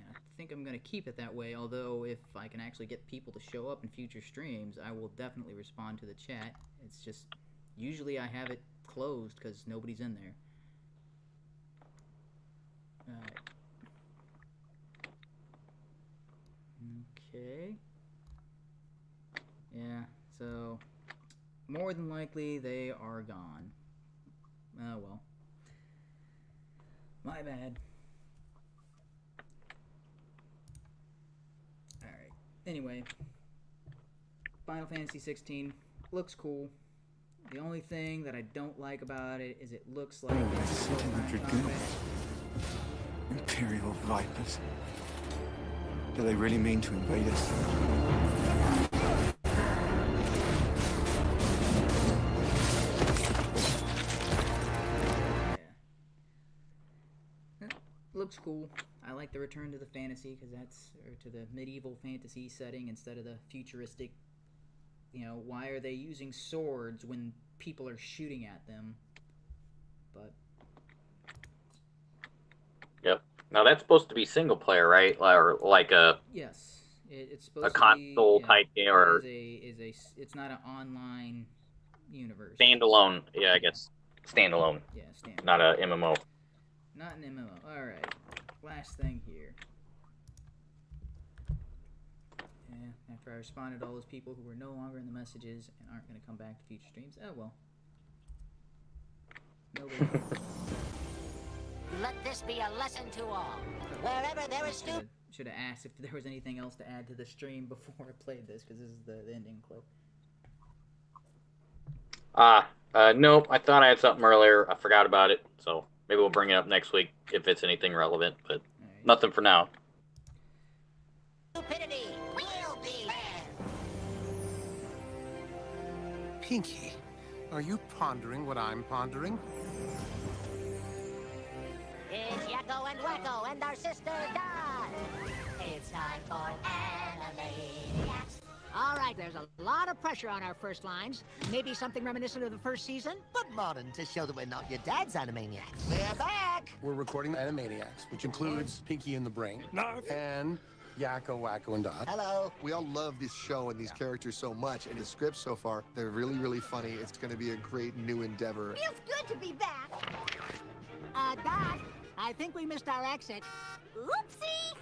I think I'm going to keep it that way, although if I can actually get people to show up in future streams, I will definitely respond to the chat. It's just, usually I have it closed because nobody's in there. Alright. Okay. Yeah, so more than likely they are gone. Oh well. My bad. Alright. Anyway. Final Fantasy 16 looks cool. The only thing that I don't like about it is it looks like it's Imperial Vipers. Do they really mean to invade us? Looks cool. I like the return to the fantasy because or to the medieval fantasy setting instead of the futuristic. You know, why are they using swords when people are shooting at them? But yep. Now that's supposed to be single player, right? Or like a yes, it's supposed a to console be, type game, or it's not an online universe. standalone. Yeah, I guess standalone. Yeah, standalone. Not a MMO. Not an MMO. All right. Last thing here. Yeah, after I responded to all those people who were no longer in the messages and aren't going to come back to future streams. Oh well. Nobody. Let this be a lesson to all. Wherever there is should have asked if there was anything else to add to the stream before I played this, because this is the ending clip. Nope. I thought I had something earlier. I forgot about it, so maybe we'll bring it up next week if it's anything relevant, but nothing for now. Stupidity will be there. Pinky, are you pondering what I'm pondering? It's Yakko and Wacko and our sister Dot. It's time for Animaniacs. All right, there's a lot of pressure on our first lines. Maybe something reminiscent of the first season, but modern to show that we're not your dad's Animaniacs. We're back! We're recording Animaniacs, which includes Pinky and the Brain, and Yakko, Wacko, and Dot. Hello. We all love this show and these characters so much, and the scripts so far, they're really, really funny. It's going to be a great new endeavor. Feels good to be back. Dot, I think we missed our exit. Oopsie!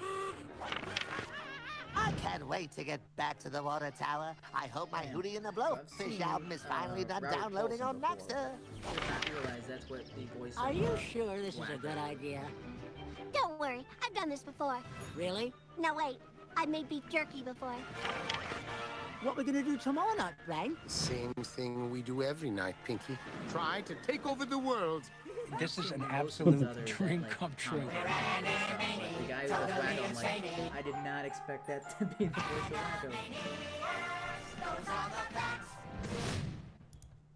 I can't wait to get back to the water tower. I hope my Hootie and the Blowfish album is finally done downloading on Napster. I did not realize that's what the voice. Are you sure this is a good idea? Don't worry, I've done this before. Really? No, wait, I made beef jerky before. What we're gonna do tomorrow night, right? Same thing we do every night, Pinky. Try to take over the world. This is an absolute dream come true. The guy who does Wacko, I'm like, I did not expect that to be the voice of Wacko.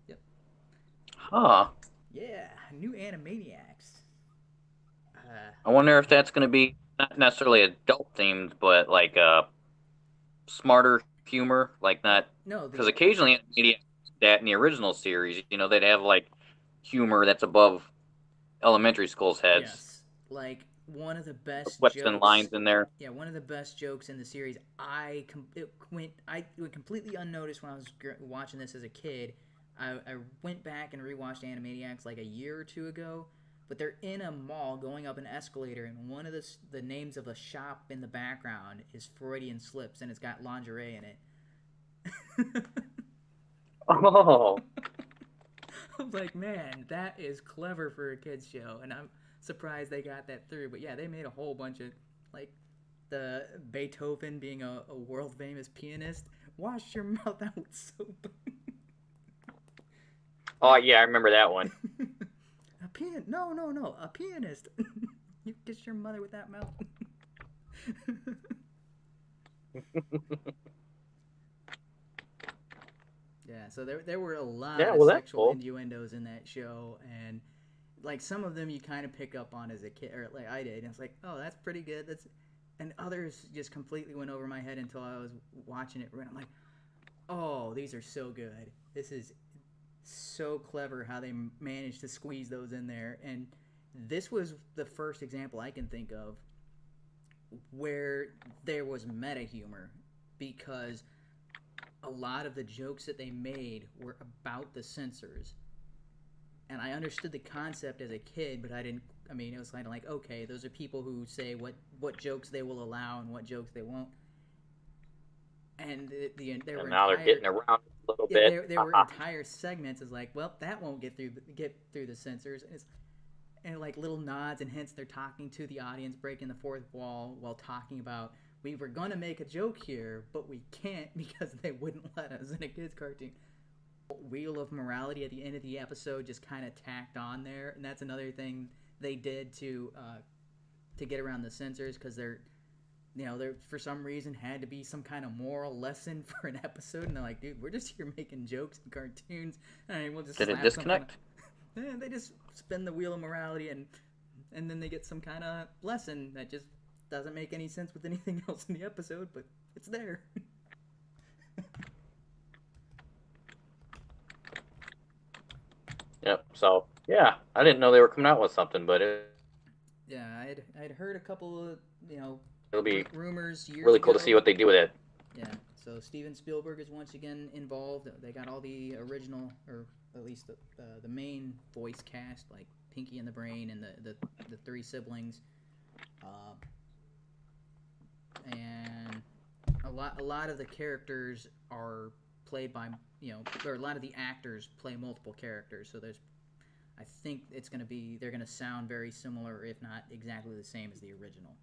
Yep. Huh. Yeah, new Animaniacs. I wonder if that's going to be not necessarily adult themed, but like smarter humor, like not No, because occasionally that in the original series, you know, they'd have like humor that's above elementary school's heads. Yes, like one of the best Western jokes, lines in there. Yeah, one of the best jokes in the series. It went completely unnoticed when I was watching this as a kid. I went back and rewatched Animaniacs like a year or two ago. But they're in a mall going up an escalator, and one of the names of a shop in the background is Freudian Slips, and it's got lingerie in it. Oh. I'm like, man, that is clever for a kid's show, and I'm surprised they got that through. But yeah, they made a whole bunch of, like, the Beethoven being a world-famous pianist. Wash your mouth out with soap. Oh, yeah, I remember that one. No, a pianist. You kiss your mother with that mouth. Yeah, so there were a lot of sexual innuendos in that show, and like some of them you kind of pick up on as a kid, or like I did, and it's like, oh, that's pretty good. And others just completely went over my head until I was watching it, and I'm like, oh, these are so good. This is so clever how they managed to squeeze those in there. And this was the first example I can think of where there was meta humor, because a lot of the jokes that they made were about the censors, and I understood the concept as a kid, but it was kind of like, okay, those are people who say what jokes they will allow and what jokes they won't. And now they're getting around a little bit. There were entire segments is like, well, that won't get through the censors, and like little nods and hints. They're talking to the audience, breaking the fourth wall while talking about, we were gonna make a joke here, but we can't because they wouldn't let us in a kids' cartoon. Wheel of Morality at the end of the episode just kind of tacked on there, and that's another thing they did to get around the censors, because there for some reason had to be some kind of moral lesson for an episode, and they're like, dude, we're just here making jokes and cartoons, and we'll just did it disconnect? And they just spin the Wheel of Morality, and then they get some kind of lesson that just doesn't make any sense with anything else in the episode, but it's there. Yep. So yeah, I didn't know they were coming out with something, but yeah, I'd heard a couple of it'll be rumors years really cool ago. to see what they do with it. Yeah. So Steven Spielberg is once again involved. They got all the original, or at least the main voice cast, like Pinky and the Brain and the three siblings, and a lot of the characters are played by or a lot of the actors play multiple characters. So I think they're gonna sound very similar, if not exactly the same as the original.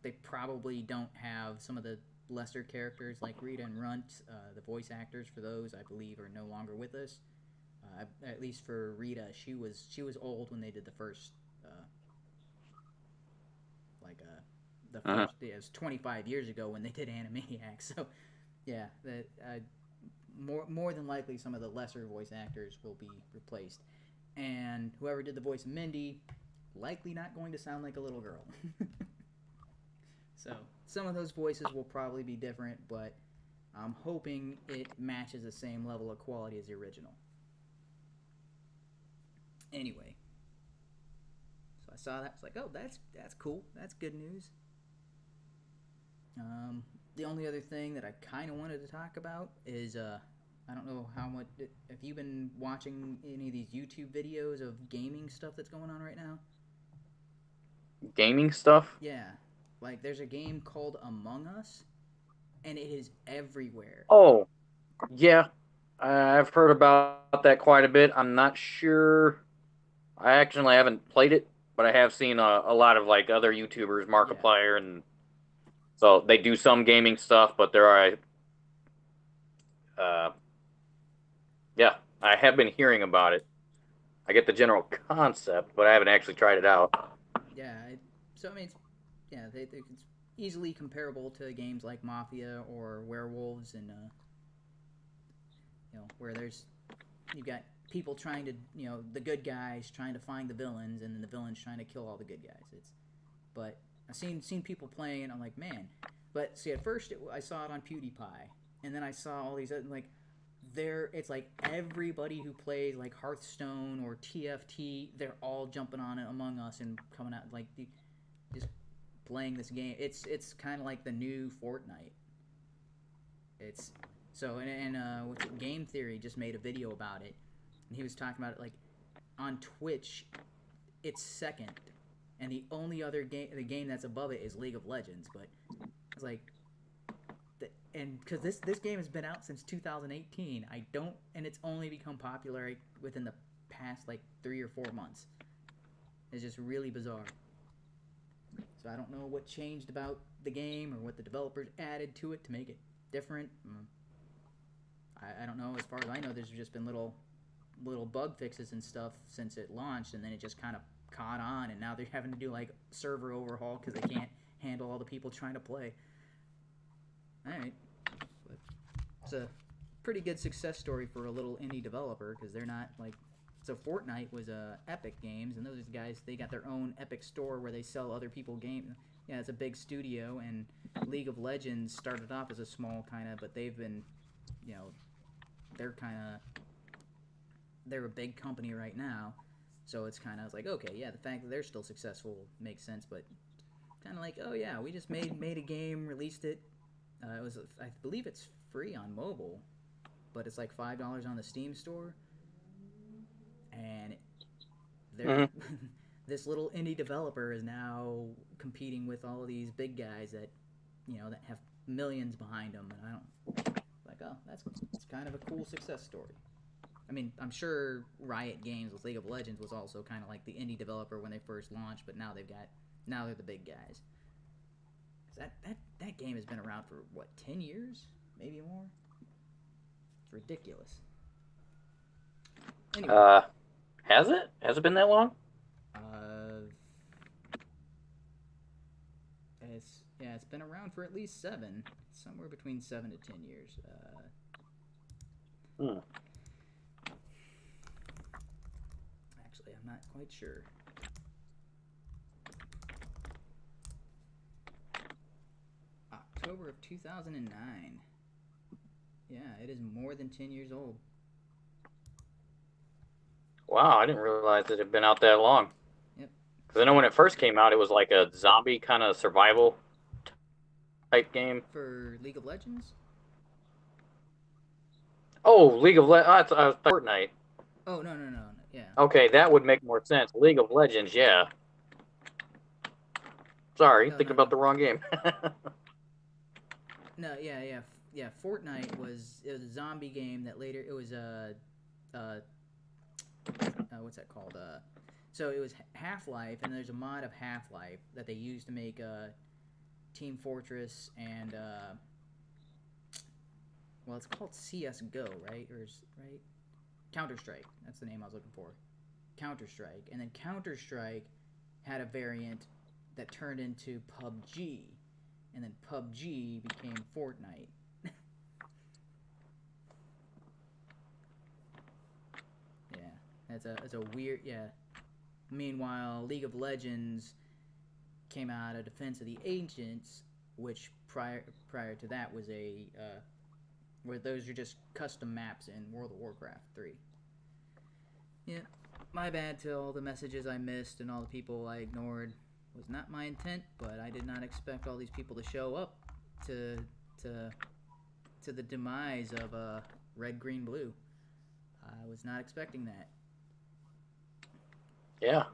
They probably don't have some of the lesser characters like Rita and Runt. The voice actors for those, I believe, are no longer with us. At least for Rita, she was old when they did the first. It was 25 years ago when they did Animaniacs. So, yeah, more than likely some of the lesser voice actors will be replaced, and whoever did the voice of Mindy, likely not going to sound like a little girl. So some of those voices will probably be different, but I'm hoping it matches the same level of quality as the original. Anyway, so I saw that. I was like, oh, that's cool. That's good news. The only other thing that I kind of wanted to talk about is I don't know how much. Have you been watching any of these YouTube videos of gaming stuff that's going on right now? Gaming stuff? Yeah, like there's a game called Among Us, and it is everywhere. Oh, yeah. I've heard about that quite a bit. I'm not sure. I actually haven't played it, but I have seen a lot of like other YouTubers, Markiplier, and so they do some gaming stuff. But there are, yeah, I have been hearing about it. I get the general concept, but I haven't actually tried it out. Yeah, so I mean, it's easily comparable to games like Mafia or Werewolves, and where you've got people trying to, the good guys trying to find the villains, and then the villains trying to kill all the good guys. But I've seen people playing, and I'm like, man. But see, at first I saw it on PewDiePie, and then I saw all these other, like, it's like everybody who plays like Hearthstone or TFT, they're all jumping on it Among Us and coming out like just playing this game. It's kind of like the new Fortnite. It's so what's it, Game Theory just made a video about it, and he was talking about it like on Twitch, it's second, and the only other game that's above it is League of Legends. But it's like. And because this game has been out since 2018, and it's only become popular within the past like 3 or 4 months. It's just really bizarre. So I don't know what changed about the game or what the developers added to it to make it different. I don't know. As far as I know, there's just been little bug fixes and stuff since it launched, and then it just kind of caught on, and now they're having to do like server overhaul because they can't handle all the people trying to play. Alright, but it's a pretty good success story for a little indie developer, because they're not like, so Fortnite was Epic Games, and those guys, they got their own Epic store where they sell other people games. Yeah, it's a big studio, and League of Legends started off as a small kind of, but they've been, they're a big company right now, so it's kind of like, okay, yeah, the fact that they're still successful makes sense, but kind of like, oh yeah, we just made a game, released it. I believe it's free on mobile, but it's like $5 on the Steam store. And this little indie developer is now competing with all of these big guys that, that have millions behind them. And that's kind of a cool success story. I mean, I'm sure Riot Games with League of Legends was also kind of like the indie developer when they first launched, but now they're the big guys. That game has been around for, what, 10 years? Maybe more? It's ridiculous. Anyway. Has it? Has it been that long? It's been around for at least 7. Somewhere between 7 to 10 years. Actually, I'm not quite sure. October of 2009. Yeah, it is more than 10 years old. Wow, I didn't realize it had been out that long. Yep. Because I know when it first came out, it was like a zombie kind of survival type game. For League of Legends? Oh, League of Legends. Fortnite. Oh, no, yeah. Okay, that would make more sense. League of Legends, yeah. Sorry, thinking about the wrong game. No, yeah. Fortnite was a zombie game that later it was what's that called? So it was Half-Life, and there's a mod of Half-Life that they used to make Team Fortress and well, it's called CS:GO, right? Right? Counter-Strike. That's the name I was looking for. Counter-Strike, and then Counter-Strike had a variant that turned into PUBG. And then PUBG became Fortnite. Yeah, it's a weird, yeah. Meanwhile, League of Legends came out of Defense of the Ancients, which prior to that was a where those are just custom maps in World of Warcraft 3. Yeah, my bad to all the messages I missed and all the people I ignored. Was not my intent, but I did not expect all these people to show up to the demise of red, green, blue. I was not expecting that. Yeah.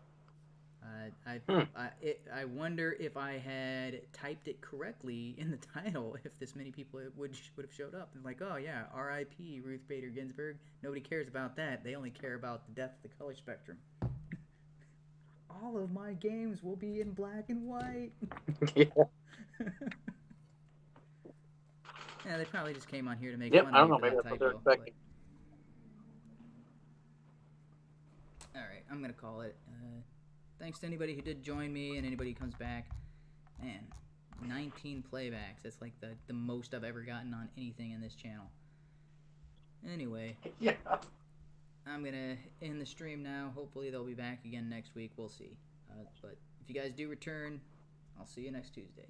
I wonder if I had typed it correctly in the title, if this many people would have showed up. And like, oh yeah, R.I.P. Ruth Bader Ginsburg. Nobody cares about that. They only care about the death of the color spectrum. All of my games will be in black and white. Yeah. Yeah, they probably just came on here to make Yep, fun I of don't me know. for Maybe that that's what they're typo. expecting. Alright, I'm gonna call it. Thanks to anybody who did join me and anybody who comes back. Man, 19 playbacks. That's like the most I've ever gotten on anything in this channel. Anyway. Yeah. I'm gonna end the stream now. Hopefully they'll be back again next week. We'll see. But if you guys do return, I'll see you next Tuesday.